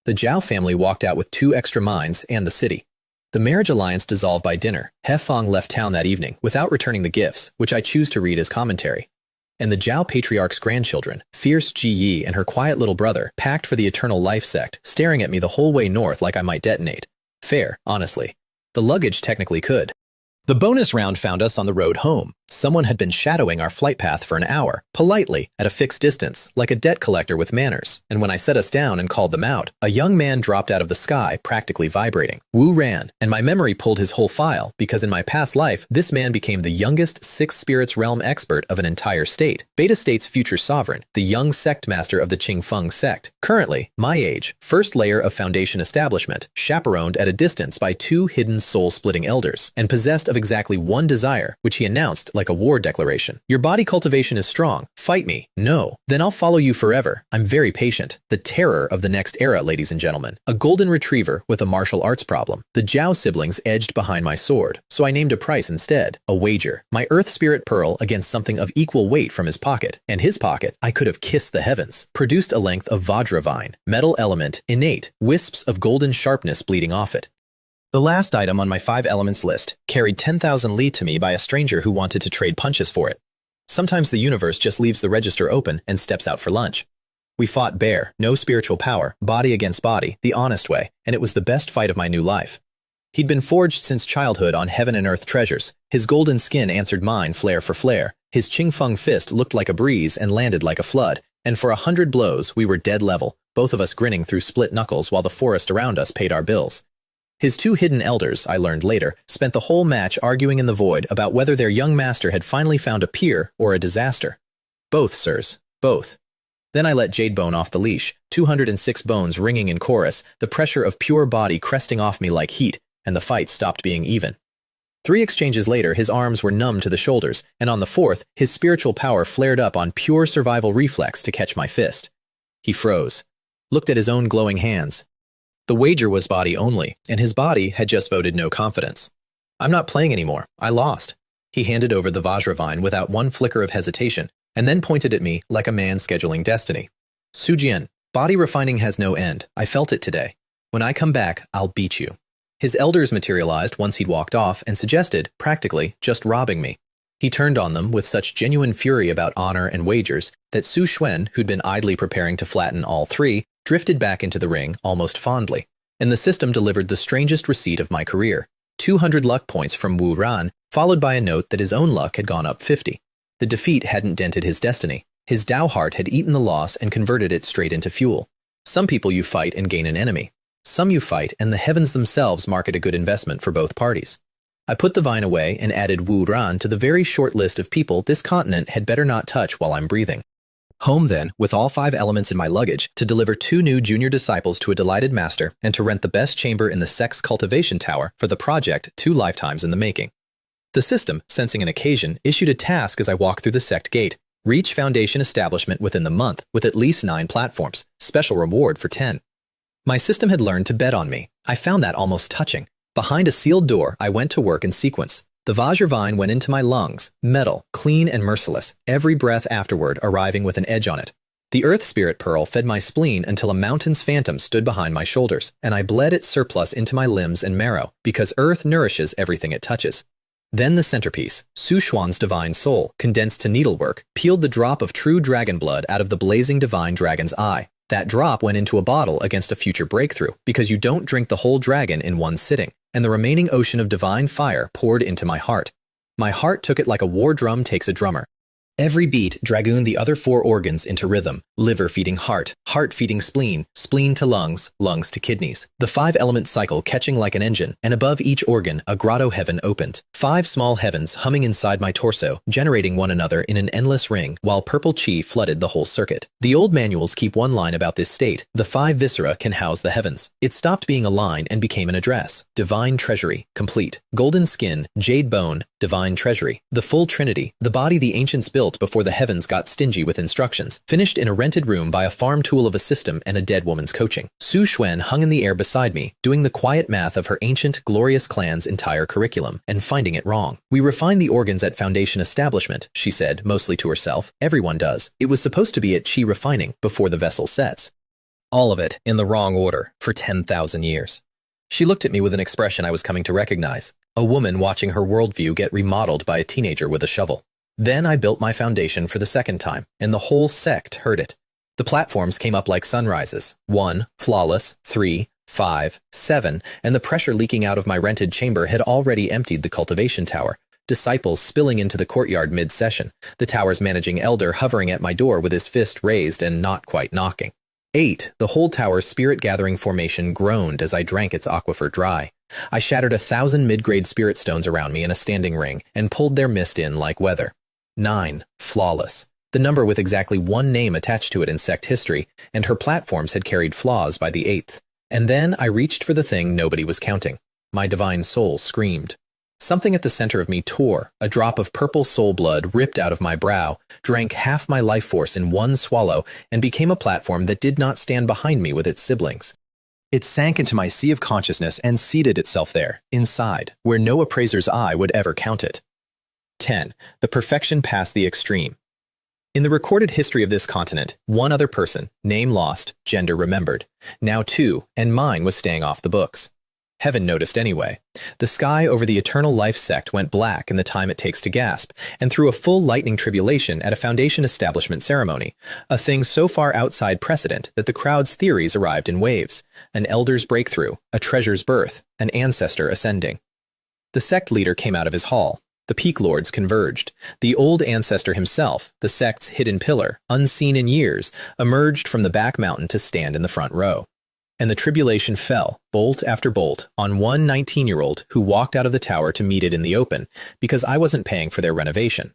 The Zhao family walked out with 2 extra mines and the city. The marriage alliance dissolved by dinner. He Fang left town that evening without returning the gifts, which I choose to read as commentary. And the Zhao patriarch's grandchildren, fierce Ji Yi and her quiet little brother, packed for the Eternal Life sect, staring at me the whole way north like I might detonate. Fair, honestly. The luggage technically could. The bonus round found us on the road home. Someone had been shadowing our flight path for an hour, politely, at a fixed distance, like a debt collector with manners. And when I set us down and called them out, a young man dropped out of the sky, practically vibrating. Wu ran, and my memory pulled his whole file, because in my past life, this man became the youngest Six Spirits Realm expert of an entire state. Beta State's future sovereign, the young sect master of the Qingfeng sect. Currently, my age, first layer of Foundation establishment, chaperoned at a distance by two hidden soul-splitting elders, and possessed of exactly one desire, which he announced like a war declaration. Your body cultivation is strong. Fight me. No. Then I'll follow you forever. I'm very patient. The terror of the next era, ladies and gentlemen. A golden retriever with a martial arts problem. The Zhao siblings edged behind my sword, so I named a price instead. A wager. My earth spirit pearl against something of equal weight from his pocket. And his pocket, I could have kissed the heavens. Produced a length of Vajravine. Metal element, innate. Wisps of golden sharpness bleeding off it. The last item on my 5 elements list carried 10,000 li to me by a stranger who wanted to trade punches for it. Sometimes the universe just leaves the register open and steps out for lunch. We fought bare, no spiritual power, body against body, the honest way, and it was the best fight of my new life. He'd been forged since childhood on heaven and earth treasures. His golden skin answered mine flare for flare. His Qingfeng fist looked like a breeze and landed like a flood, and for 100 blows we were dead level, both of us grinning through split knuckles while the forest around us paid our bills. His two hidden elders, I learned later, spent the whole match arguing in the void about whether their young master had finally found a peer or a disaster. Both, sirs, both. Then I let Jadebone off the leash, 206 bones ringing in chorus, the pressure of pure body cresting off me like heat, and the fight stopped being even. 3 exchanges later, his arms were numb to the shoulders, and on the 4th, his spiritual power flared up on pure survival reflex to catch my fist. He froze, looked at his own glowing hands. The wager was body only, and his body had just voted no confidence. I'm not playing anymore. I lost. He handed over the Vajravine without one flicker of hesitation, and then pointed at me like a man scheduling destiny. Sujian, body refining has no end. I felt it today. When I come back, I'll beat you. His elders materialized once he'd walked off and suggested, practically, just robbing me. He turned on them with such genuine fury about honor and wagers that Su Xuan, who'd been idly preparing to flatten all 3, drifted back into the ring almost fondly, and the system delivered the strangest receipt of my career. 200 luck points from Wu Ran, followed by a note that his own luck had gone up 50. The defeat hadn't dented his destiny. His Dao heart had eaten the loss and converted it straight into fuel. Some people you fight and gain an enemy. Some you fight and the heavens themselves mark it a good investment for both parties. I put the vine away and added Wu Ran to the very short list of people this continent had better not touch while I'm breathing. Home then, with all 5 elements in my luggage, to deliver 2 new junior disciples to a delighted master and to rent the best chamber in the Sex Cultivation Tower for the project 2 lifetimes in the making. The system, sensing an occasion, issued a task as I walked through the sect gate. Reach Foundation establishment within the month with at least 9 platforms. Special reward for 10. My system had learned to bet on me. I found that almost touching. Behind a sealed door, I went to work in sequence. The Vajravine went into my lungs, metal, clean and merciless, every breath afterward arriving with an edge on it. The Earth Spirit Pearl fed my spleen until a mountain's phantom stood behind my shoulders, and I bled its surplus into my limbs and marrow, because Earth nourishes everything it touches. Then the centerpiece, Su Xuan's divine soul, condensed to needlework, peeled the drop of true dragon blood out of the blazing divine dragon's eye. That drop went into a bottle against a future breakthrough, because you don't drink the whole dragon in one sitting, and the remaining ocean of divine fire poured into my heart. My heart took it like a war drum takes a drummer. Every beat dragooned the other 4 organs into rhythm, liver feeding heart, heart feeding spleen, spleen to lungs, lungs to kidneys. The 5-element cycle catching like an engine, and above each organ a grotto heaven opened. 5 small heavens humming inside my torso, generating one another in an endless ring, while purple chi flooded the whole circuit. The old manuals keep one line about this state: the 5 viscera can house the heavens. It stopped being a line and became an address. Divine treasury, complete. Golden skin, jade bone, divine treasury. The full trinity, the body the ancients built before the heavens got stingy with instructions, finished in a rented room by a farm tool of a system and a dead woman's coaching. Su Xuan hung in the air beside me, doing the quiet math of her ancient, glorious clan's entire curriculum, and finding it wrong. We refine the organs at Foundation establishment, she said, mostly to herself. Everyone does. It was supposed to be at chi refining, before the vessel sets. All of it in the wrong order, for 10,000 years. She looked at me with an expression I was coming to recognize. A woman watching her worldview get remodeled by a teenager with a shovel. Then I built my foundation for the second time, and the whole sect heard it. The platforms came up like sunrises. 1, flawless, 3, 5, 7, and the pressure leaking out of my rented chamber had already emptied the cultivation tower. Disciples spilling into the courtyard mid-session, the tower's managing elder hovering at my door with his fist raised and not quite knocking. 8. The whole tower's spirit-gathering formation groaned as I drank its aquifer dry. I shattered 1,000 mid-grade spirit stones around me in a standing ring and pulled their mist in like weather. 9. Flawless. The number with exactly one name attached to it in sect history, and her platforms had carried flaws by the 8th. And then I reached for the thing nobody was counting. My divine soul screamed. Something at the center of me tore, a drop of purple soul blood ripped out of my brow, drank half my life force in one swallow, and became a platform that did not stand behind me with its siblings. It sank into my sea of consciousness and seated itself there, inside, where no appraiser's eye would ever count it. 10. The perfection past the extreme. In the recorded history of this continent, one other person, name lost, gender remembered. Now 2, and mine was staying off the books. Heaven noticed anyway. The sky over the Eternal Life sect went black in the time it takes to gasp, and threw a full lightning tribulation at a Foundation establishment ceremony, a thing so far outside precedent that the crowd's theories arrived in waves, an elder's breakthrough, a treasure's birth, an ancestor ascending. The sect leader came out of his hall. The peak lords converged. The old ancestor himself, the sect's hidden pillar, unseen in years, emerged from the back mountain to stand in the front row. And the tribulation fell, bolt after bolt, on one 19-year-old who walked out of the tower to meet it in the open, because I wasn't paying for their renovation.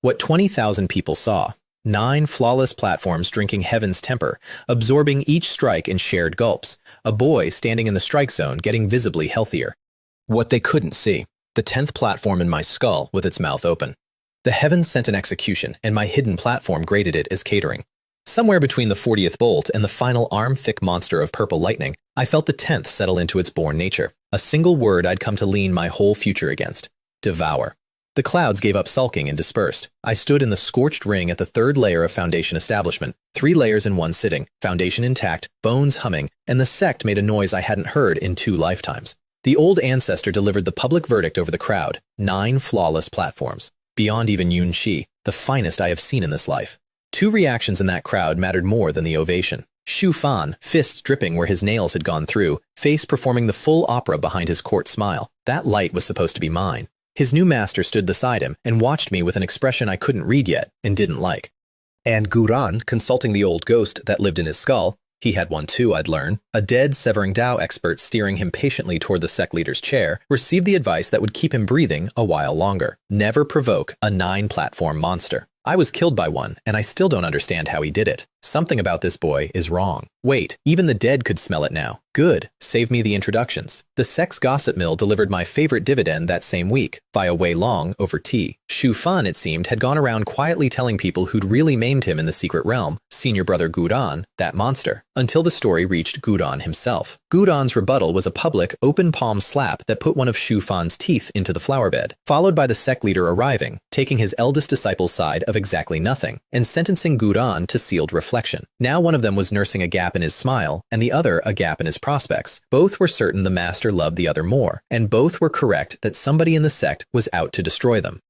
What 20,000 people saw, 9 flawless platforms drinking heaven's temper, absorbing each strike in shared gulps, a boy standing in the strike zone getting visibly healthier. What they couldn't see, the 10th platform in my skull with its mouth open. The heavens sent an execution, and my hidden platform graded it as catering. Somewhere between the 40th bolt and the final arm-thick monster of purple lightning, I felt the 10th settle into its born nature. A single word I'd come to lean my whole future against. Devour. The clouds gave up sulking and dispersed. I stood in the scorched ring at the 3rd layer of Foundation establishment. 3 layers in one sitting, Foundation intact, bones humming, and the sect made a noise I hadn't heard in 2 lifetimes. The old ancestor delivered the public verdict over the crowd. 9 flawless platforms. Beyond even Yun Shi, the finest I have seen in this life. 2 reactions in that crowd mattered more than the ovation. Shu Fan, fists dripping where his nails had gone through, face performing the full opera behind his court smile. That light was supposed to be mine. His new master stood beside him and watched me with an expression I couldn't read yet and didn't like. And Guran, consulting the old ghost that lived in his skull, he had one too, I'd learn, a dead Severing Dao expert steering him patiently toward the sect leader's chair, received the advice that would keep him breathing a while longer. Never provoke a 9-platform monster. I was killed by one, and I still don't understand how he did it. Something about this boy is wrong. Wait, even the dead could smell it now. Good. Save me the introductions. The sex gossip mill delivered my favorite dividend that same week, via Wei Long over tea. Shu Fan, it seemed, had gone around quietly telling people who'd really maimed him in the secret realm, senior brother Gudan, that monster, until the story reached Gudan himself. Gudan's rebuttal was a public, open palm slap that put one of Shu Fan's teeth into the flower bed, followed by the sect leader arriving, taking his eldest disciple's side of exactly nothing, and sentencing Gudan to sealed reflection. Now one of them was nursing a gap in his smile, and the other a gap in his prospects. Both were certain the master loved the other more, and both were correct that somebody in the sect was out to destroy them.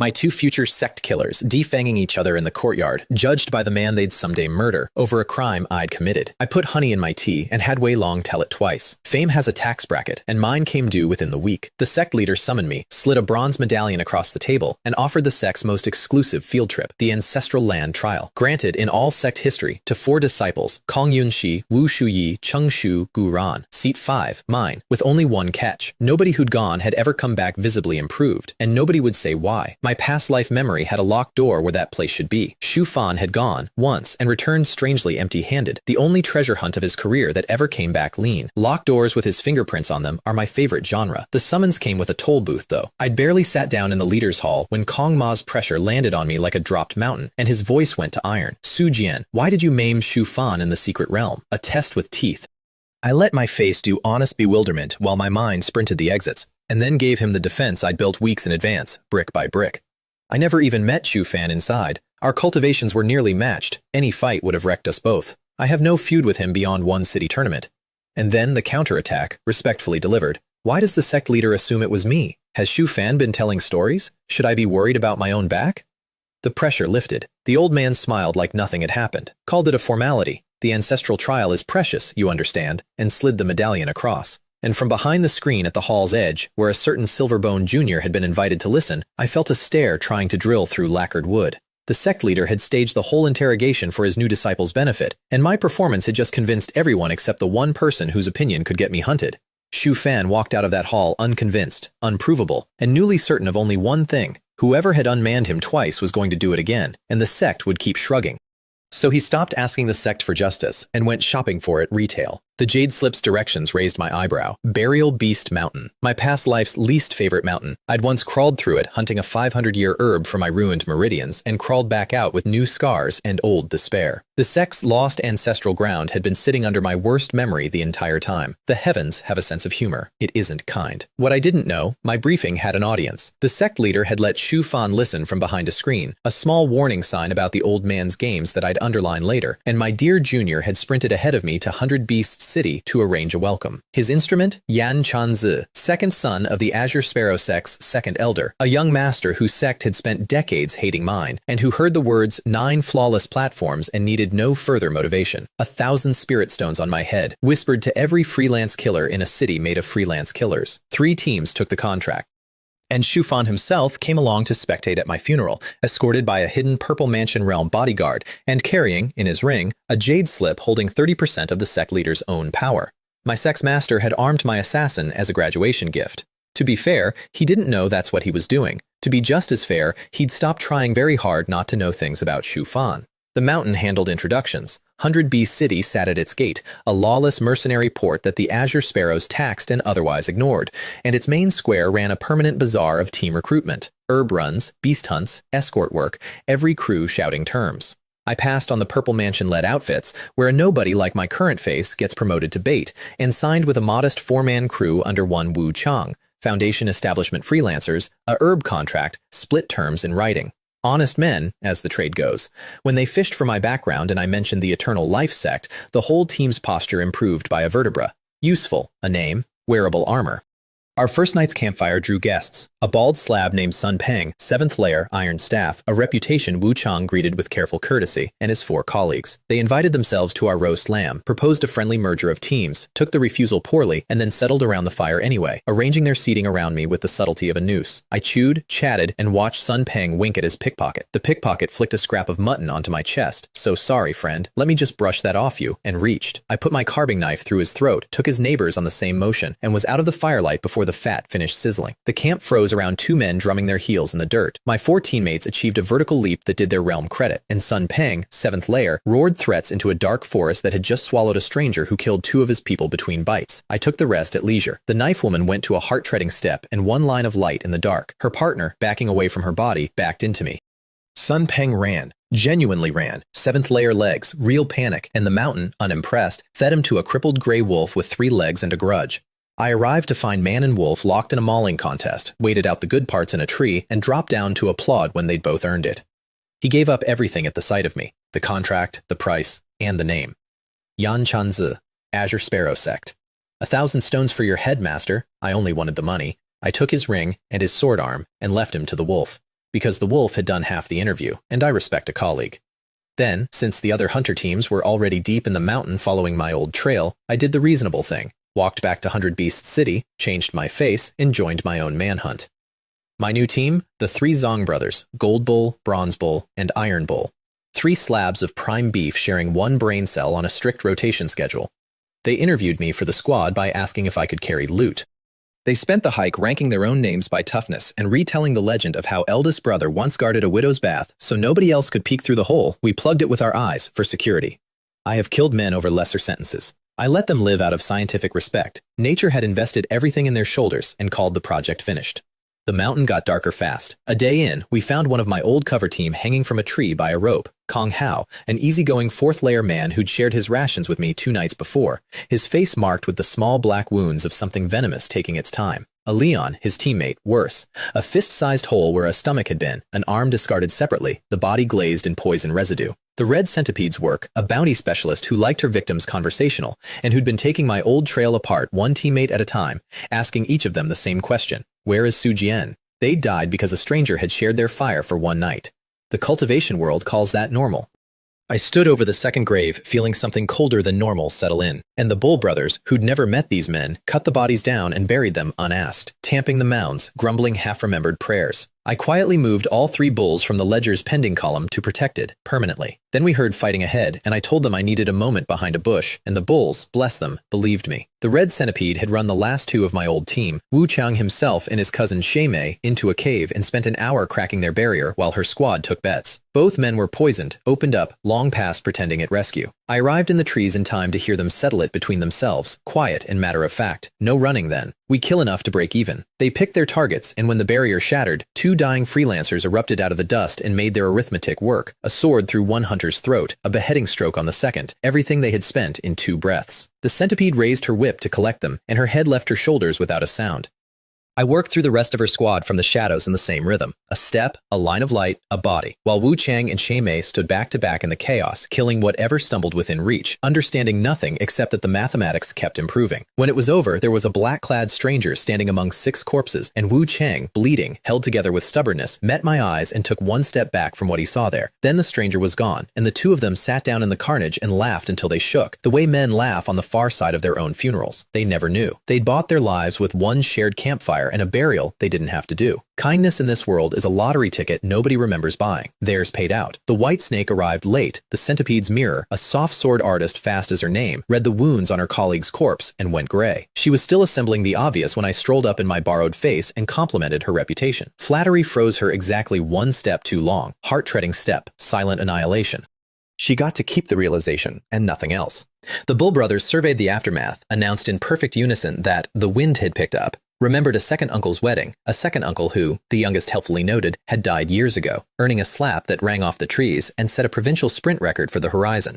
My 2 future sect killers, defanging each other in the courtyard, judged by the man they'd someday murder, over a crime I'd committed. I put honey in my tea and had Wei Long tell it twice. Fame has a tax bracket, and mine came due within the week. The sect leader summoned me, slid a bronze medallion across the table, and offered the sect's most exclusive field trip, the Ancestral Land Trial. Granted in all sect history to 4 disciples, Kong Yun Shi, Wu Shuyi, Cheng Shu, Gu Ran. Seat 5, mine, with only one catch. Nobody who'd gone had ever come back visibly improved, and nobody would say why. My past life memory had a locked door where that place should be. Shu Fan had gone, once, and returned strangely empty-handed, the only treasure hunt of his career that ever came back lean. Locked doors with his fingerprints on them are my favorite genre. The summons came with a toll booth, though. I'd barely sat down in the leader's hall when Kong Ma's pressure landed on me like a dropped mountain, and his voice went to iron. Su Jian, why did you maim Shu Fan in the secret realm? A test with teeth. I let my face do honest bewilderment while my mind sprinted the exits, and then gave him the defense I'd built weeks in advance, brick by brick. I never even met Shu Fan inside. Our cultivations were nearly matched. Any fight would have wrecked us both. I have no feud with him beyond one city tournament. And then the counterattack, respectfully delivered. Why does the sect leader assume it was me? Has Shu Fan been telling stories? Should I be worried about my own back? The pressure lifted. The old man smiled like nothing had happened, called it a formality. The ancestral trial is precious, you understand, and slid the medallion across. and from behind the screen at the hall's edge, where a certain Silverbone Jr. had been invited to listen, I felt a stare trying to drill through lacquered wood. The sect leader had staged the whole interrogation for his new disciples' benefit, and my performance had just convinced everyone except the one person whose opinion could get me hunted. Shu Fan walked out of that hall unconvinced, unprovable, and newly certain of only one thing. Whoever had unmanned him twice was going to do it again, and the sect would keep shrugging. So he stopped asking the sect for justice and went shopping for it retail. The Jade Slip's directions raised my eyebrow. Burial Beast Mountain. My past life's least favorite mountain. I'd once crawled through it, hunting a 500-year herb for my ruined meridians, and crawled back out with new scars and old despair. The sect's lost ancestral ground had been sitting under my worst memory the entire time. The heavens have a sense of humor. It isn't kind. What I didn't know, my briefing had an audience. The sect leader had let Shu Fan listen from behind a screen, a small warning sign about the old man's games that I'd underline later, and my dear junior had sprinted ahead of me to 100 Beasts City to arrange a welcome. His instrument? Yan Chanzi, second son of the Azure Sparrow sect's second elder, a young master whose sect had spent decades hating mine, and who heard the words 9 flawless platforms and needed no further motivation. 1,000 spirit stones on my head, whispered to every freelance killer in a city made of freelance killers. 3 teams took the contract. And Shu Fan himself came along to spectate at my funeral, escorted by a hidden Purple Mansion Realm bodyguard, and carrying, in his ring, a jade slip holding 30% of the sect leader's own power. My sex master had armed my assassin as a graduation gift. To be fair, he didn't know that's what he was doing. To be just as fair, he'd stopped trying very hard not to know things about Shu Fan. The mountain handled introductions. 100 Beast City sat at its gate, a lawless mercenary port that the Azure Sparrows taxed and otherwise ignored, and its main square ran a permanent bazaar of team recruitment, herb runs, beast hunts, escort work, every crew shouting terms. I passed on the Purple Mansion-led outfits, where a nobody like my current face gets promoted to bait, and signed with a modest 4-man crew under one Wu Chang, Foundation Establishment freelancers, a herb contract, split terms in writing. Honest men, as the trade goes. When they fished for my background and I mentioned the Eternal Life sect, the whole team's posture improved by a vertebra. Useful, a name, wearable armor. Our first night's campfire drew guests. A bald slab named Sun Peng, 7th layer, iron staff, a reputation Wu Chang greeted with careful courtesy, and his 4 colleagues. They invited themselves to our roast lamb, proposed a friendly merger of teams, took the refusal poorly, and then settled around the fire anyway, arranging their seating around me with the subtlety of a noose. I chewed, chatted, and watched Sun Peng wink at his pickpocket. The pickpocket flicked a scrap of mutton onto my chest. So sorry, friend. Let me just brush that off you, and reached. I put my carving knife through his throat, took his neighbors on the same motion, and was out of the firelight before the fat finished sizzling. The camp froze around 2 men drumming their heels in the dirt. My 4 teammates achieved a vertical leap that did their realm credit, and Sun Peng, 7th layer, roared threats into a dark forest that had just swallowed a stranger who killed 2 of his people between bites. I took the rest at leisure. The knife woman went to a heart-treading step and one line of light in the dark. Her partner, backing away from her body, backed into me. Sun Peng ran. Genuinely ran. 7th layer legs, real panic, and the mountain, unimpressed, fed him to a crippled gray wolf with 3 legs and a grudge. I arrived to find man and wolf locked in a mauling contest, waited out the good parts in a tree, and dropped down to applaud when they'd both earned it. He gave up everything at the sight of me, the contract, the price, and the name. Yan Chanzi, Azure Sparrow sect. 1,000 stones for your head, master. I only wanted the money. I took his ring and his sword arm and left him to the wolf, because the wolf had done half the interview, and I respect a colleague. Then, since the other hunter teams were already deep in the mountain following my old trail, I did the reasonable thing. Walked back to 100 Beast City, changed my face, and joined my own manhunt. My new team? The 3 Zong brothers, Gold Bull, Bronze Bull, and Iron Bull. 3 slabs of prime beef sharing 1 brain cell on a strict rotation schedule. They interviewed me for the squad by asking if I could carry loot. They spent the hike ranking their own names by toughness and retelling the legend of how eldest brother once guarded a widow's bath so nobody else could peek through the hole. We plugged it with our eyes for security. I have killed men over lesser sentences. I let them live out of scientific respect. Nature had invested everything in their shoulders and called the project finished. The mountain got darker fast. A day in, we found one of my old cover team hanging from a tree by a rope. Kong Hao, an easygoing 4th layer man who'd shared his rations with me 2 nights before, his face marked with the small black wounds of something venomous taking its time. A Leon, his teammate, worse. A fist-sized hole where a stomach had been, an arm discarded separately, the body glazed in poison residue. The Red Centipede's work, a bounty specialist who liked her victims conversational, and who'd been taking my old trail apart 1 teammate at a time, asking each of them the same question. Where is Su Jian? They died because a stranger had shared their fire for 1 night. The cultivation world calls that normal. I stood over the second grave, feeling something colder than normal settle in, and the Bull brothers, who'd never met these men, cut the bodies down and buried them unasked, tamping the mounds, grumbling half-remembered prayers. I quietly moved all 3 bulls from the ledger's pending column to protected, permanently. Then we heard fighting ahead, and I told them I needed a moment behind a bush, and the bulls, bless them, believed me. The red centipede had run the last 2 of my old team, Wu Chang himself and his cousin Mei, into a cave and spent an hour cracking their barrier while her squad took bets. Both men were poisoned, opened up, long past pretending at rescue. I arrived in the trees in time to hear them settle it between themselves, quiet and matter of fact. No running then. We kill enough to break even. They picked their targets, and when the barrier shattered, 2 dying freelancers erupted out of the dust and made their arithmetic work. A sword through one hunter's throat, a beheading stroke on the second, everything they had spent in 2 breaths. The centipede raised her whip to collect them, and her head left her shoulders without a sound. I worked through the rest of her squad from the shadows in the same rhythm. A step, a line of light, a body, while Wu Chang and Mei stood back to back in the chaos, killing whatever stumbled within reach, understanding nothing except that the mathematics kept improving. When it was over, there was a black-clad stranger standing among 6 corpses, and Wu Chang, bleeding, held together with stubbornness, met my eyes and took 1 step back from what he saw there. Then the stranger was gone, and the 2 of them sat down in the carnage and laughed until they shook, the way men laugh on the far side of their own funerals. They never knew. They'd bought their lives with 1 shared campfire and a burial they didn't have to do. Kindness in this world is a lottery ticket nobody remembers buying. Theirs paid out. The white snake arrived late. The centipede's mirror, a soft sword artist fast as her name, read the wounds on her colleague's corpse and went gray. She was still assembling the obvious when I strolled up in my borrowed face and complimented her reputation. Flattery froze her exactly 1 step too long. Heart-treading step, silent annihilation. She got to keep the realization and nothing else. The Bull brothers surveyed the aftermath, announced in perfect unison that the wind had picked up, remembered a second uncle's wedding, a second uncle who, the youngest helpfully noted, had died years ago, earning a slap that rang off the trees and set a provincial sprint record for the horizon.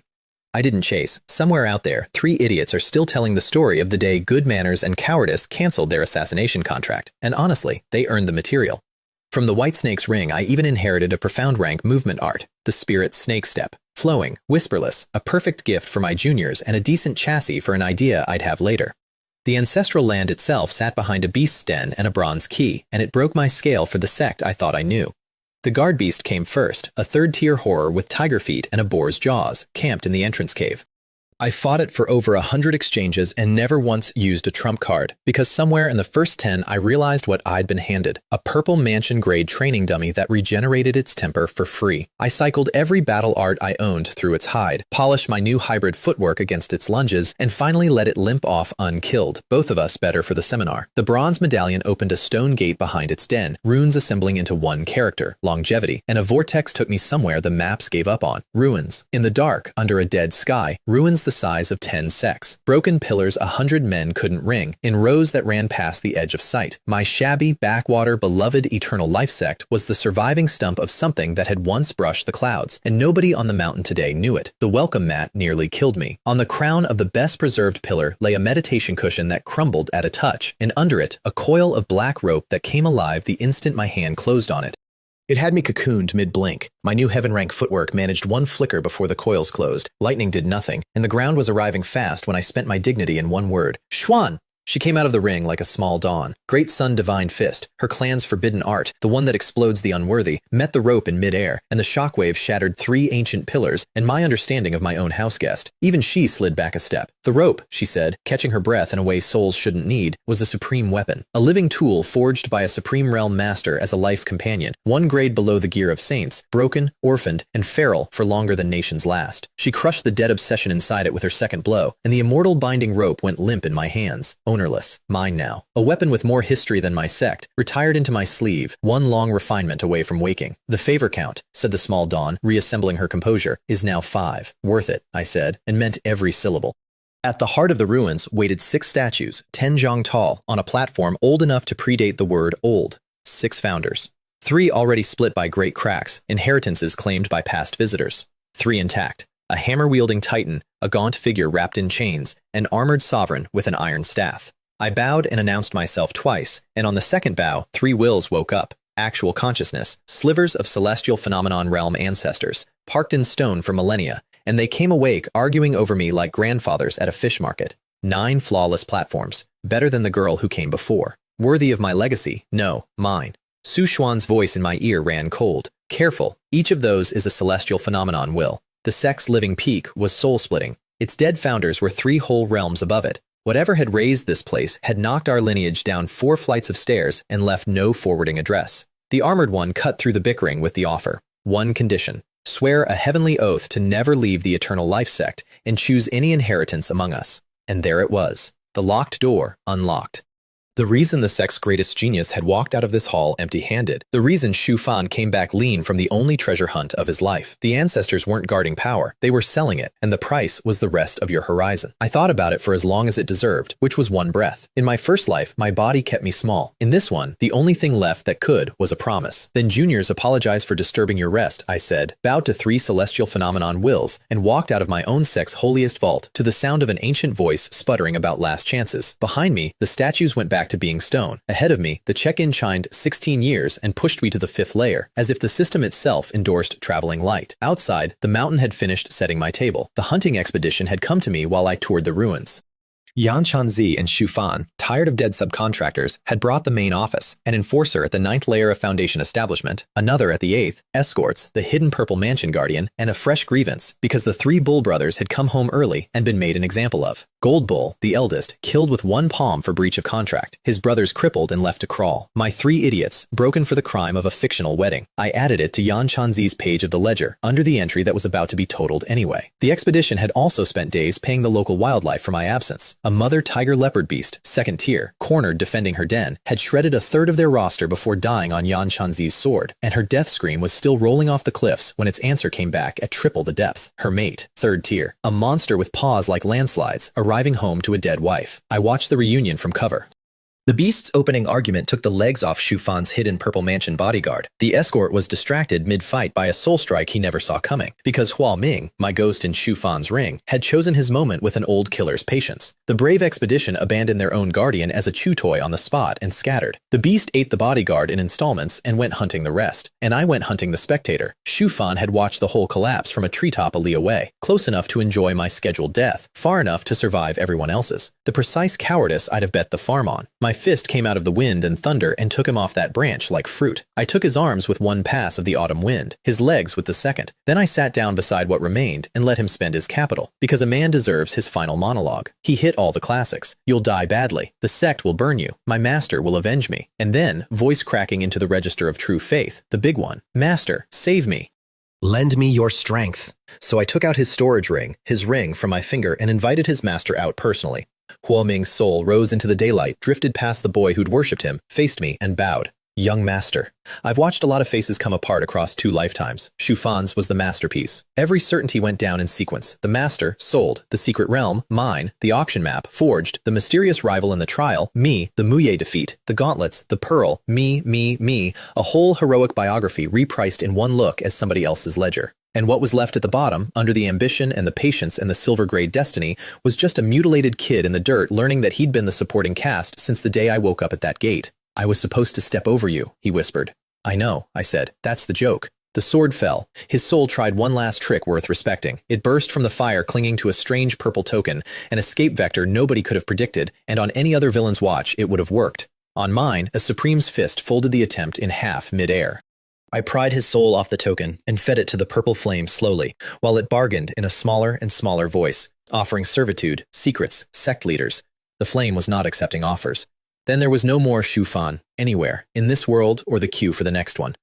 I didn't chase. Somewhere out there, 3 idiots are still telling the story of the day good manners and cowardice canceled their assassination contract, and honestly, they earned the material. From the White Snake's ring, I even inherited a profound rank movement art, the spirit snake step. Flowing, whisperless, a perfect gift for my juniors and a decent chassis for an idea I'd have later. The ancestral land itself sat behind a beast's den and a bronze key, and it broke my scale for the sect I thought I knew. The guard beast came first, a 3rd-tier horror with tiger feet and a boar's jaws, camped in the entrance cave. I fought it for over 100 exchanges and never once used a trump card, because somewhere in the first 10 I realized what I'd been handed, a purple mansion-grade training dummy that regenerated its temper for free. I cycled every battle art I owned through its hide, polished my new hybrid footwork against its lunges, and finally let it limp off unkilled, both of us better for the seminar. The bronze medallion opened a stone gate behind its den, runes assembling into 1 character, longevity, and a vortex took me somewhere the maps gave up on, ruins. In the dark, under a dead sky, ruins the size of 10 sects. Broken pillars 100 men couldn't ring, in rows that ran past the edge of sight. My shabby, backwater, beloved eternal life sect was the surviving stump of something that had once brushed the clouds, and nobody on the mountain today knew it. The welcome mat nearly killed me. On the crown of the best preserved pillar lay a meditation cushion that crumbled at a touch, and under it, a coil of black rope that came alive the instant my hand closed on it. It had me cocooned mid-blink. My new heaven-rank footwork managed 1 flicker before the coils closed. Lightning did nothing, and the ground was arriving fast when I spent my dignity in 1 word. Xuan! She came out of the ring like a small dawn. Great Sun Divine Fist, her clan's forbidden art, the one that explodes the unworthy, met the rope in midair, and the shockwave shattered 3 ancient pillars and my understanding of my own houseguest. Even she slid back a step. The rope, she said, catching her breath in a way souls shouldn't need, was a supreme weapon. A living tool forged by a supreme realm master as a life companion, 1 grade below the gear of saints, broken, orphaned, and feral for longer than nations last. She crushed the dead obsession inside it with her second blow, and the immortal binding rope went limp in my hands. Ownerless. Mine now. A weapon with more history than my sect, retired into my sleeve, 1 long refinement away from waking. The favor count, said the small dawn, reassembling her composure, is now 5. Worth it, I said, and meant every syllable. At the heart of the ruins waited 6 statues, 10 zhang tall, on a platform old enough to predate the word old. 6 founders. 3 already split by great cracks, inheritances claimed by past visitors. 3 intact. A hammer-wielding titan, a gaunt figure wrapped in chains, an armored sovereign with an iron staff. I bowed and announced myself twice, and on the second bow, 3 wills woke up. Actual consciousness, slivers of celestial phenomenon realm ancestors, parked in stone for millennia, and they came awake arguing over me like grandfathers at a fish market. 9 flawless platforms, better than the girl who came before. Worthy of my legacy, no, mine. Su Xuan's voice in my ear ran cold. Careful, each of those is a celestial phenomenon will. The sect's living peak was soul-splitting. Its dead founders were 3 whole realms above it. Whatever had raised this place had knocked our lineage down 4 flights of stairs and left no forwarding address. The armored one cut through the bickering with the offer. One condition: swear a heavenly oath to never leave the Eternal Life sect and choose any inheritance among us. And there it was. The locked door unlocked. The reason the sect's greatest genius had walked out of this hall empty-handed. The reason Shu Fan came back lean from the only treasure hunt of his life. The ancestors weren't guarding power, they were selling it, and the price was the rest of your horizon. I thought about it for as long as it deserved, which was one breath. In my first life, my body kept me small. In this one, the only thing left that could was a promise. Then juniors apologized for disturbing your rest, I said, bowed to 3 celestial phenomenon wills, and walked out of my own sect's holiest vault to the sound of an ancient voice sputtering about last chances. Behind me, the statues went back to being stone. Ahead of me, the check-in chimed 16 years and pushed me to the 5th layer, as if the system itself endorsed traveling light. Outside, the mountain had finished setting my table. The hunting expedition had come to me while I toured the ruins. Yan Chanzi and Shu Fan, tired of dead subcontractors, had brought the main office, an enforcer at the 9th layer of Foundation establishment, another at the 8th, escorts, the hidden purple mansion guardian, and a fresh grievance because the 3 Bull brothers had come home early and been made an example of. Gold Bull, the eldest, killed with 1 palm for breach of contract. His brothers crippled and left to crawl. My 3 idiots, broken for the crime of a fictional wedding. I added it to Yan Chanzi's page of the ledger, under the entry that was about to be totaled anyway. The expedition had also spent days paying the local wildlife for my absence. A mother tiger leopard beast, 2nd tier, cornered defending her den, had shredded a third of their roster before dying on Yan Chanzi's sword, and her death scream was still rolling off the cliffs when its answer came back at triple the depth. Her mate, 3rd tier, a monster with paws like landslides, arriving home to a dead wife. I watched the reunion from cover. The beast's opening argument took the legs off Shu Fan's hidden purple mansion bodyguard. The escort was distracted mid-fight by a soul strike he never saw coming, because Hua Ming, my ghost in Shu Fan's ring, had chosen his moment with an old killer's patience. The brave expedition abandoned their own guardian as a chew toy on the spot and scattered. The beast ate the bodyguard in installments and went hunting the rest, and I went hunting the spectator. Shu Fan had watched the whole collapse from a treetop a li away, close enough to enjoy my scheduled death, far enough to survive everyone else's. The precise cowardice I'd have bet the farm on. My fist came out of the wind and thunder and took him off that branch like fruit. I took his arms with 1 pass of the autumn wind, his legs with the 2nd. Then I sat down beside what remained and let him spend his capital, because a man deserves his final monologue. He hit all the classics. You'll die badly. The sect will burn you. My master will avenge me. And then, voice cracking into the register of true faith, the big one. Master, save me. Lend me your strength. So I took out his storage ring, his ring, from my finger and invited his master out personally. Hua Ming's soul rose into the daylight, drifted past the boy who'd worshipped him, faced me, and bowed. Young master. I've watched a lot of faces come apart across 2 lifetimes. Shu Fan's was the masterpiece. Every certainty went down in sequence. The master, sold. The secret realm, mine. The auction map, forged. The mysterious rival in the trial, me. The Muye defeat. The gauntlets, the pearl, me. A whole heroic biography repriced in one look as somebody else's ledger. And what was left at the bottom, under the ambition and the patience and the silver-grade destiny, was just a mutilated kid in the dirt learning that he'd been the supporting cast since the day I woke up at that gate. I was supposed to step over you, he whispered. I know, I said. That's the joke. The sword fell. His soul tried one last trick worth respecting. It burst from the fire clinging to a strange purple token, an escape vector nobody could have predicted, and on any other villain's watch it would have worked. On mine, a Supreme's fist folded the attempt in half mid-air. I pried his soul off the token and fed it to the purple flame slowly, while it bargained in a smaller and smaller voice, offering servitude, secrets, sect leaders. The flame was not accepting offers. Then there was no more Shu Fan, anywhere, in this world or the queue for the next one.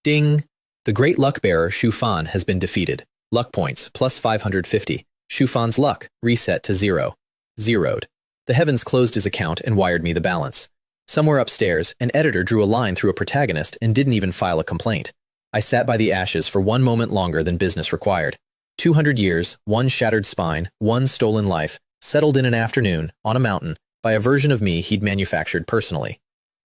Ding! The great luck bearer Shu Fan has been defeated. Luck points, plus 550. Shu Fan's luck, reset to 0. Zeroed. The heavens closed his account and wired me the balance. Somewhere upstairs, an editor drew a line through a protagonist and didn't even file a complaint. I sat by the ashes for 1 moment longer than business required. 200 years, 1 shattered spine, 1 stolen life, settled in an afternoon, on a mountain, by a version of me he'd manufactured personally.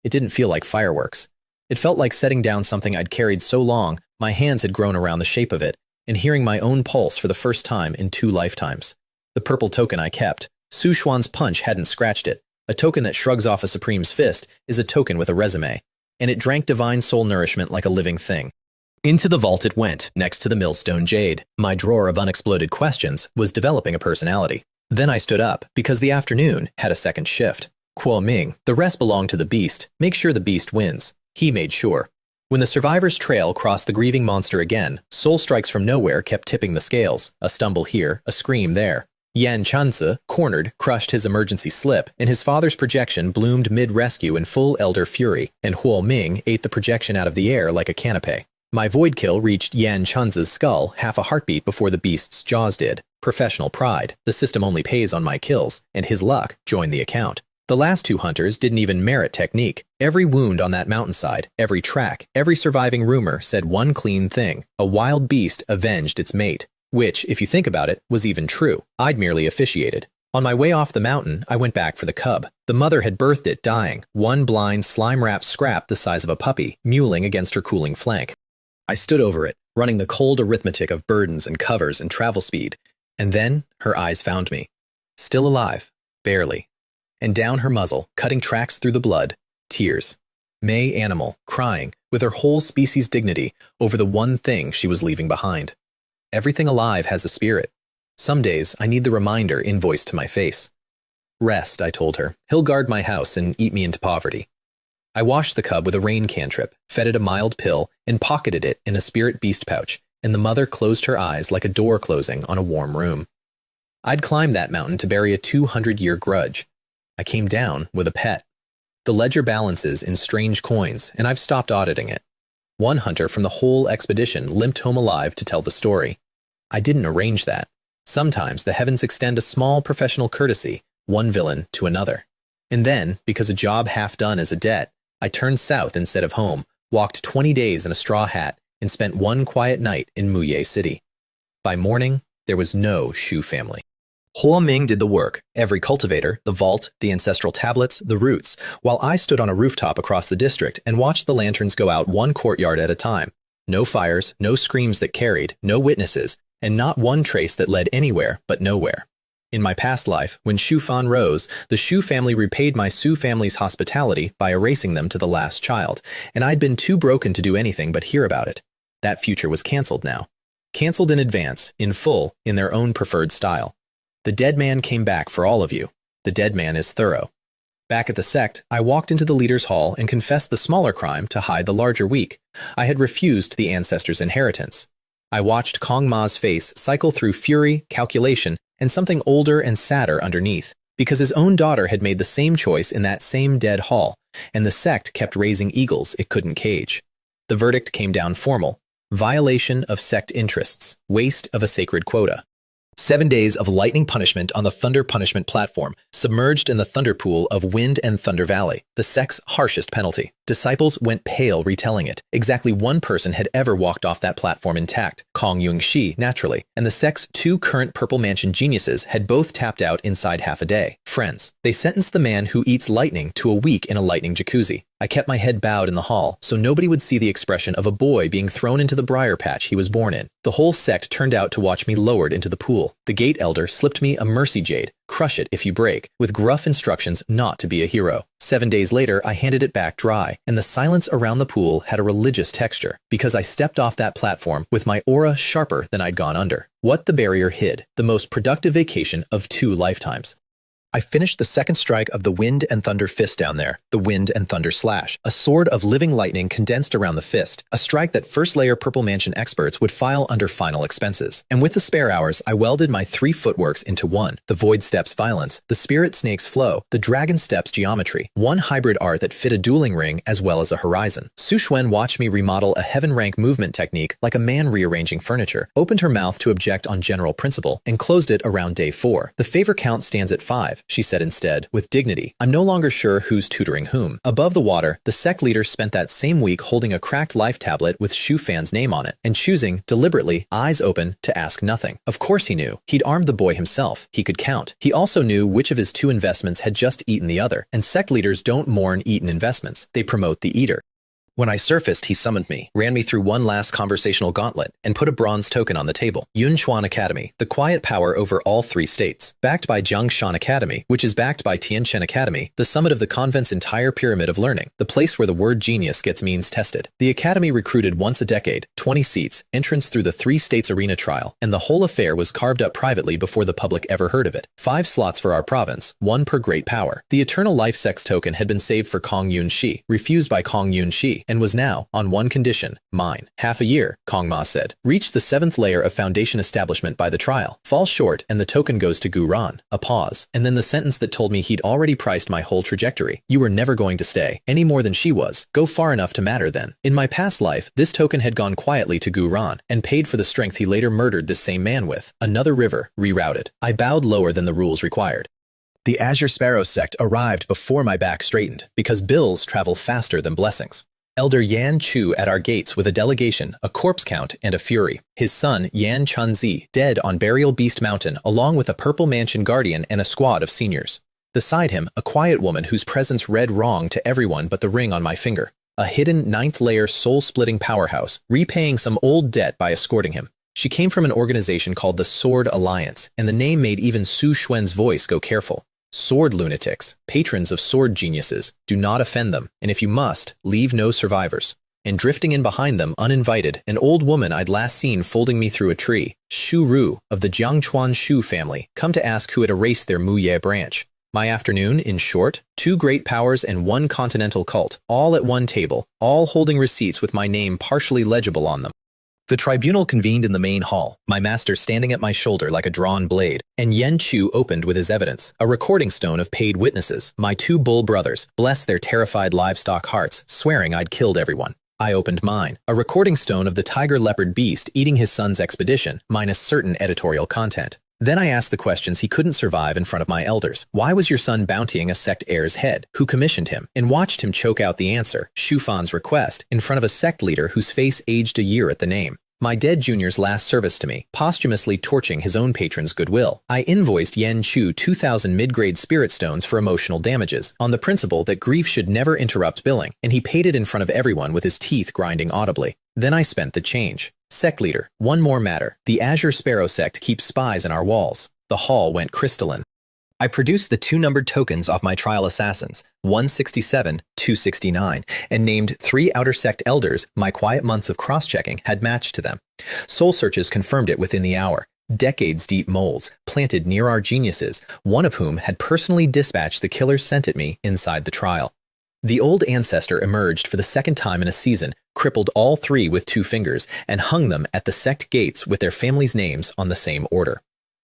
It didn't feel like fireworks. It felt like setting down something I'd carried so long, my hands had grown around the shape of it, and hearing my own pulse for the first time in 2 lifetimes. The purple token I kept. Su Xuan's punch hadn't scratched it. A token that shrugs off a Supreme's fist is a token with a resume, and it drank divine soul nourishment like a living thing. Into the vault it went, next to the millstone jade. My drawer of unexploded questions was developing a personality. Then I stood up, because the afternoon had a second shift. Kuo Ming, the rest belonged to the beast. Make sure the beast wins. He made sure. When the survivor's trail crossed the grieving monster again, soul strikes from nowhere kept tipping the scales, a stumble here, a scream there. Yan Chanzi, cornered, crushed his emergency slip, and his father's projection bloomed mid-rescue in full elder fury, and Huo Ming ate the projection out of the air like a canapé. My void kill reached Yan Chanzi's skull half a heartbeat before the beast's jaws did. Professional pride. The system only pays on my kills, and his luck joined the account. The last two hunters didn't even merit technique. Every wound on that mountainside, every track, every surviving rumor said one clean thing. A wild beast avenged its mate. Which, if you think about it, was even true. I'd merely officiated. On my way off the mountain, I went back for the cub. The mother had birthed it dying, one blind, slime-wrapped scrap the size of a puppy, mewling against her cooling flank. I stood over it, running the cold arithmetic of burdens and covers and travel speed, and then her eyes found me. Still alive, barely. And down her muzzle, cutting tracks through the blood, tears. May animal, crying, with her whole species' dignity, over the one thing she was leaving behind. Everything alive has a spirit. Some days, I need the reminder invoiced to my face. Rest, I told her. He'll guard my house and eat me into poverty. I washed the cub with a rain cantrip, fed it a mild pill, and pocketed it in a spirit beast pouch, and the mother closed her eyes like a door closing on a warm room. I'd climbed that mountain to bury a 200-year grudge. I came down with a pet. The ledger balances in strange coins, and I've stopped auditing it. One hunter from the whole expedition limped home alive to tell the story. I didn't arrange that. Sometimes the heavens extend a small professional courtesy, one villain to another. And then, because a job half done is a debt, I turned south instead of home, walked 20 days in a straw hat, and spent one quiet night in Muye City. By morning, there was no Shu family. Huo Ming did the work, every cultivator, the vault, the ancestral tablets, the roots, while I stood on a rooftop across the district and watched the lanterns go out one courtyard at a time. No fires, no screams that carried, no witnesses, and not one trace that led anywhere but nowhere. In my past life, when Shu Fan rose, the Shu family repaid my Su family's hospitality by erasing them to the last child, and I'd been too broken to do anything but hear about it. That future was cancelled now. Cancelled in advance, in full, in their own preferred style. The dead man came back for all of you. The dead man is thorough. Back at the sect, I walked into the leader's hall and confessed the smaller crime to hide the larger weak. I had refused the ancestors' inheritance. I watched Kong Ma's face cycle through fury, calculation, and something older and sadder underneath, because his own daughter had made the same choice in that same dead hall, and the sect kept raising eagles it couldn't cage. The verdict came down formal. Violation of sect interests, waste of a sacred quota. 7 days of lightning punishment on the Thunder Punishment platform, submerged in the thunder pool of Wind and Thunder Valley, the sect's harshest penalty. Disciples went pale retelling it. Exactly one person had ever walked off that platform intact, Kong Yung-shi, naturally, and the sect's two current Purple Mansion geniuses had both tapped out inside half a day. Friends. They sentenced the man who eats lightning to a week in a lightning jacuzzi. I kept my head bowed in the hall, so nobody would see the expression of a boy being thrown into the briar patch he was born in. The whole sect turned out to watch me lowered into the pool. The gate elder slipped me a mercy jade, crush it if you break, with gruff instructions not to be a hero. 7 days later, I handed it back dry, and the silence around the pool had a religious texture, because I stepped off that platform with my aura sharper than I'd gone under. What the barrier hid, the most productive vacation of 2 lifetimes. I finished the second strike of the Wind and Thunder fist down there, the Wind and Thunder slash, a sword of living lightning condensed around the fist, a strike that first-layer Purple Mansion experts would file under final expenses. And with the spare hours, I welded my 3 footworks into one, the Void Steps violence, the Spirit Snake's flow, the Dragon Steps geometry, one hybrid art that fit a dueling ring as well as a horizon. Su Xuan watched me remodel a heaven-rank movement technique like a man rearranging furniture, opened her mouth to object on general principle, and closed it around day 4. The favor count stands at 5. She said instead, with dignity. I'm no longer sure who's tutoring whom. Above the water, the sect leader spent that same week holding a cracked life tablet with Shu Fan's name on it, and choosing, deliberately, eyes open, to ask nothing. Of course he knew. He'd armed the boy himself. He could count. He also knew which of his 2 investments had just eaten the other, and sect leaders don't mourn eaten investments. They promote the eater. When I surfaced, he summoned me, ran me through one last conversational gauntlet, and put a bronze token on the table. Yunchuan Academy, the quiet power over all 3 states. Backed by Jiangshan Academy, which is backed by Tianchen Academy, the summit of the convent's entire pyramid of learning, the place where the word genius gets means tested. The academy recruited once a decade, 20 seats, entrance through the 3 states arena trial, and the whole affair was carved up privately before the public ever heard of it. 5 slots for our province, 1 per great power. The Eternal Life Sex token had been saved for Kong Yun-shi, refused by Kong Yun-shi. ready and was now, on one condition, mine. Half a year, Kong Ma said. Reach the 7th layer of foundation establishment by the trial. Fall short and the token goes to Guran. A pause, and then the sentence that told me he'd already priced my whole trajectory. You were never going to stay, any more than she was. Go far enough to matter then. In my past life, this token had gone quietly to Guran and paid for the strength he later murdered this same man with. Another river, rerouted. I bowed lower than the rules required. The Azure Sparrow sect arrived before my back straightened, because bills travel faster than blessings. Elder Yan Chu at our gates with a delegation, a corpse count, and a fury. His son, Yan Chanzi, dead on Burial Beast Mountain, along with a Purple Mansion guardian and a squad of seniors. Beside him, a quiet woman whose presence read wrong to everyone but the ring on my finger. A hidden 9th-layer soul-splitting powerhouse, repaying some old debt by escorting him. She came from an organization called the Sword Alliance, and the name made even Su Xuan's voice go careful. Sword lunatics, patrons of sword geniuses, do not offend them, and if you must, leave no survivors. And drifting in behind them, uninvited, an old woman I'd last seen folding me through a tree, Shu Ru, of the Jiangchuan Shu family, come to ask who had erased their Muye branch. My afternoon, in short, 2 great powers and 1 continental cult, all at one table, all holding receipts with my name partially legible on them. The tribunal convened in the main hall, my master standing at my shoulder like a drawn blade, and Yen Chu opened with his evidence, a recording stone of paid witnesses, my 2 bull brothers, bless their terrified livestock hearts, swearing I'd killed everyone. I opened mine, a recording stone of the tiger leopard beast eating his son's expedition, minus certain editorial content. Then I asked the questions he couldn't survive in front of my elders. Why was your son bountying a sect heir's head? Who commissioned him? And watched him choke out the answer, Shu Fan's request, in front of a sect leader whose face aged a year at the name. My dead junior's last service to me, posthumously torching his own patron's goodwill. I invoiced Yen Chu 2,000 mid-grade spirit stones for emotional damages, on the principle that grief should never interrupt billing, and he paid it in front of everyone with his teeth grinding audibly. Then I spent the change. Sect leader, one more matter. The Azure Sparrow sect keeps spies in our walls. The hall went crystalline. I produced the 2 numbered tokens off my trial assassins, 167, 269, and named 3 outer sect elders my quiet months of cross-checking had matched to them. Soul searches confirmed it within the hour. Decades-deep moles, planted near our geniuses, one of whom had personally dispatched the killers sent at me inside the trial. The old ancestor emerged for the 2nd time in a season, crippled all 3 with 2 fingers, and hung them at the sect gates with their families' names on the same order.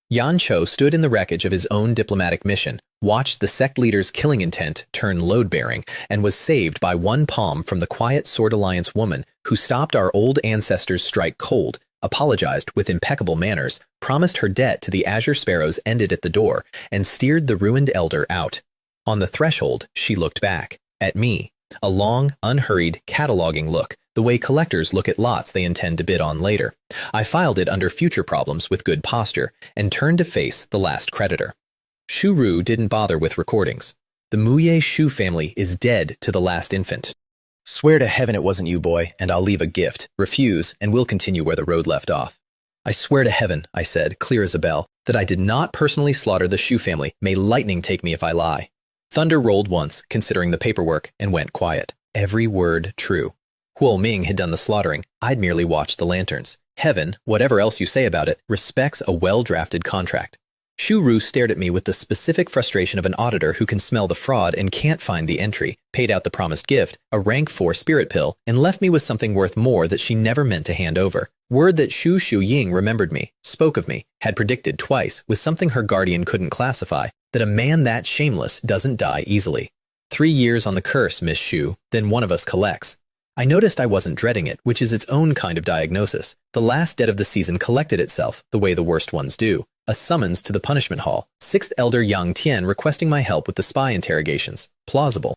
Yan Cho stood in the wreckage of his own diplomatic mission, watched the sect leader's killing intent turn load-bearing, and was saved by 1 palm from the quiet Sword Alliance woman who stopped our old ancestors' strike cold, apologized with impeccable manners, promised her debt to the Azure Sparrows ended at the door, and steered the ruined elder out. On the threshold, she looked back, at me, a long, unhurried, cataloging look, the way collectors look at lots they intend to bid on later. I filed it under future problems with good posture, and turned to face the last creditor. Shu Ru didn't bother with recordings. The Muye Shu family is dead to the last infant. Swear to heaven it wasn't you, boy, and I'll leave a gift. Refuse, and we'll continue where the road left off. I swear to heaven, I said, clear as a bell, that I did not personally slaughter the Shu family. May lightning take me if I lie. Thunder rolled once, considering the paperwork, and went quiet. Every word true. Huo Ming had done the slaughtering. I'd merely watched the lanterns. Heaven, whatever else you say about it, respects a well-drafted contract. Shu Ru stared at me with the specific frustration of an auditor who can smell the fraud and can't find the entry, paid out the promised gift, a rank 4 spirit pill, and left me with something worth more that she never meant to hand over. Word that Shu Ying remembered me, spoke of me, had predicted twice, with something her guardian couldn't classify, that a man that shameless doesn't die easily. 3 years on the curse, Miss Shu, then one of us collects. I noticed I wasn't dreading it, which is its own kind of diagnosis. The last debt of the season collected itself, the way the worst ones do. A summons to the punishment hall. 6th Elder Yang Tian requesting my help with the spy interrogations. Plausible.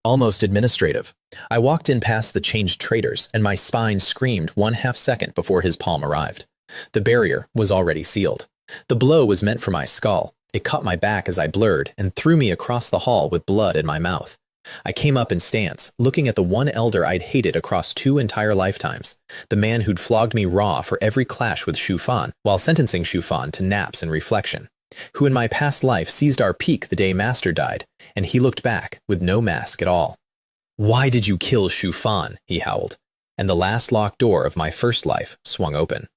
Almost administrative. I walked in past the changed traders, and my spine screamed 1/2 second before his palm arrived. The barrier was already sealed. The blow was meant for my skull. It cut my back as I blurred, and threw me across the hall with blood in my mouth. I came up in stance, looking at the one elder I'd hated across 2 entire lifetimes, the man who'd flogged me raw for every clash with Shu Fan, while sentencing Shu Fan to naps and reflection, who in my past life seized our peak the day Master died, and he looked back with no mask at all. "Why did you kill Shu Fan?" he howled, and the last locked door of my first life swung open.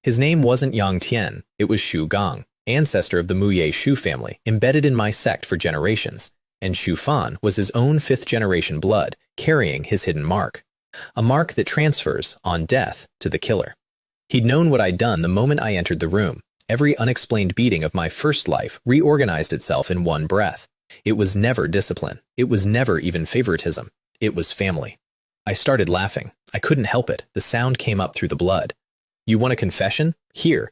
His name wasn't Yang Tian, it was Shu Gang, ancestor of the Muye Shu family, embedded in my sect for generations. And Shu Fan was his own 5th-generation blood, carrying his hidden mark. a mark that transfers, on death, to the killer. He'd known what I'd done the moment I entered the room. Every unexplained beating of my first life reorganized itself in one breath. It was never discipline. It was never even favoritism. It was family. I started laughing. I couldn't help it. The sound came up through the blood. You want a confession? Here.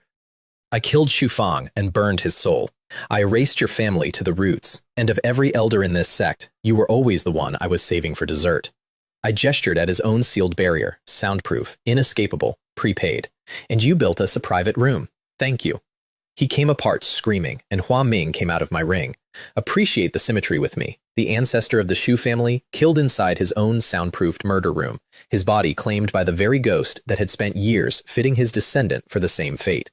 I killed Shufang and burned his soul. I erased your family to the roots, and of every elder in this sect, you were always the one I was saving for dessert. I gestured at his own sealed barrier, soundproof, inescapable, prepaid, and you built us a private room. Thank you. He came apart screaming, and Hua Ming came out of my ring. Appreciate the symmetry with me. The ancestor of the Shu family, killed inside his own soundproofed murder room, his body claimed by the very ghost that had spent years fitting his descendant for the same fate.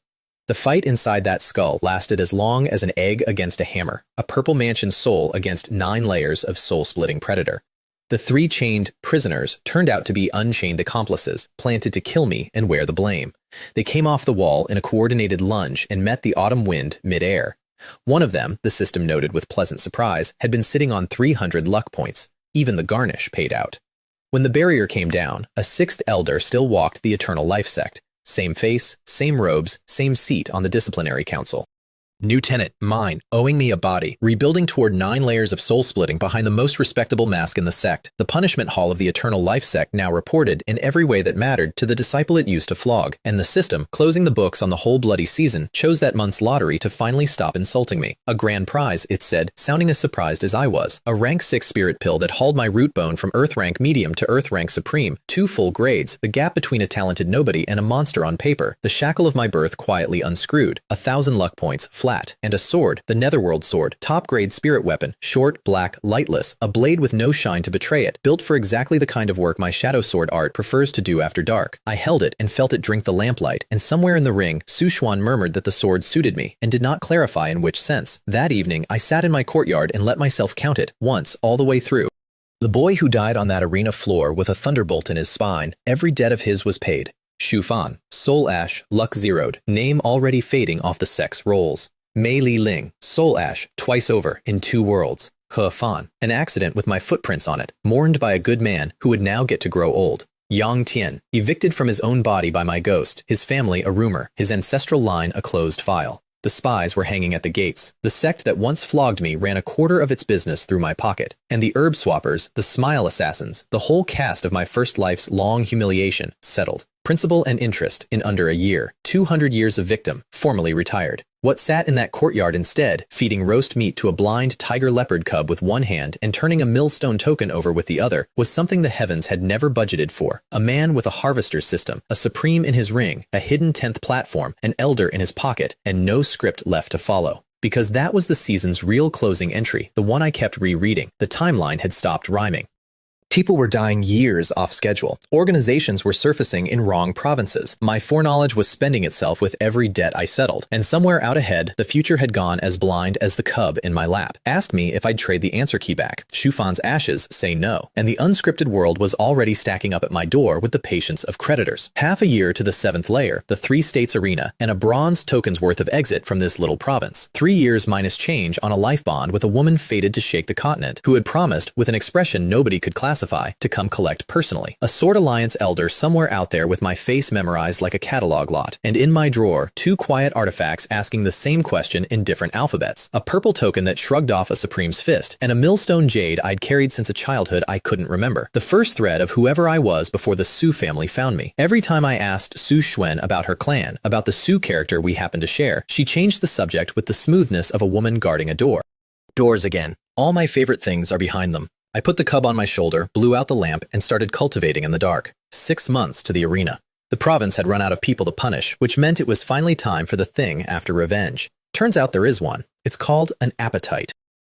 The fight inside that skull lasted as long as an egg against a hammer, a purple mansion soul against 9 layers of soul-splitting predator. The 3 chained prisoners turned out to be unchained accomplices, planted to kill me and wear the blame. They came off the wall in a coordinated lunge and met the autumn wind mid-air. One of them, the system noted with pleasant surprise, had been sitting on 300 luck points. Even the garnish paid out. When the barrier came down, a 6th elder still walked the eternal life sect. Same face, same robes, same seat on the disciplinary council. New tenant, mine, owing me a body, rebuilding toward 9 layers of soul-splitting behind the most respectable mask in the sect. The punishment hall of the Eternal Life sect now reported, in every way that mattered, to the disciple it used to flog, and the system, closing the books on the whole bloody season, chose that month's lottery to finally stop insulting me. A grand prize, it said, sounding as surprised as I was. A rank 6 spirit pill that hauled my root bone from Earth rank medium to Earth rank supreme. 2 full grades, the gap between a talented nobody and a monster on paper. The shackle of my birth quietly unscrewed. 1,000 luck points, flat, and a sword, the Netherworld sword, top-grade spirit weapon, short, black, lightless, a blade with no shine to betray it, built for exactly the kind of work my shadow sword art prefers to do after dark. I held it and felt it drink the lamplight, and somewhere in the ring, Su Xuan murmured that the sword suited me, and did not clarify in which sense. That evening, I sat in my courtyard and let myself count it, once, all the way through. The boy who died on that arena floor with a thunderbolt in his spine, every debt of his was paid. Shu Fan, soul ash, luck zeroed, name already fading off the sect's rolls. Mei Li Ling, soul ash, twice over, in 2 worlds. He Fan, an accident with my footprints on it, mourned by a good man who would now get to grow old. Yang Tian, evicted from his own body by my ghost, his family a rumor, his ancestral line a closed file. The spies were hanging at the gates. The sect that once flogged me ran a quarter of its business through my pocket. And the herb swappers, the smile assassins, the whole cast of my first life's long humiliation, settled. Principal and interest in under a year. 200 years of victim, formally retired. What sat in that courtyard instead, feeding roast meat to a blind tiger-leopard cub with one hand and turning a millstone token over with the other, was something the heavens had never budgeted for. A man with a harvester's system, a supreme in his ring, a hidden 10th platform, an elder in his pocket, and no script left to follow. Because that was the season's real closing entry, the one I kept rereading. The timeline had stopped rhyming. People were dying years off schedule. Organizations were surfacing in wrong provinces. My foreknowledge was spending itself with every debt I settled. And somewhere out ahead, the future had gone as blind as the cub in my lap. Ask me if I'd trade the answer key back. Shu Fan's ashes say no. And the unscripted world was already stacking up at my door with the patience of creditors. Half a year to the 7th layer, the 3 states arena, and a bronze token's worth of exit from this little province. 3 years minus change on a life bond with a woman fated to shake the continent, who had promised, with an expression nobody could classify, to come collect personally. A Sword Alliance elder somewhere out there with my face memorized like a catalog lot. And in my drawer, 2 quiet artifacts asking the same question in different alphabets. A purple token that shrugged off a Supreme's fist, and a millstone jade I'd carried since a childhood I couldn't remember. The first thread of whoever I was before the Su family found me. Every time I asked Su Xuen about her clan, about the Su character we happened to share, she changed the subject with the smoothness of a woman guarding a door. Doors again. All my favorite things are behind them. I put the cub on my shoulder, blew out the lamp, and started cultivating in the dark. 6 months to the arena. The province had run out of people to punish, which meant it was finally time for the thing after revenge. Turns out there is one. It's called an appetite.